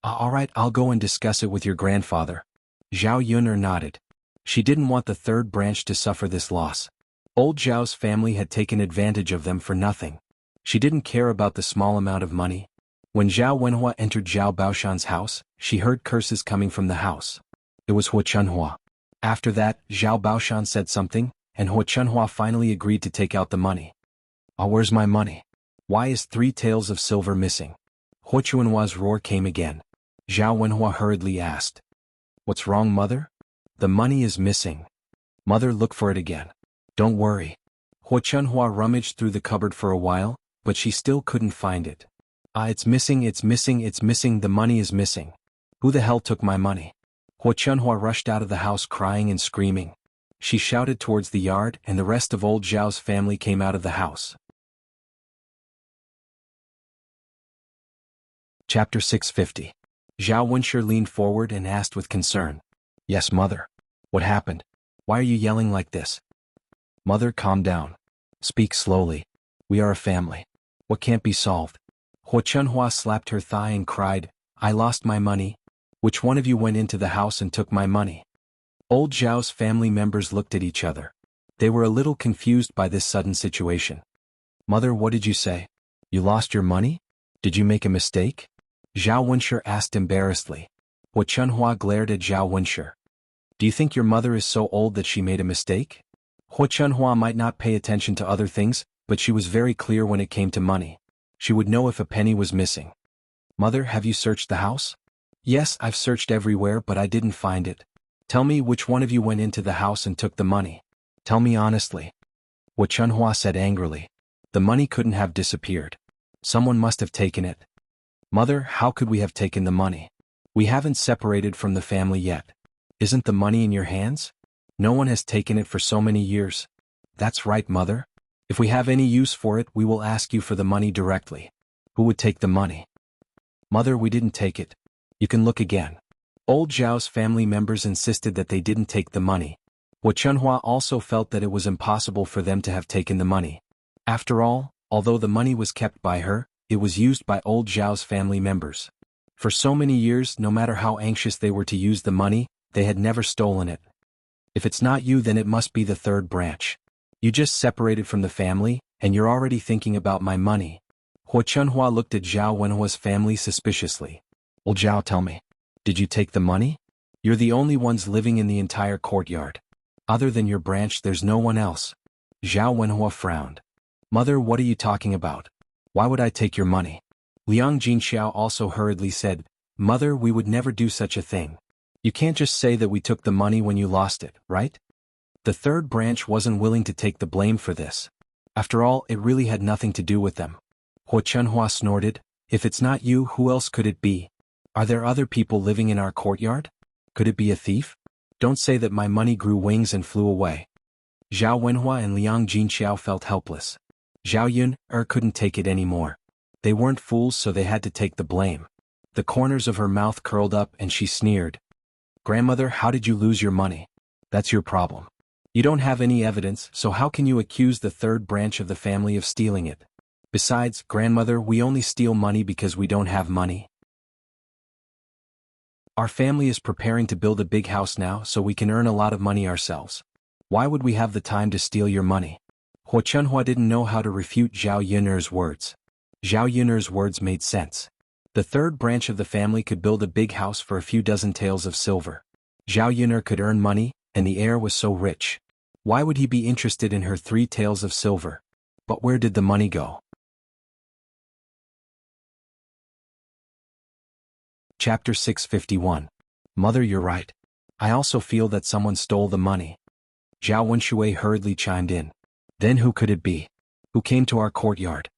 All right, I'll go and discuss it with your grandfather. Zhao Yuner nodded. She didn't want the 3rd branch to suffer this loss. Old Zhao's family had taken advantage of them for nothing. She didn't care about the small amount of money. When Zhao Wenhua entered Zhao Baoshan's house, she heard curses coming from the house. It was Hua Chunhua. After that, Zhao Baoshan said something, and Hua Chunhua finally agreed to take out the money. Where's my money? Why is 3 taels of silver missing? Hua Chunhua's roar came again. Zhao Wenhua hurriedly asked. What's wrong, mother? The money is missing. Mother, look for it again. Don't worry. Hua Chunhua rummaged through the cupboard for a while, but she still couldn't find it. It's missing, the money is missing. Who the hell took my money? Hua Chunhua rushed out of the house crying and screaming. She shouted towards the yard, and the rest of old Zhao's family came out of the house. Chapter 650. Zhao Wenshi leaned forward and asked with concern. Yes, mother. What happened? Why are you yelling like this? Mother, calm down. Speak slowly. We are a family. What can't be solved? Hua Chunhua slapped her thigh and cried, I lost my money. Which one of you went into the house and took my money? Old Zhao's family members looked at each other. They were a little confused by this sudden situation. Mother, what did you say? You lost your money? Did you make a mistake? Zhao Wenshi asked embarrassedly. Hua Chunhua glared at Zhao Wenshi. Do you think your mother is so old that she made a mistake? Hua Chunhua might not pay attention to other things, but she was very clear when it came to money. She would know if a penny was missing. Mother, have you searched the house? Yes, I've searched everywhere, but I didn't find it. Tell me which one of you went into the house and took the money. Tell me honestly. Hua Chunhua said angrily. The money couldn't have disappeared. Someone must have taken it. Mother, how could we have taken the money? We haven't separated from the family yet. Isn't the money in your hands? No one has taken it for so many years. That's right, Mother. If we have any use for it, we will ask you for the money directly. Who would take the money? Mother, we didn't take it. You can look again. Old Zhao's family members insisted that they didn't take the money. Hua Chunhua also felt that it was impossible for them to have taken the money. After all, although the money was kept by her, it was used by old Zhao's family members. For so many years, no matter how anxious they were to use the money, they had never stolen it. If it's not you, then it must be the third branch. You just separated from the family, and you're already thinking about my money. Hua Chunhua looked at Zhao Wenhua's family suspiciously. Old Zhao, tell me. Did you take the money? You're the only ones living in the entire courtyard. Other than your branch, there's no one else. Zhao Wenhua frowned. Mother, what are you talking about? Why would I take your money? Liang Jinxiao also hurriedly said, Mother, we would never do such a thing. You can't just say that we took the money when you lost it, right? The third branch wasn't willing to take the blame for this. After all, it really had nothing to do with them. Hua Chunhua snorted, If it's not you, who else could it be? Are there other people living in our courtyard? Could it be a thief? Don't say that my money grew wings and flew away. Zhao Wenhua and Liang Jinxiao felt helpless. Zhao Yun couldn't take it anymore. They weren't fools, so they had to take the blame. The corners of her mouth curled up and she sneered. Grandmother, how did you lose your money? That's your problem. You don't have any evidence, so how can you accuse the third branch of the family of stealing it? Besides, Grandmother, we only steal money because we don't have money. Our family is preparing to build a big house now so we can earn a lot of money ourselves. Why would we have the time to steal your money? Hua Chunhua didn't know how to refute Zhao Yun'er's words. Zhao Yun'er's words made sense. The third branch of the family could build a big house for a few dozen taels of silver. Zhao Yun'er could earn money, and the heir was so rich. Why would he be interested in her 3 taels of silver? But where did the money go? Chapter 651. Mother, you're right. I also feel that someone stole the money. Zhao Wenshui hurriedly chimed in. Then who could it be? Who came to our courtyard?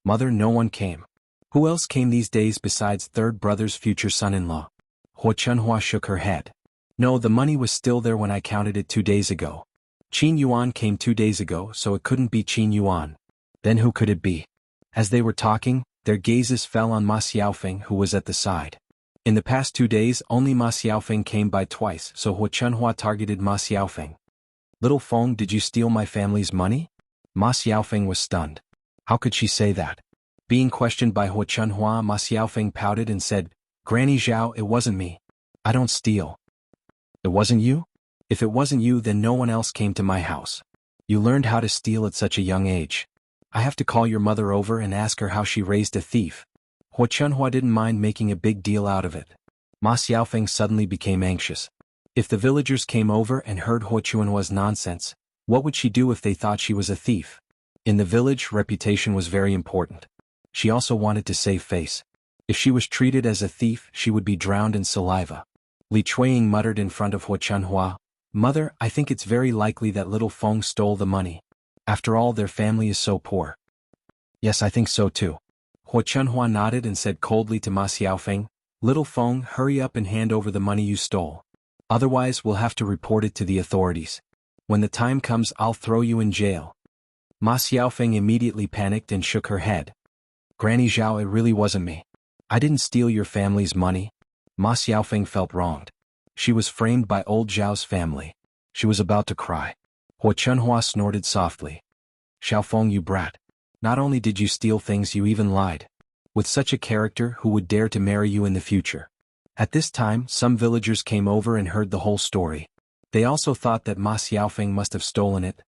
Mother, no one came. Who else came these days besides third brother's future son-in-law? Hua Chunhua shook her head. No, the money was still there when I counted it 2 days ago. Qin Yuan came 2 days ago, so it couldn't be Qin Yuan. Then who could it be? As they were talking, their gazes fell on Ma Xiaofeng, who was at the side. In the past 2 days, only Ma Xiaofeng came by twice, so Hua Chunhua targeted Ma Xiaofeng. Little Feng, did you steal my family's money? Ma Xiaofeng was stunned. How could she say that? Being questioned by Hua Chunhua, Ma Xiaofeng pouted and said, Granny Zhao, it wasn't me. I don't steal. It wasn't you? If it wasn't you, then no one else came to my house. You learned how to steal at such a young age. I have to call your mother over and ask her how she raised a thief. Hua Chunhua didn't mind making a big deal out of it. Ma Xiaofeng suddenly became anxious. If the villagers came over and heard Hua Chunhua's nonsense, what would she do if they thought she was a thief? In the village, reputation was very important. She also wanted to save face. If she was treated as a thief, she would be drowned in saliva. Li Chuiying muttered in front of Hua Chunhua, Mother, I think it's very likely that little Feng stole the money. After all, their family is so poor. Yes, I think so too. Hua Chunhua nodded and said coldly to Ma Xiaofeng, Little Feng, hurry up and hand over the money you stole. Otherwise, we'll have to report it to the authorities. When the time comes, I'll throw you in jail. Ma Xiaofeng immediately panicked and shook her head. Granny Zhao, it really wasn't me. I didn't steal your family's money. Ma Xiaofeng felt wronged. She was framed by old Zhao's family. She was about to cry. Hua Chunhua snorted softly. Xiaofeng, you brat. Not only did you steal things, you even lied. With such a character, who would dare to marry you in the future? At this time, some villagers came over and heard the whole story. They also thought that Ma Xiaofeng must have stolen it.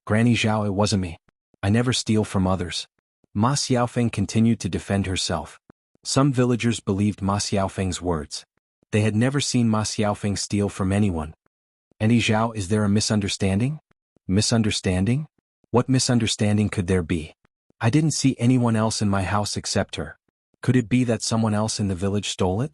Granny Zhao, it wasn't me. I never steal from others. Ma Xiaofeng continued to defend herself. Some villagers believed Ma Xiaofeng's words. They had never seen Ma Xiaofeng steal from anyone. "Auntie Zhao, is there a misunderstanding?" "Misunderstanding? What misunderstanding could there be? I didn't see anyone else in my house except her. Could it be that someone else in the village stole it?"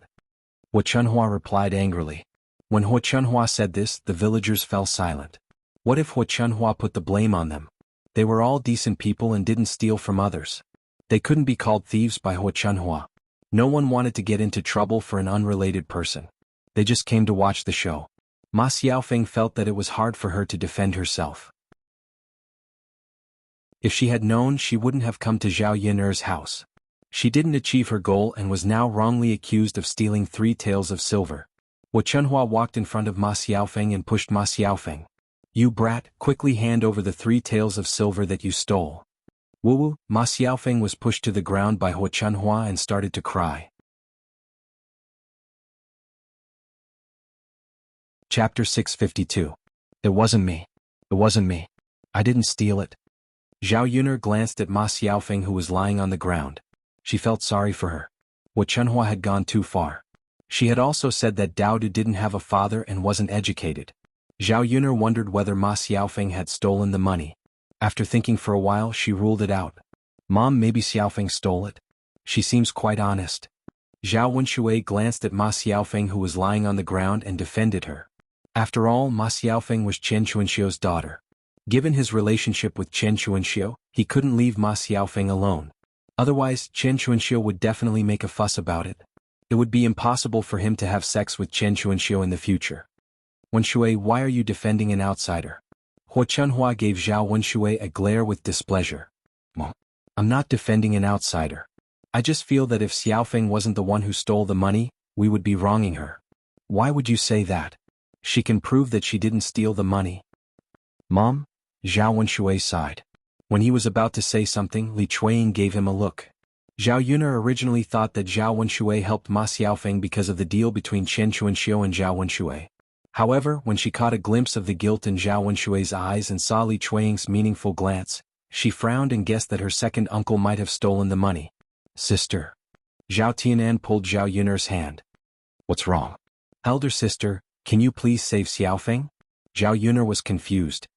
Hua Chunhua replied angrily. When Hua Chunhua said this, the villagers fell silent. What if Hua Chunhua put the blame on them? They were all decent people and didn't steal from others. They couldn't be called thieves by Hua Chunhua. No one wanted to get into trouble for an unrelated person. They just came to watch the show. Ma Xiaofeng felt that it was hard for her to defend herself. If she had known, she wouldn't have come to Zhao Yiner's house. She didn't achieve her goal and was now wrongly accused of stealing 3 taels of silver. Hua Chunhua walked in front of Ma Xiaofeng and pushed Ma Xiaofeng. "You brat, quickly hand over the 3 taels of silver that you stole." Woo! Ma Xiaofeng was pushed to the ground by Hua Chunhua and started to cry. Chapter 652. It wasn't me. It wasn't me. I didn't steal it. Zhao Yuner glanced at Ma Xiaofeng, who was lying on the ground. She felt sorry for her. Hua Chunhua had gone too far. She had also said that Dao Du didn't have a father and wasn't educated. Zhao Yuner wondered whether Ma Xiaofeng had stolen the money. After thinking for a while, she ruled it out. "Mom, maybe Xiaofeng stole it. She seems quite honest." Zhao Wenshui glanced at Ma Xiaofeng, who was lying on the ground, and defended her. After all, Ma Xiaofeng was Chen Chuanxiu's daughter. Given his relationship with Chen Chuanxiu, he couldn't leave Ma Xiaofeng alone. Otherwise, Chen Chuanxiu would definitely make a fuss about it. It would be impossible for him to have sex with Chen Chuanxiu in the future. "Wenshui, why are you defending an outsider?" Hua Chunhua gave Zhao Wenshui a glare with displeasure. "I'm not defending an outsider. I just feel that if Xiaofeng wasn't the one who stole the money, we would be wronging her." "Why would you say that? She can prove that she didn't steal the money." "Mom?" Zhao Wenshui sighed. When he was about to say something, Li Chuiying gave him a look. Zhao Yuner originally thought that Zhao Wenshui helped Ma Xiaofeng because of the deal between Chen Chuanxiu and Zhao Wenshui. However, when she caught a glimpse of the guilt in Zhao Wenshui's eyes and saw Li Chuiying's meaningful glance, she frowned and guessed that her second uncle might have stolen the money. "Sister." Zhao Tianan pulled Zhao Yuner's hand. "What's wrong?" "Elder sister, can you please save Xiaofeng?" Zhao Yuner was confused.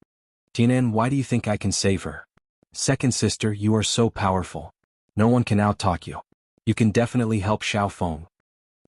"Tianan, why do you think I can save her?" "Second sister, you are so powerful. No one can outtalk you. You can definitely help Xiaofeng."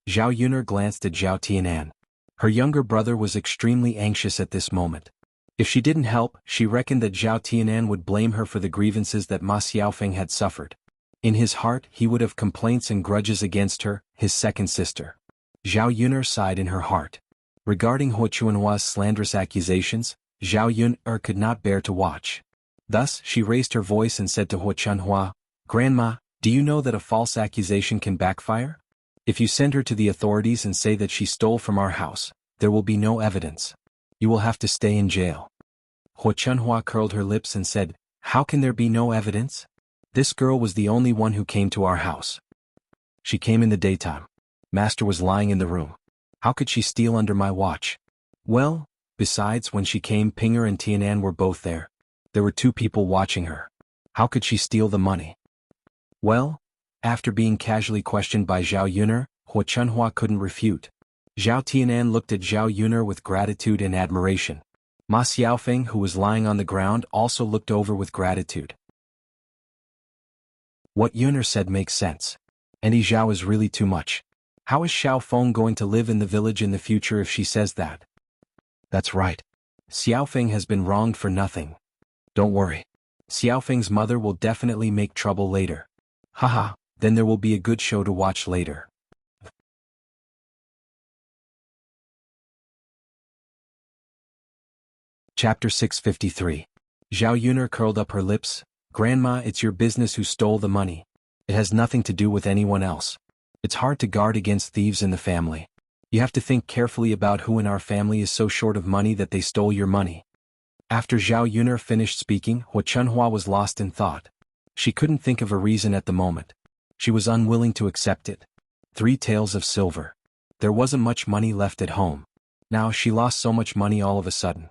Zhao Yuner glanced at Zhao Tianan. Her younger brother was extremely anxious at this moment. If she didn't help, she reckoned that Zhao Tianan would blame her for the grievances that Ma Xiaofeng had suffered. In his heart, he would have complaints and grudges against her, his second sister. Zhao Yuner sighed in her heart. Regarding Hua Chunhua's slanderous accusations, Zhao Yuner could not bear to watch. Thus, she raised her voice and said to Hua Chunhua, "Grandma, do you know that a false accusation can backfire? If you send her to the authorities and say that she stole from our house, there will be no evidence. You will have to stay in jail." Hua Chunhua curled her lips and said, "How can there be no evidence? This girl was the only one who came to our house. She came in the daytime. Master was lying in the room. How could she steal under my watch? Well, besides, when she came, Pinger and Tianan were both there. There were 2 people watching her. How could she steal the money?" Well, after being casually questioned by Zhao Yuner, Hua Chunhua couldn't refute. Zhao Tianan looked at Zhao Yuner with gratitude and admiration. Ma Xiaofeng, who was lying on the ground, also looked over with gratitude. What Yuner said makes sense. Auntie Zhao is really too much. How is Xiaofeng going to live in the village in the future if she says that? That's right. Xiaofeng has been wronged for nothing. Don't worry. Xiaofeng's mother will definitely make trouble later. Haha, then there will be a good show to watch later. Chapter 653. Zhao Yuner curled up her lips. "Grandma, it's your business who stole the money. It has nothing to do with anyone else. It's hard to guard against thieves in the family. You have to think carefully about who in our family is so short of money that they stole your money." After Zhao Yuner finished speaking, Hua Chunhua was lost in thought. She couldn't think of a reason at the moment. She was unwilling to accept it. 3 taels of silver. There wasn't much money left at home. Now she lost so much money all of a sudden.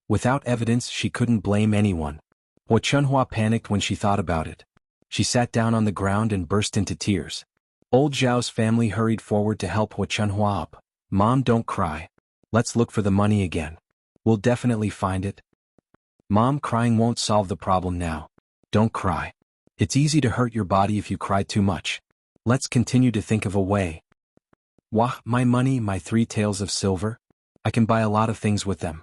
Without evidence, she couldn't blame anyone. Hua Chunhua panicked when she thought about it. She sat down on the ground and burst into tears. Old Zhao's family hurried forward to help Hua Chunhua up. Mom, don't cry. Let's look for the money again. We'll definitely find it. Mom, crying won't solve the problem now. Don't cry. It's easy to hurt your body if you cry too much. Let's continue to think of a way. Wah, my money, my 3 taels of silver. I can buy a lot of things with them.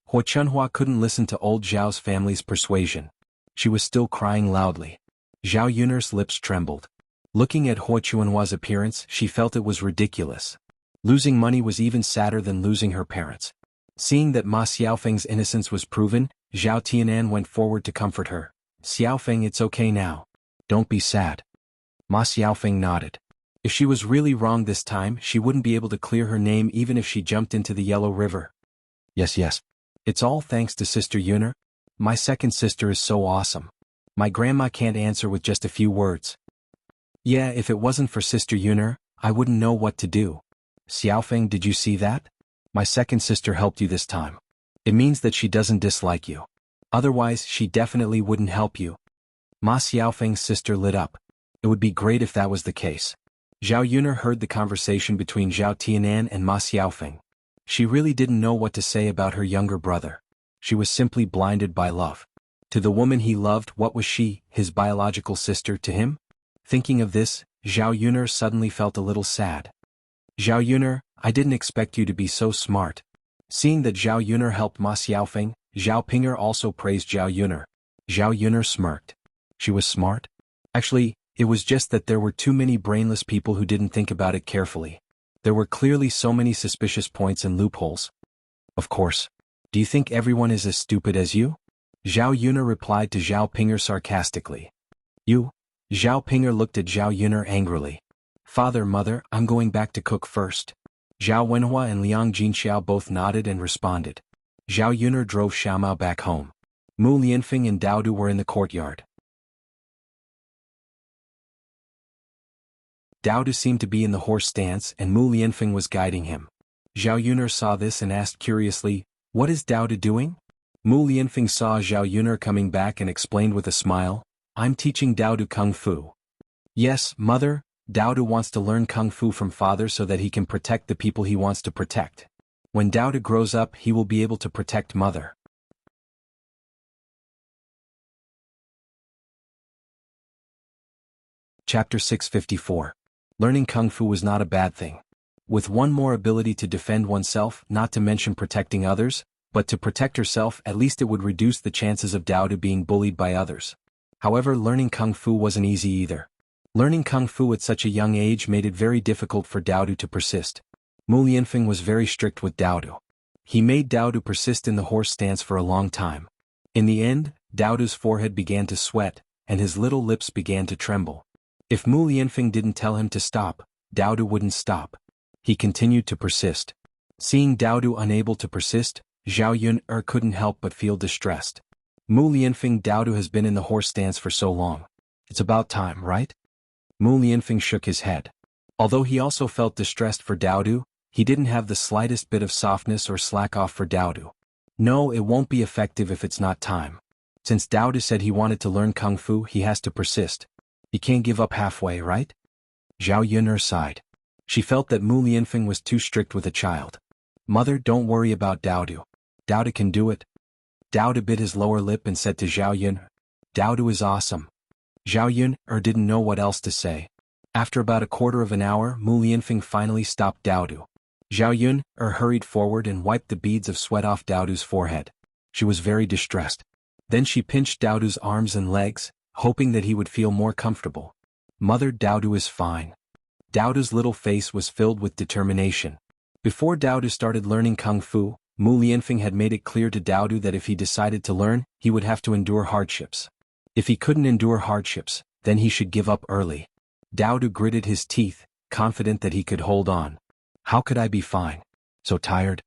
Hua Chunhua couldn't listen to old Zhao's family's persuasion. She was still crying loudly. Zhao Yun'er's lips trembled. Looking at Hua Chunhua's appearance, she felt it was ridiculous. Losing money was even sadder than losing her parents. Seeing that Ma Xiaofeng's innocence was proven, Zhao Tianan went forward to comfort her. Xiaofeng, it's okay now. Don't be sad. Ma Xiaofeng nodded. If she was really wrong this time, she wouldn't be able to clear her name even if she jumped into the Yellow River. Yes. It's all thanks to Sister Yun'er. My second sister is so awesome. My grandma can't answer with just a few words. Yeah, if it wasn't for Sister Yun'er, I wouldn't know what to do. Xiaofeng, did you see that? My second sister helped you this time. It means that she doesn't dislike you. Otherwise, she definitely wouldn't help you. Ma Xiaofeng's sister lit up. It would be great if that was the case. Zhao Yun'er heard the conversation between Zhao Tianan and Ma Xiaofeng. She really didn't know what to say about her younger brother. She was simply blinded by love. To the woman he loved, what was she, his biological sister, to him? Thinking of this, Zhao Yun'er suddenly felt a little sad. Zhao Yun'er, I didn't expect you to be so smart. Seeing that Zhao Yun'er helped Ma Xiaofeng, Zhao Ping'er also praised Zhao Yun'er. Zhao Yun'er smirked. She was smart? Actually, it was just that there were too many brainless people who didn't think about it carefully. There were clearly so many suspicious points and loopholes. Of course. Do you think everyone is as stupid as you? Zhao Yun'er replied to Zhao Ping'er sarcastically. You? Zhao Ping'er looked at Zhao Yun'er angrily. Father, mother, I'm going back to cook first. Zhao Wenhua and Liang Jinxiao both nodded and responded. Zhao Yun'er drove Xiaomao back home. Mu Lianfeng and Dao Du were in the courtyard. Dao Du seemed to be in the horse stance and Mu Lianfeng was guiding him. Zhao Yun'er saw this and asked curiously, what is Dao Du doing? Mu Lianfeng saw Zhao Yun'er coming back and explained with a smile, I'm teaching Dao Du Kung Fu. Yes, mother, Dao Du wants to learn Kung Fu from father so that he can protect the people he wants to protect. When Dao Du grows up, he will be able to protect mother. Chapter 654. Learning Kung Fu was not a bad thing. With one more ability to defend oneself, not to mention protecting others, but to protect herself, at least it would reduce the chances of Dao Du being bullied by others. However, learning Kung Fu wasn't easy either. Learning Kung Fu at such a young age made it very difficult for Dao Du to persist. Mu Lianfeng was very strict with Dao Du. He made Dao Du persist in the horse stance for a long time. In the end, Dao Du's forehead began to sweat, and his little lips began to tremble. If Mu Lianfeng didn't tell him to stop, Dao Du wouldn't stop. He continued to persist. Seeing Dao Du unable to persist, Zhao Yun'er couldn't help but feel distressed. Mu Lianfeng, Dao Du has been in the horse stance for so long. It's about time, right? Mu Lianfeng shook his head. Although he also felt distressed for Dao Du, he didn't have the slightest bit of softness or slack off for Dao Du. No, it won't be effective if it's not time. Since Dao Du said he wanted to learn Kung Fu, he has to persist. He can't give up halfway, right? Zhao Yun'er sighed. She felt that Mu Lianfeng was too strict with a child. Mother, don't worry about Dao Du. Dao Du can do it. Dao Du bit his lower lip and said to Zhao Yun'er, Dao Du is awesome. Zhao Yun'er didn't know what else to say. After about a quarter of an hour, Mu Lianfeng finally stopped Dao Du. Zhao Yun'er hurried forward and wiped the beads of sweat off Dao Du's forehead. She was very distressed. Then she pinched Dao Du's arms and legs, hoping that he would feel more comfortable. Mother, Dao Du is fine. Dao Du's little face was filled with determination. Before Dao Du started learning Kung Fu, Mu Lianfeng had made it clear to Dao Du that if he decided to learn, he would have to endure hardships. If he couldn't endure hardships, then he should give up early. Dao Du gritted his teeth, confident that he could hold on. How could I be fine? So tired?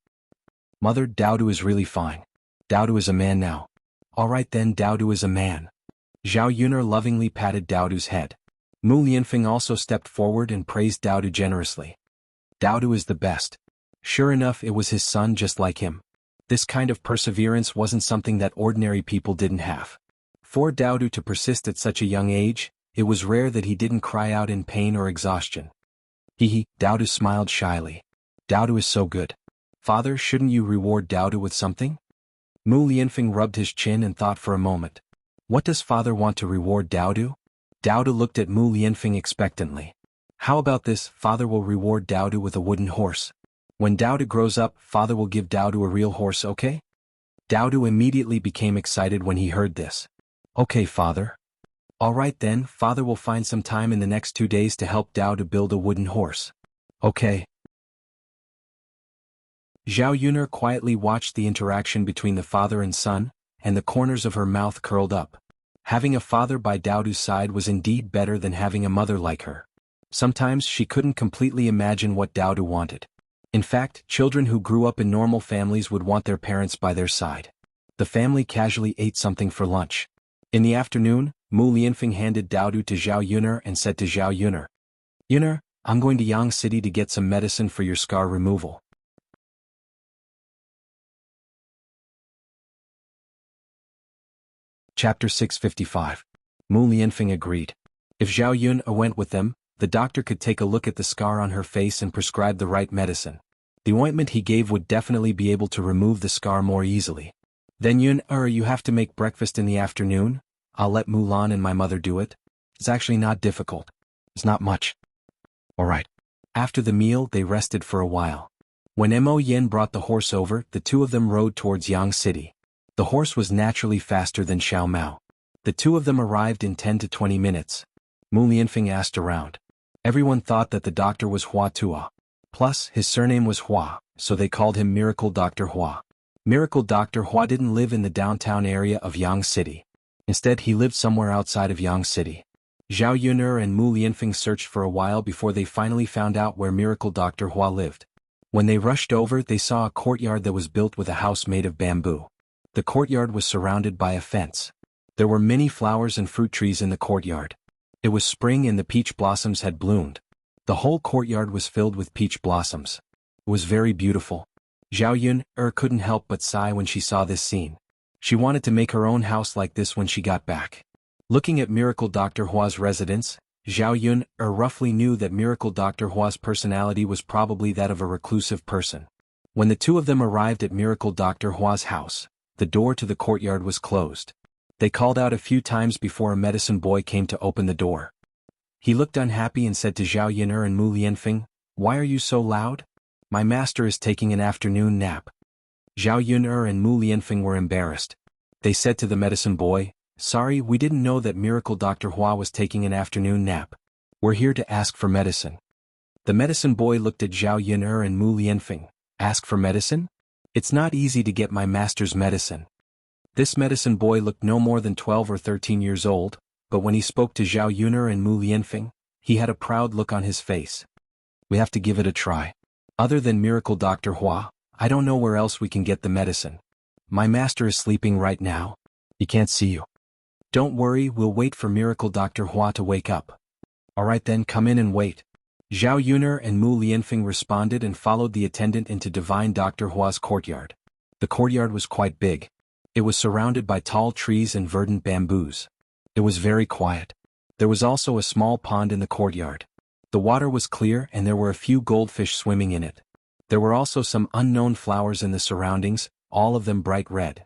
Mother, Dao Du is really fine. Dao Du is a man now. All right then, Dao Du is a man. Zhao Yun'er lovingly patted Dao Du's head. Mu Lianfeng also stepped forward and praised Dao Du generously. Dao Du is the best. Sure enough, it was his son just like him. This kind of perseverance wasn't something that ordinary people didn't have. For Dao Du to persist at such a young age, It was rare that he didn't cry out in pain or exhaustion. Daodu smiled shyly. Daodu is so good. Father, shouldn't you reward Daodu with something? Mu Lianfeng rubbed his chin and thought for a moment. What does father want to reward Daodu? Daodu looked at Mu Lianfeng expectantly. How about this, father will reward Daodu with a wooden horse. When Daodu grows up, father will give Daodu a real horse, okay? Daodu immediately became excited when he heard this. Okay, father. Alright then, father will find some time in the next 2 days to help Daodu build a wooden horse. Okay. Zhao Yuner quietly watched the interaction between the father and son, and the corners of her mouth curled up. Having a father by Daodu's side was indeed better than having a mother like her. Sometimes she couldn't completely imagine what Daodu wanted. In fact, children who grew up in normal families would want their parents by their side. The family casually ate something for lunch. In the afternoon, Mu Lianfeng handed Daodu to Zhao Yuner and said to Zhao Yuner, Yuner, I'm going to Yang City to get some medicine for your scar removal. Chapter 655. Mu Lianfeng agreed. If Zhao Yun went with them, the doctor could take a look at the scar on her face and prescribe the right medicine. The ointment he gave would definitely be able to remove the scar more easily. Then Yun, you have to make breakfast in the afternoon? I'll let Mulan and my mother do it. It's actually not difficult. It's not much. Alright. After the meal, they rested for a while. When Mo Yin brought the horse over, the two of them rode towards Yang City. The horse was naturally faster than Xiao Mao. The two of them arrived in 10 to 20 minutes. Mu Lianfeng asked around. Everyone thought that the doctor was Hua Tua. Plus, his surname was Hua, so they called him Miracle Dr. Hua. Miracle Dr. Hua didn't live in the downtown area of Yang City. Instead, he lived somewhere outside of Yang City. Zhao Yuner and Mu Lianfeng searched for a while before they finally found out where Miracle Dr. Hua lived. When they rushed over, they saw a courtyard that was built with a house made of bamboo. The courtyard was surrounded by a fence. There were many flowers and fruit trees in the courtyard. It was spring and the peach blossoms had bloomed. The whole courtyard was filled with peach blossoms. It was very beautiful. Zhao Yun couldn't help but sigh when she saw this scene. She wanted to make her own house like this when she got back. Looking at Miracle Dr. Hua's residence, Zhao Yun roughly knew that Miracle Dr. Hua's personality was probably that of a reclusive person. When the two of them arrived at Miracle Dr. Hua's house, the door to the courtyard was closed. They called out a few times before a medicine boy came to open the door. He looked unhappy and said to Zhao Yuner and Mu Lianfeng, Why are you so loud? My master is taking an afternoon nap. Zhao Yuner and Mu Lianfeng were embarrassed. They said to the medicine boy, Sorry, we didn't know that Miracle Dr. Hua was taking an afternoon nap. We're here to ask for medicine. The medicine boy looked at Zhao Yuner and Mu Lianfeng. Ask for medicine? It's not easy to get my master's medicine. This medicine boy looked no more than 12 or 13 years old, but when he spoke to Zhao Yuner and Mu Lianfeng, he had a proud look on his face. We have to give it a try. Other than Miracle Dr. Hua, I don't know where else we can get the medicine. My master is sleeping right now. He can't see you. Don't worry, we'll wait for Miracle Dr. Hua to wake up. Alright then, come in and wait. Zhao Yuner and Mu Lianfeng responded and followed the attendant into Divine Dr. Hua's courtyard. The courtyard was quite big. It was surrounded by tall trees and verdant bamboos. It was very quiet. There was also a small pond in the courtyard. The water was clear and there were a few goldfish swimming in it. There were also some unknown flowers in the surroundings, all of them bright red.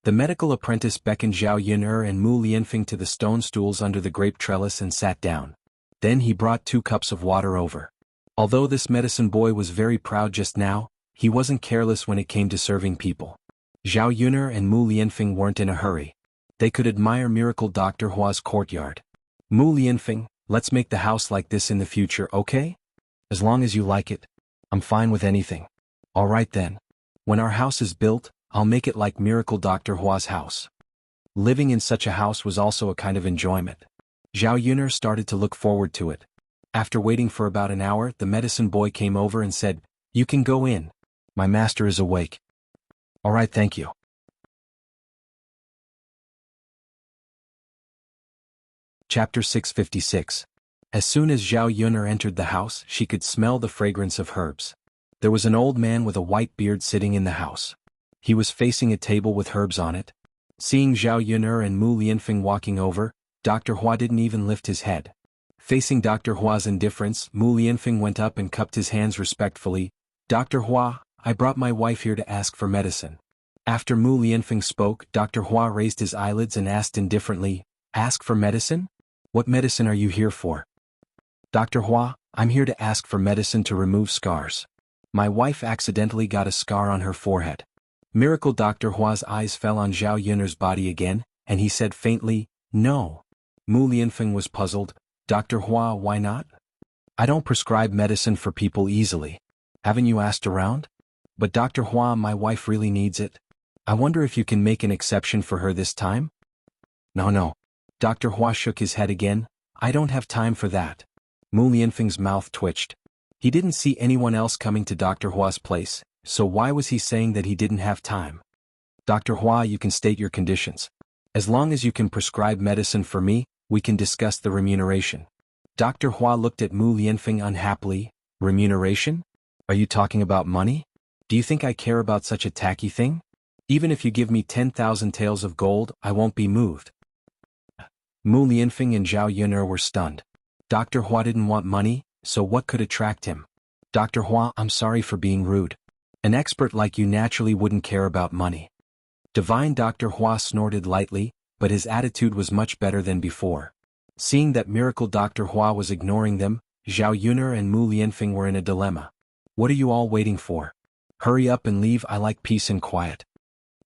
The medical apprentice beckoned Zhao Yuner and Mu Lianfeng to the stone stools under the grape trellis and sat down. Then he brought 2 cups of water over. Although this medicine boy was very proud just now, he wasn't careless when it came to serving people. Zhao Yuner and Mu Lianfeng weren't in a hurry. They could admire Miracle Dr. Hua's courtyard. Mu Lianfeng, let's make the house like this in the future, okay? As long as you like it. I'm fine with anything. Alright then. When our house is built, I'll make it like Miracle Dr. Hua's house. Living in such a house was also a kind of enjoyment. Zhao Yuner started to look forward to it. After waiting for about an hour, the medicine boy came over and said, You can go in. My master is awake. Alright, thank you. Chapter 656. As soon as Zhao Yuner entered the house, she could smell the fragrance of herbs. There was an old man with a white beard sitting in the house. He was facing a table with herbs on it. Seeing Zhao Yun'er and Mu Lianfeng walking over, Dr. Hua didn't even lift his head. Facing Dr. Hua's indifference, Mu Lianfeng went up and cupped his hands respectfully. Dr. Hua, I brought my wife here to ask for medicine. After Mu Lianfeng spoke, Dr. Hua raised his eyelids and asked indifferently, Ask for medicine? What medicine are you here for? Dr. Hua, I'm here to ask for medicine to remove scars. My wife accidentally got a scar on her forehead. Miracle Dr. Hua's eyes fell on Zhao Yun'er's body again, and he said faintly, No. Mu Lianfeng was puzzled. Dr. Hua, why not? I don't prescribe medicine for people easily. Haven't you asked around? But Dr. Hua, my wife really needs it. I wonder if you can make an exception for her this time? No. Dr. Hua shook his head again. I don't have time for that. Mu Lianfeng's mouth twitched. He didn't see anyone else coming to Dr. Hua's place, so why was he saying that he didn't have time? Dr. Hua, you can state your conditions. As long as you can prescribe medicine for me, we can discuss the remuneration. Dr. Hua looked at Mu Lianfeng unhappily. Remuneration? Are you talking about money? Do you think I care about such a tacky thing? Even if you give me 10,000 taels of gold, I won't be moved. Mu Lianfeng and Zhao Yun'er were stunned. Dr. Hua didn't want money, so what could attract him? Dr. Hua, I'm sorry for being rude. An expert like you naturally wouldn't care about money. Divine Dr. Hua snorted lightly, but his attitude was much better than before. Seeing that Miracle Dr. Hua was ignoring them, Zhao Yun'er and Mu Lianfeng were in a dilemma. What are you all waiting for? Hurry up and leave, I like peace and quiet.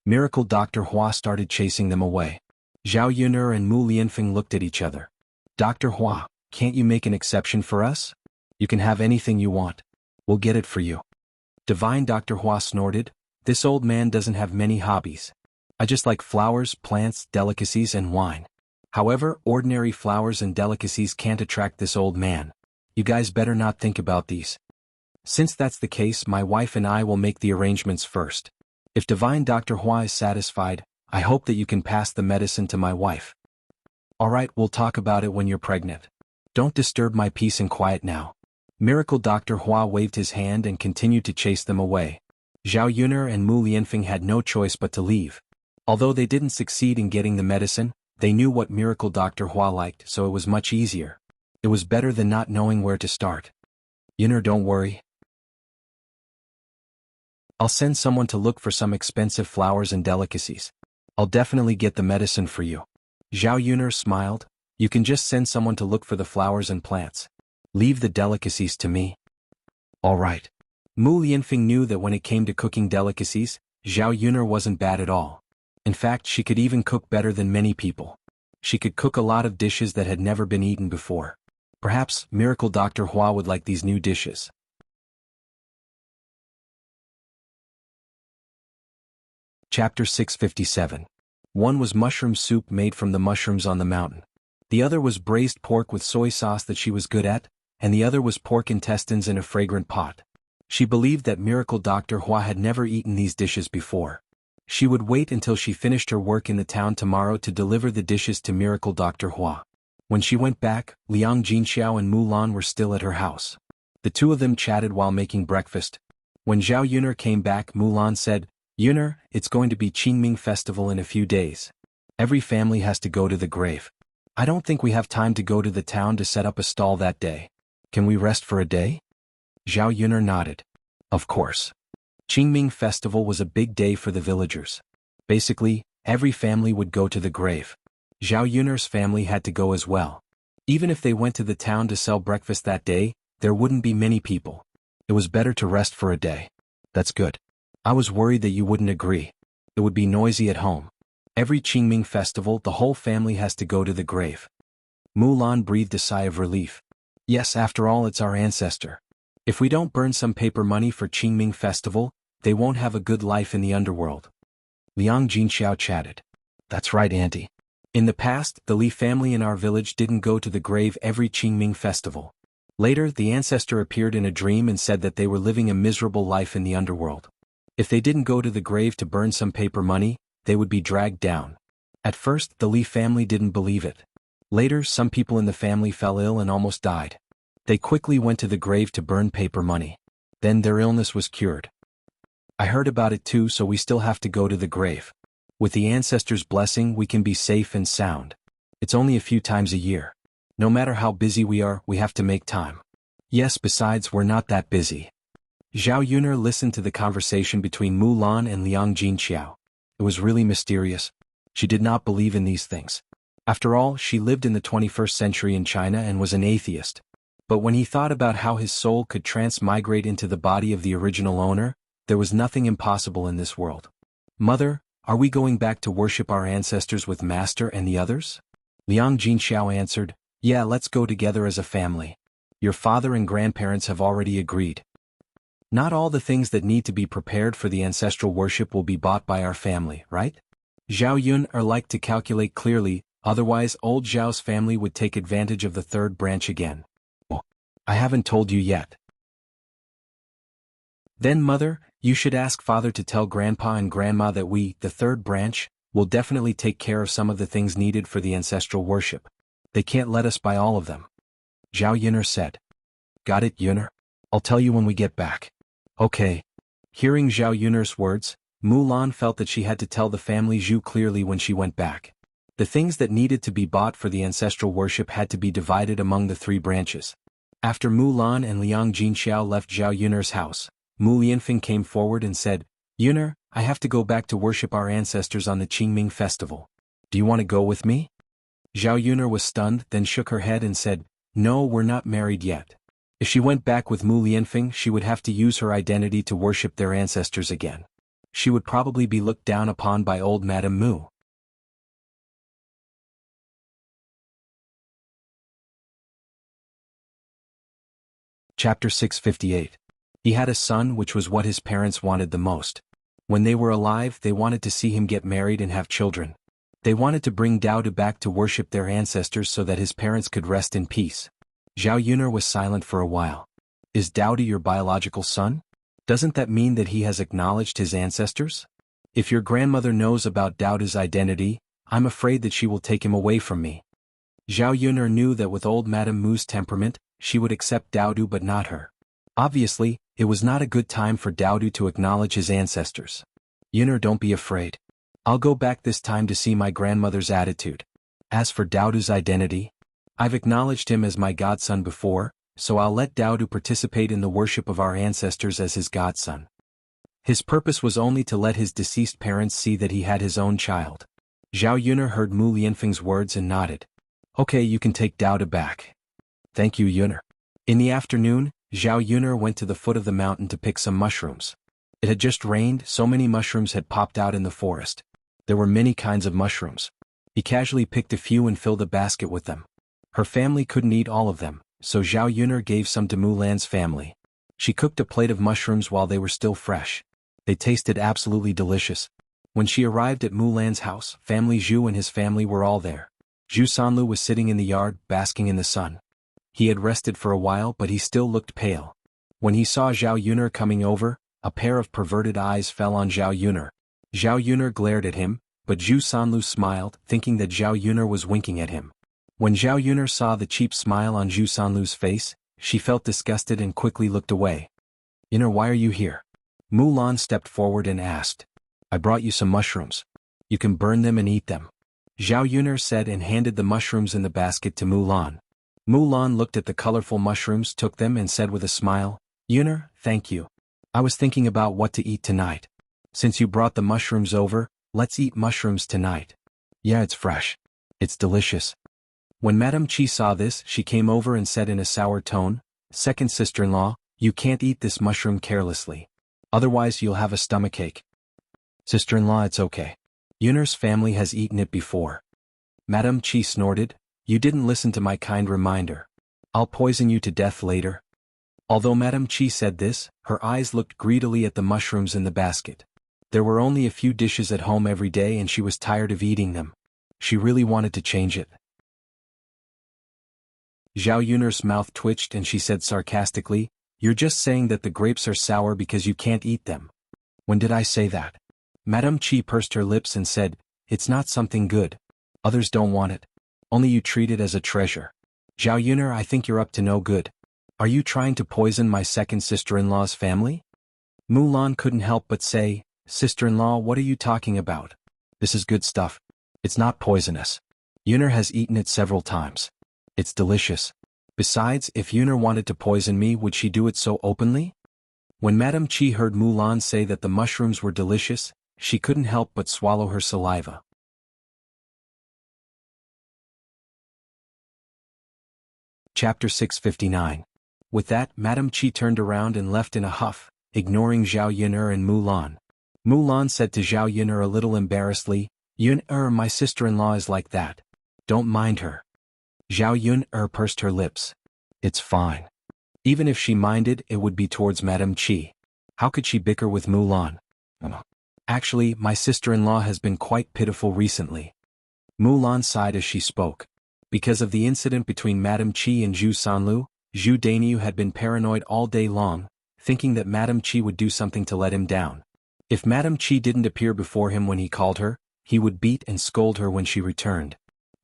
Miracle Dr. Hua started chasing them away. Zhao Yun'er and Mu Lianfeng looked at each other. Dr. Hua, can't you make an exception for us? You can have anything you want. We'll get it for you. Divine Dr. Hua snorted. This old man doesn't have many hobbies. I just like flowers, plants, delicacies, and wine. However, ordinary flowers and delicacies can't attract this old man. You guys better not think about these. Since that's the case, my wife and I will make the arrangements first. If Divine Dr. Hua is satisfied, I hope that you can pass the medicine to my wife. Alright, we'll talk about it when you're pregnant. Don't disturb my peace and quiet now. Miracle Dr. Hua waved his hand and continued to chase them away. Zhao Yun'er and Mu Lianfeng had no choice but to leave. Although they didn't succeed in getting the medicine, they knew what Miracle Dr. Hua liked, so it was much easier. It was better than not knowing where to start. Yun'er, don't worry. I'll send someone to look for some expensive flowers and delicacies. I'll definitely get the medicine for you. Zhao Yun'er smiled. You can just send someone to look for the flowers and plants. Leave the delicacies to me. All right. Mu Lianfeng knew that when it came to cooking delicacies, Zhao Yun'er wasn't bad at all. In fact, she could even cook better than many people. She could cook a lot of dishes that had never been eaten before. Perhaps Miracle Dr. Hua would like these new dishes. Chapter 657. One was mushroom soup made from the mushrooms on the mountain. The other was braised pork with soy sauce that she was good at, and the other was pork intestines in a fragrant pot. She believed that Miracle Dr. Hua had never eaten these dishes before. She would wait until she finished her work in the town tomorrow to deliver the dishes to Miracle Dr. Hua. When she went back, Liang Jinxiao and Mulan were still at her house. The two of them chatted while making breakfast. When Zhao Yun'er came back, Mulan said, Yun'er, it's going to be Qingming Festival in a few days. Every family has to go to the grave. I don't think we have time to go to the town to set up a stall that day. Can we rest for a day? Zhao Yun'er nodded. Of course. Qingming Festival was a big day for the villagers. Basically, every family would go to the grave. Zhao Yun'er's family had to go as well. Even if they went to the town to sell breakfast that day, there wouldn't be many people. It was better to rest for a day. That's good. I was worried that you wouldn't agree. It would be noisy at home. Every Qingming Festival, the whole family has to go to the grave. Mulan breathed a sigh of relief. Yes, after all, it's our ancestor. If we don't burn some paper money for Qingming Festival, they won't have a good life in the underworld. Liang Jinxiao chatted. That's right, Auntie. In the past, the Li family in our village didn't go to the grave every Qingming Festival. Later, the ancestor appeared in a dream and said that they were living a miserable life in the underworld. If they didn't go to the grave to burn some paper money, they would be dragged down. At first, the Li family didn't believe it. Later, some people in the family fell ill and almost died. They quickly went to the grave to burn paper money. Then their illness was cured. I heard about it too, so we still have to go to the grave. With the ancestors' blessing we can be safe and sound. It's only a few times a year. No matter how busy we are, we have to make time. Yes, besides we're not that busy. Zhao Yuner listened to the conversation between Mulan and Liang Jinqiao. It was really mysterious. She did not believe in these things. After all, she lived in the 21st century in China and was an atheist. But when he thought about how his soul could transmigrate into the body of the original owner, there was nothing impossible in this world. Mother, are we going back to worship our ancestors with Master and the others? Liang Jinqiao answered, yeah, let's go together as a family. Your father and grandparents have already agreed. Not all the things that need to be prepared for the ancestral worship will be bought by our family, right? Zhao Yun are like to calculate clearly, otherwise old Zhao's family would take advantage of the third branch again. Oh, I haven't told you yet. Then mother, you should ask father to tell grandpa and grandma that we, the third branch, will definitely take care of some of the things needed for the ancestral worship. They can't let us buy all of them. Zhao Yuner said. Got it, Yuner? I'll tell you when we get back. Okay. Hearing Zhao Yuner's words, Mulan felt that she had to tell the family Zhu clearly when she went back. The things that needed to be bought for the ancestral worship had to be divided among the three branches. After Mulan and Liang Jinqiao left Zhao Yuner's house, Mu Lianfeng came forward and said, Yuner, I have to go back to worship our ancestors on the Qingming festival. Do you want to go with me? Zhao Yuner was stunned, then shook her head and said, no, we're not married yet. If she went back with Mu Lianfeng, she would have to use her identity to worship their ancestors again. She would probably be looked down upon by old Madame Mu. Chapter 658. He had a son, which was what his parents wanted the most. When they were alive, they wanted to see him get married and have children. They wanted to bring Daodu back to worship their ancestors so that his parents could rest in peace. Zhao Yuner was silent for a while. Is Daodu your biological son? Doesn't that mean that he has acknowledged his ancestors? If your grandmother knows about Daodu's identity, I'm afraid that she will take him away from me. Zhao Yuner knew that with old Madame Mu's temperament, she would accept Daodu but not her. Obviously, it was not a good time for Daodu to acknowledge his ancestors. Yuner, don't be afraid. I'll go back this time to see my grandmother's attitude. As for Daodu's identity, I've acknowledged him as my godson before, so I'll let Daodu participate in the worship of our ancestors as his godson. His purpose was only to let his deceased parents see that he had his own child. Zhao Yuner heard Mu Lianfeng's words and nodded. Okay, you can take Daodu back. Thank you, Yuner. In the afternoon, Zhao Yuner went to the foot of the mountain to pick some mushrooms. It had just rained, so many mushrooms had popped out in the forest. There were many kinds of mushrooms. He casually picked a few and filled a basket with them. Her family couldn't eat all of them, so Zhao Yuner gave some to Mulan's family. She cooked a plate of mushrooms while they were still fresh. They tasted absolutely delicious. When she arrived at Mulan's house, family Zhu and his family were all there. Zhu Sanlu was sitting in the yard, basking in the sun. He had rested for a while but he still looked pale. When he saw Zhao Yuner coming over, a pair of perverted eyes fell on Zhao Yuner. Zhao Yuner glared at him, but Zhu Sanlu smiled, thinking that Zhao Yuner was winking at him. When Zhao Yuner saw the cheap smile on Zhu Sanlu's face, she felt disgusted and quickly looked away. Yuner, why are you here? Mulan stepped forward and asked. I brought you some mushrooms. You can burn them and eat them. Zhao Yuner said and handed the mushrooms in the basket to Mulan. Mulan looked at the colorful mushrooms, took them and said with a smile, Yuner, thank you. I was thinking about what to eat tonight. Since you brought the mushrooms over, let's eat mushrooms tonight. Yeah, it's fresh. It's delicious. When Madame Qi saw this, she came over and said in a sour tone, Second sister-in-law, you can't eat this mushroom carelessly. Otherwise you'll have a stomachache. Sister-in-law, it's okay. Yuner's family has eaten it before. Madame Qi snorted, you didn't listen to my kind reminder. I'll poison you to death later. Although Madame Qi said this, her eyes looked greedily at the mushrooms in the basket. There were only a few dishes at home every day and she was tired of eating them. She really wanted to change it. Zhao Yuner's mouth twitched and she said sarcastically, You're just saying that the grapes are sour because you can't eat them. When did I say that? Madame Qi pursed her lips and said, It's not something good. Others don't want it. Only you treat it as a treasure. Zhao Yuner, I think you're up to no good. Are you trying to poison my second sister-in-law's family? Mulan couldn't help but say, Sister-in-law, what are you talking about? This is good stuff. It's not poisonous. Yuner has eaten it several times. It's delicious. Besides, if Yuner wanted to poison me, would she do it so openly? When Madame Qi heard Mulan say that the mushrooms were delicious, she couldn't help but swallow her saliva. Chapter 659. With that, Madame Qi turned around and left in a huff, ignoring Zhao Yuner and Mulan. Mulan said to Zhao Yuner a little embarrassedly, "Yuner, my sister-in-law is like that. Don't mind her." Zhao Yuner pursed her lips. "It's fine. Even if she minded, it would be towards Madame Qi. How could she bicker with Mulan? Actually, my sister-in-law has been quite pitiful recently." Mulan sighed as she spoke. Because of the incident between Madame Qi and Zhu Sanlu, Zhu Dainiu had been paranoid all day long, thinking that Madame Qi would do something to let him down. If Madame Qi didn't appear before him when he called her, he would beat and scold her when she returned.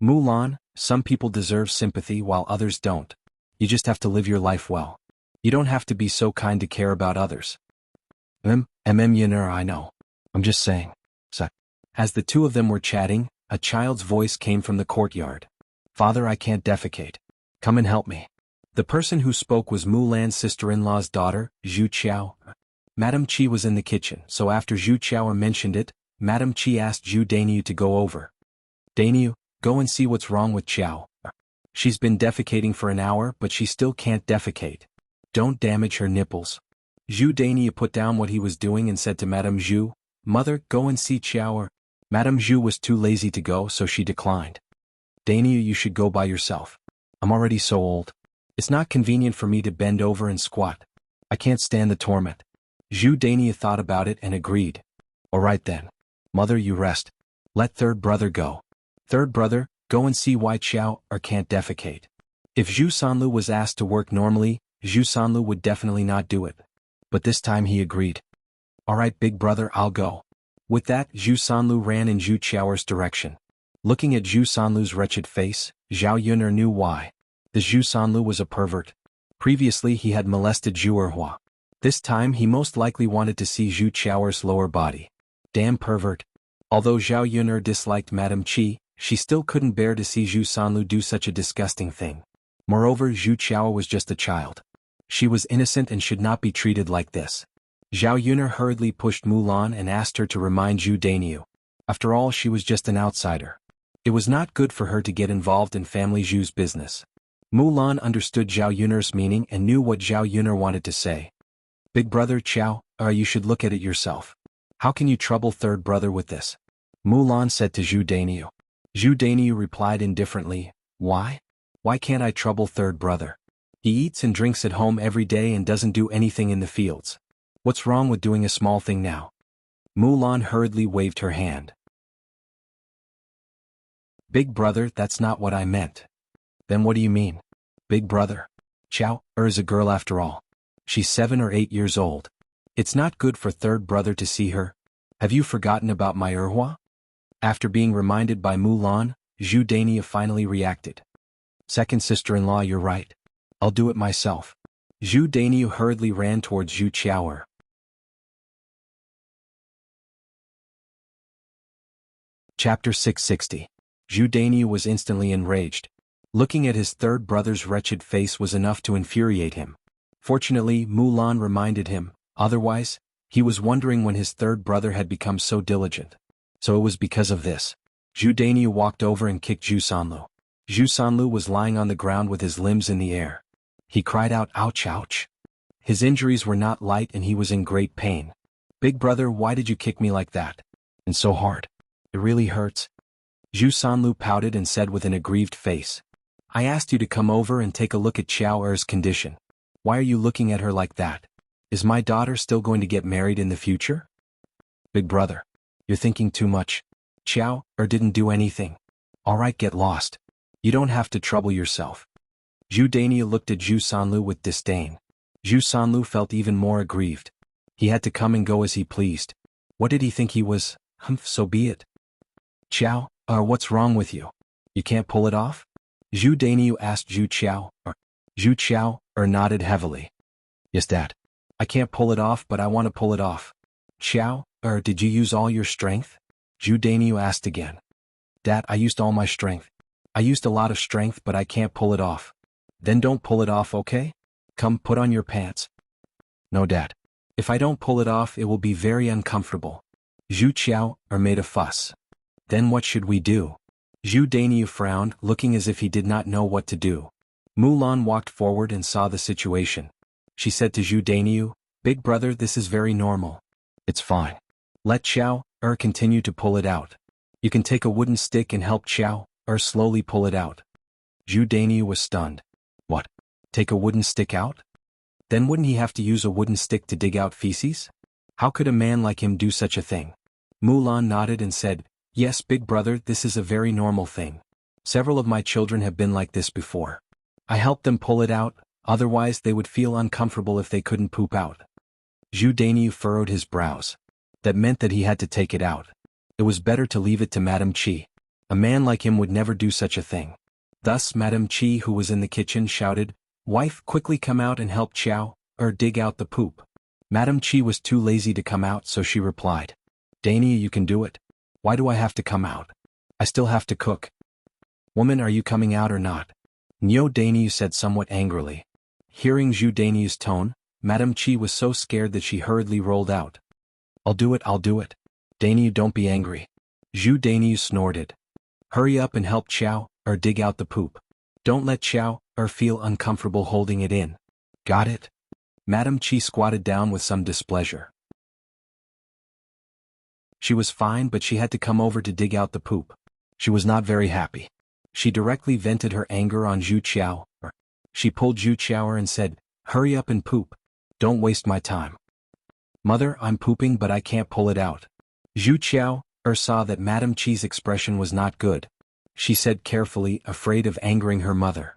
"Mulan, some people deserve sympathy while others don't. You just have to live your life well. You don't have to be so kind to care about others." Yuner, I know. I'm just saying. So. As the two of them were chatting, a child's voice came from the courtyard. "Father, I can't defecate. Come and help me." The person who spoke was Mulan's sister-in-law's daughter, Zhu Qiao. Madame Qi was in the kitchen, so after Zhu Qiao mentioned it, Madame Qi asked Zhu Dainiu to go over. "Dainiu, go and see what's wrong with Qiao. She's been defecating for an hour, but she still can't defecate. Don't damage her nipples." Zhu Dainiu put down what he was doing and said to Madame Zhu, "Mother, go and see Qiao." Madame Zhu was too lazy to go, so she declined. "Dainiu, you should go by yourself. I'm already so old. It's not convenient for me to bend over and squat. I can't stand the torment." Zhu Dainiu thought about it and agreed. "All right then. Mother, you rest. Let third brother go. Third brother, go and see why Qiao can't defecate." If Zhu Sanlu was asked to work normally, Zhu Sanlu would definitely not do it. But this time he agreed. "All right, big brother, I'll go." With that, Zhu Sanlu ran in Zhu Qiao's direction. Looking at Zhu Sanlu's wretched face, Zhao Yuner knew why. The Zhu Sanlu was a pervert. Previously he had molested Zhu Erhua. This time he most likely wanted to see Zhu Qiao's lower body. Damn pervert. Although Zhao Yuner disliked Madame Qi, she still couldn't bear to see Zhu Sanlu do such a disgusting thing. Moreover, Zhu Qiao was just a child. She was innocent and should not be treated like this. Zhao Yuner hurriedly pushed Mulan and asked her to remind Zhu Dainiu. After all, she was just an outsider. It was not good for her to get involved in family Zhu's business. Mulan understood Zhao Yuner's meaning and knew what Zhao Yuner wanted to say. "Big brother Qiao, you should look at it yourself. How can you trouble third brother with this?" Mulan said to Zhu Dainiu. Zhu Dainiu replied indifferently, "Why? Why can't I trouble third brother? He eats and drinks at home every day and doesn't do anything in the fields. What's wrong with doing a small thing now?" Mulan hurriedly waved her hand. "Big brother, that's not what I meant." "Then what do you mean?" "Big brother. Qiao is a girl after all. She's 7 or 8 years old. It's not good for third brother to see her. Have you forgotten about my Erhua?" After being reminded by Mulan, Zhu Dainiu finally reacted. "Second sister-in-law, you're right. I'll do it myself." Zhu Dainiu hurriedly ran towards Zhu Qiao. Chapter 660. Zhu Dainiu was instantly enraged. Looking at his third brother's wretched face was enough to infuriate him. Fortunately, Mulan reminded him, otherwise, he was wondering when his third brother had become so diligent. So it was because of this. Zhu Dainiu walked over and kicked Zhu Sanlu. Zhu Sanlu was lying on the ground with his limbs in the air. He cried out, "Ouch, ouch." His injuries were not light and he was in great pain. "Big brother, why did you kick me like that? And so hard? It really hurts." Zhu Sanlu pouted and said with an aggrieved face, "I asked you to come over and take a look at Qiao Er's condition. Why are you looking at her like that? Is my daughter still going to get married in the future?" "Big brother, you're thinking too much. Qiao didn't do anything. All right, get lost. You don't have to trouble yourself." Zhu Dainiu looked at Zhu Sanlu with disdain. Zhu Sanlu felt even more aggrieved. He had to come and go as he pleased. What did he think he was? So be it. "Qiao, what's wrong with you? You can't pull it off?" Zhu Dainiu asked Zhu Qiao. Zhu Qiao nodded heavily. "Yes, Dad. I can't pull it off, but I want to pull it off." "Qiao, did you use all your strength?" Zhu Daniu asked again. Dad, I used all my strength. I used a lot of strength but I can't pull it off. Then don't pull it off, okay? Come, put on your pants. No, Dad. If I don't pull it off it will be very uncomfortable. Zhu Qiao made a fuss. Then what should we do? Zhu Daniu frowned, looking as if he did not know what to do. Mulan walked forward and saw the situation. She said to Zhu Daniu, Big brother, this is very normal. It's fine. Let Qiao continue to pull it out. You can take a wooden stick and help Qiao slowly pull it out. Zhu Daniu was stunned. What? Take a wooden stick out? Then wouldn't he have to use a wooden stick to dig out feces? How could a man like him do such a thing? Mulan nodded and said, Yes, big brother, this is a very normal thing. Several of my children have been like this before. I helped them pull it out, otherwise they would feel uncomfortable if they couldn't poop out. Zhu Daniu furrowed his brows. That meant that he had to take it out. It was better to leave it to Madame Qi. A man like him would never do such a thing. Thus Madame Qi, who was in the kitchen, shouted, Wife, quickly come out and help Qiao dig out the poop. Madame Qi was too lazy to come out, so she replied, Daniu, you can do it. Why do I have to come out? I still have to cook. Woman, are you coming out or not? Zhu Daniu said somewhat angrily. Hearing Zhu Daniu's tone, Madame Qi was so scared that she hurriedly rolled out. I'll do it. Daniu, don't be angry. Zhu Daniu snorted. Hurry up and help Qiao dig out the poop. Don't let Qiao feel uncomfortable holding it in. Got it? Madame Qi squatted down with some displeasure. She was fine, but she had to come over to dig out the poop. She was not very happy. She directly vented her anger on Zhu Qiao. She pulled Zhu Qiao and said, Hurry up and poop. Don't waste my time. Mother, I'm pooping but I can't pull it out. Zhu Qiao saw that Madame Qi's expression was not good. She said carefully, afraid of angering her mother.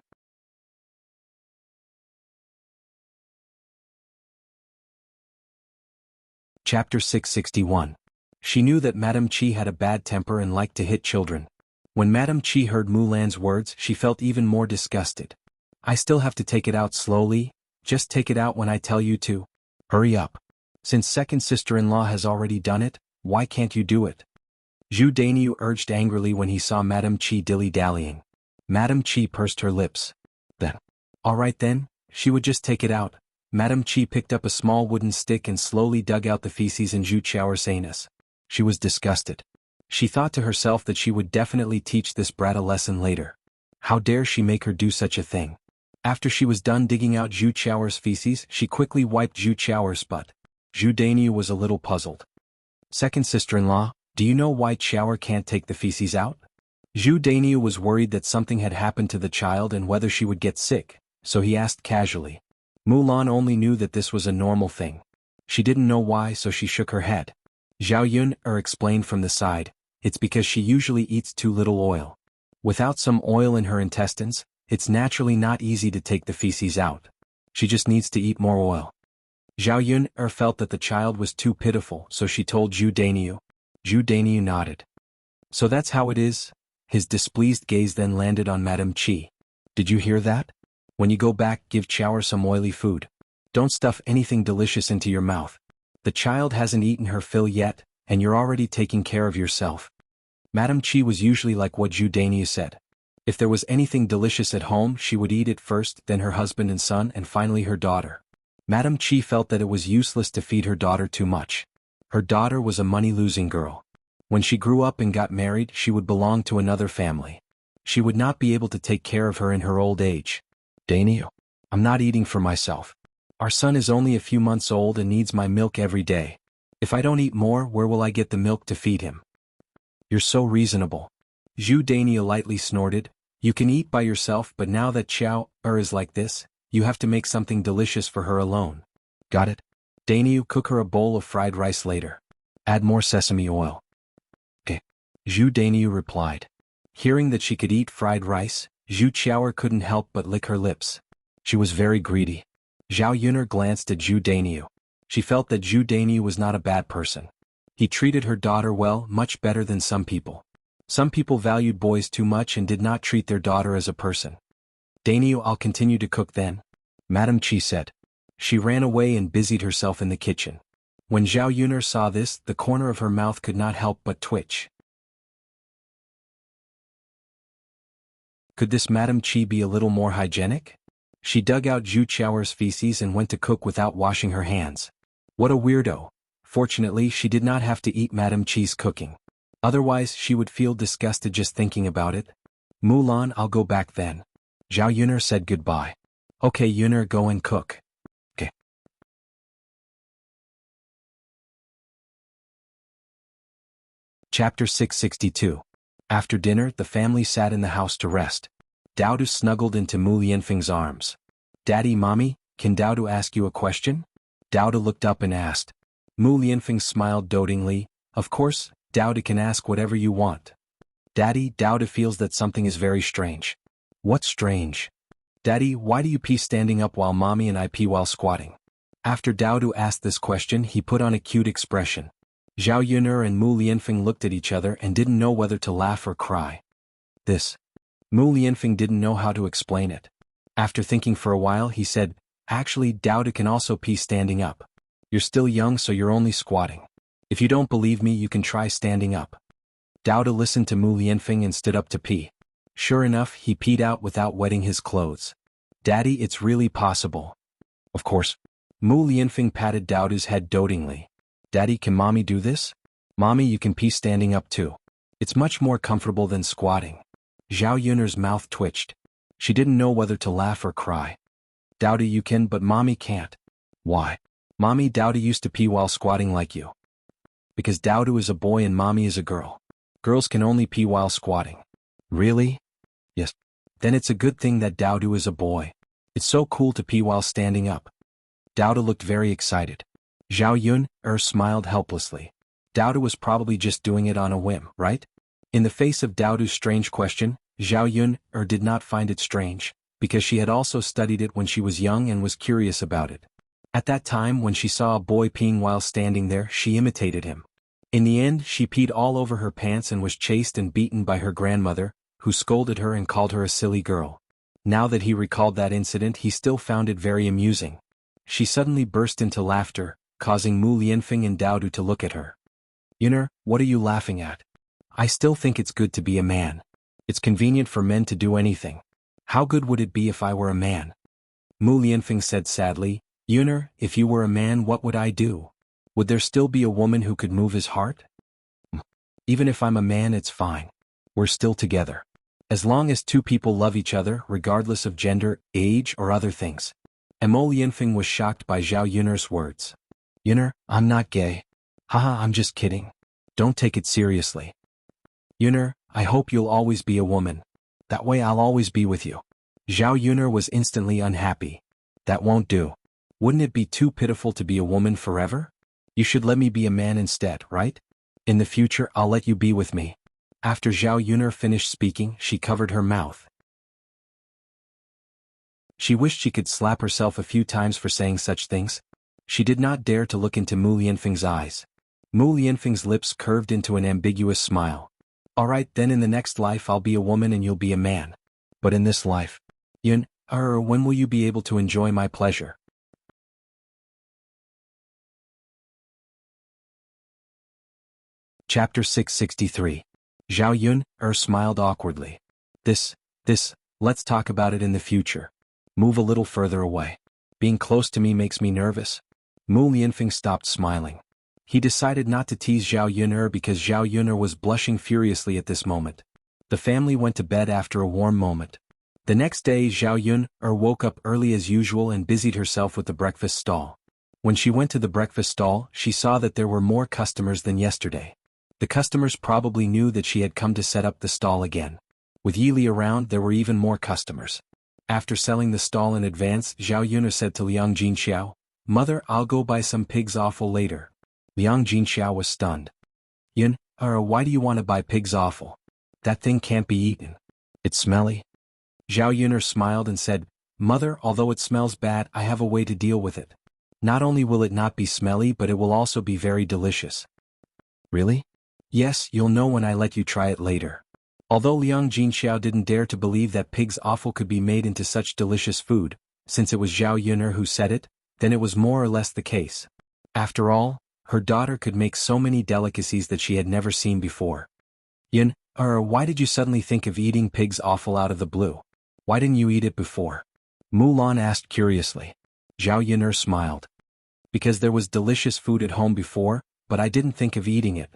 Chapter 661. She knew that Madame Qi had a bad temper and liked to hit children. When Madame Qi heard Mulan's words, she felt even more disgusted. I still have to take it out slowly, just take it out when I tell you to. Hurry up. Since second sister-in-law has already done it, why can't you do it? Zhu Daniu urged angrily when he saw Madame Qi dilly-dallying. Madame Qi pursed her lips. Then, all right then, she would just take it out. Madame Qi picked up a small wooden stick and slowly dug out the feces in Zhu Qiao's anus. She was disgusted. She thought to herself that she would definitely teach this brat a lesson later. How dare she make her do such a thing? After she was done digging out Zhu Qiao's feces, she quickly wiped Zhu Qiao's butt. Zhu Daniu was a little puzzled. Second sister-in-law, do you know why Qiao can't take the feces out? Zhu Daniu was worried that something had happened to the child and whether she would get sick, so he asked casually. Mulan only knew that this was a normal thing. She didn't know why, so she shook her head. Zhao Yun explained from the side, it's because she usually eats too little oil. Without some oil in her intestines, it's naturally not easy to take the feces out. She just needs to eat more oil. Zhao Yun felt that the child was too pitiful, so she told Zhu Daniu. Zhu Daniu nodded. So that's how it is? His displeased gaze then landed on Madame Qi. Did you hear that? When you go back, give Qiao some oily food. Don't stuff anything delicious into your mouth. The child hasn't eaten her fill yet, and you're already taking care of yourself. Madame Qi was usually like what Zhu Daniu said. If there was anything delicious at home, she would eat it first, then her husband and son, and finally her daughter. Madame Qi felt that it was useless to feed her daughter too much. Her daughter was a money-losing girl. When she grew up and got married, she would belong to another family. She would not be able to take care of her in her old age. Daniu, I'm not eating for myself. Our son is only a few months old and needs my milk every day. If I don't eat more, where will I get the milk to feed him? You're so reasonable. Zhu Daniu lightly snorted. You can eat by yourself, but now that Qiao is like this, you have to make something delicious for her alone. Got it? Daniu, cook her a bowl of fried rice later. Add more sesame oil. Okay. Zhu Daniu replied. Hearing that she could eat fried rice, Zhu Qiao couldn't help but lick her lips. She was very greedy. Zhao Yun glanced at Zhu Daniu. She felt that Zhu Daniu was not a bad person. He treated her daughter well, much better than some people. Some people valued boys too much and did not treat their daughter as a person. Daniu, I'll continue to cook then, Madame Qi said. She ran away and busied herself in the kitchen. When Zhao Yun saw this, the corner of her mouth could not help but twitch. Could this Madame Chi be a little more hygienic? She dug out Zhu Qiaoer's feces and went to cook without washing her hands. What a weirdo. Fortunately, she did not have to eat Madame Chi's cooking. Otherwise, she would feel disgusted just thinking about it. Mulan, I'll go back then. Zhao Yuner said goodbye. Okay, Yuner, go and cook. Okay. Chapter 662. After dinner, the family sat in the house to rest. Daodu snuggled into Mu Lianfeng's arms. Daddy, Mommy, can Daodu ask you a question? Daodu looked up and asked. Mu Lianfeng smiled dotingly. Of course, Daodu can ask whatever you want. Daddy, Daodu feels that something is very strange. What's strange? Daddy, why do you pee standing up while Mommy and I pee while squatting? After Daodu asked this question, he put on a cute expression. Zhao Yuner and Mu Lianfeng looked at each other and didn't know whether to laugh or cry. Mu Lianfeng didn't know how to explain it. After thinking for a while, he said, actually, Daodu can also pee standing up. You're still young, so you're only squatting. If you don't believe me, you can try standing up. Daodu listened to Mu Lianfeng and stood up to pee. Sure enough, he peed out without wetting his clothes. Daddy, it's really possible. Of course. Mu Lianfeng patted Daodu's head dotingly. Daddy, can Mommy do this? Mommy, you can pee standing up too. It's much more comfortable than squatting. Zhao Yuner's mouth twitched. She didn't know whether to laugh or cry. Daodu, you can, but Mommy can't. Why? Mommy, Daodu used to pee while squatting like you. Because Daodu is a boy and Mommy is a girl. Girls can only pee while squatting. Really? Yes. Then it's a good thing that Daodu is a boy. It's so cool to pee while standing up. Daodu looked very excited. Zhao Yuner smiled helplessly. Daodu was probably just doing it on a whim, right? In the face of Daodu's strange question, Zhao Yuner did not find it strange, because she had also studied it when she was young and was curious about it. At that time, when she saw a boy peeing while standing there, she imitated him. In the end, she peed all over her pants and was chased and beaten by her grandmother, who scolded her and called her a silly girl. Now that he recalled that incident, he still found it very amusing. She suddenly burst into laughter, causing Mu Lianfeng and Daodu to look at her. Yuner, what are you laughing at? I still think it's good to be a man. It's convenient for men to do anything. How good would it be if I were a man? Mu Lianfeng said sadly, Yuner, if you were a man, what would I do? Would there still be a woman who could move his heart? Even if I'm a man, it's fine. We're still together. As long as two people love each other, regardless of gender, age, or other things. Mu Lianfeng was shocked by Zhao Yuner's words. Yuner, I'm not gay. Haha, I'm just kidding. Don't take it seriously. Yuner, I hope you'll always be a woman. That way I'll always be with you. Zhao Yuner was instantly unhappy. That won't do. Wouldn't it be too pitiful to be a woman forever? You should let me be a man instead, right? In the future, I'll let you be with me. After Zhao Yuner finished speaking, she covered her mouth. She wished she could slap herself a few times for saying such things. She did not dare to look into Mu Lianfeng's eyes. Mu Lianfeng's lips curved into an ambiguous smile. Alright, then in the next life I'll be a woman and you'll be a man. But in this life, when will you be able to enjoy my pleasure? Chapter 663. Zhao Yuner smiled awkwardly. Let's talk about it in the future. Move a little further away. Being close to me makes me nervous. Mu Lianfeng stopped smiling. He decided not to tease Zhao Yuner because Zhao Yuner was blushing furiously at this moment. The family went to bed after a warm moment. The next day, Zhao Yuner woke up early as usual and busied herself with the breakfast stall. When she went to the breakfast stall, she saw that there were more customers than yesterday. The customers probably knew that she had come to set up the stall again. With Yili around, there were even more customers. After selling the stall in advance, Zhao Yuner said to Liang Jinxiao, Mother, I'll go buy some pig's offal later. Liang Jinxiao was stunned. Why do you want to buy pig's offal? That thing can't be eaten. It's smelly. Zhao Yuner smiled and said, Mother, although it smells bad, I have a way to deal with it. Not only will it not be smelly, but it will also be very delicious. Really? Yes, you'll know when I let you try it later. Although Liang Jinxiao didn't dare to believe that pig's offal could be made into such delicious food, since it was Zhao Yuner who said it, then it was more or less the case. After all, her daughter could make so many delicacies that she had never seen before. Or why did you suddenly think of eating pig's offal out of the blue? Why didn't you eat it before? Mulan asked curiously. Zhao Yun'er smiled. Because there was delicious food at home before, but I didn't think of eating it.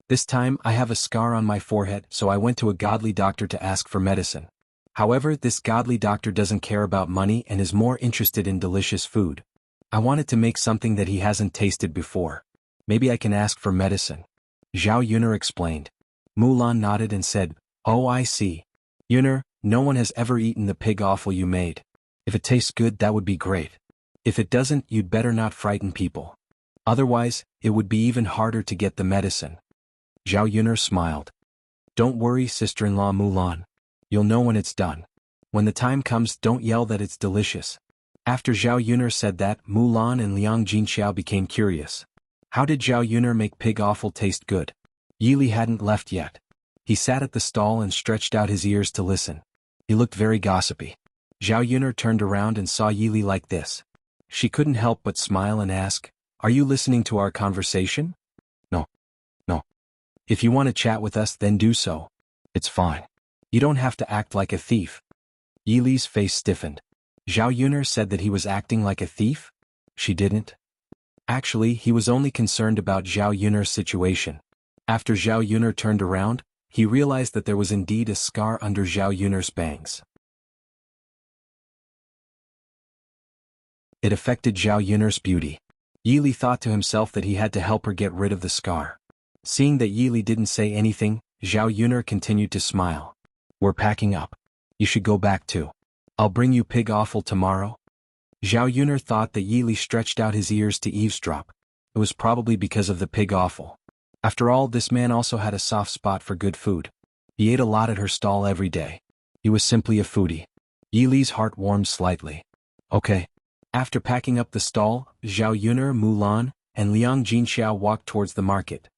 This time I have a scar on my forehead, so I went to a godly doctor to ask for medicine. However, this godly doctor doesn't care about money and is more interested in delicious food. I wanted to make something that he hasn't tasted before. Maybe I can ask for medicine. Zhao Yun'er explained. Mulan nodded and said, "Oh, I see. Yun'er, no one has ever eaten the pig offal you made. If it tastes good, that would be great. If it doesn't, you'd better not frighten people. Otherwise, it would be even harder to get the medicine." Zhao Yun'er smiled. "Don't worry, sister-in-law Mulan. You'll know when it's done. When the time comes, don't yell that it's delicious." After Zhao Yun'er said that, Mulan and Liang Jinxiao became curious. How did Zhao Yun'er make pig offal taste good? Yili hadn't left yet. He sat at the stall and stretched out his ears to listen. He looked very gossipy. Zhao Yun'er turned around and saw Yili like this. She couldn't help but smile and ask, "Are you listening to our conversation?" No. If you want to chat with us, then do so. It's fine. You don't have to act like a thief." Yili's face stiffened. Zhao Yun'er said that he was acting like a thief? She didn't. Actually, he was only concerned about Zhao Yun'er's situation. After Zhao Yun'er turned around, he realized that there was indeed a scar under Zhao Yun'er's bangs. It affected Zhao Yun'er's beauty. Yili thought to himself that he had to help her get rid of the scar. Seeing that Yili didn't say anything, Zhao Yun'er continued to smile. "We're packing up. You should go back too. I'll bring you pig offal tomorrow." Zhao Yun'er thought that Yili stretched out his ears to eavesdrop. It was probably because of the pig offal. After all, this man also had a soft spot for good food. He ate a lot at her stall every day. He was simply a foodie. Yili's heart warmed slightly. Okay. After packing up the stall, Zhao Yun'er, Mulan, and Liang Jinxiao walked towards the market.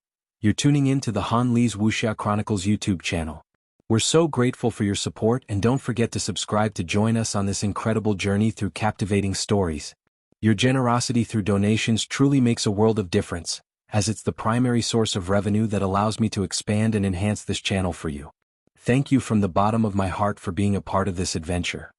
You're tuning in to the Han Li's Wuxia Chronicles YouTube channel. We're so grateful for your support, and don't forget to subscribe to join us on this incredible journey through captivating stories. Your generosity through donations truly makes a world of difference, as it's the primary source of revenue that allows me to expand and enhance this channel for you. Thank you from the bottom of my heart for being a part of this adventure.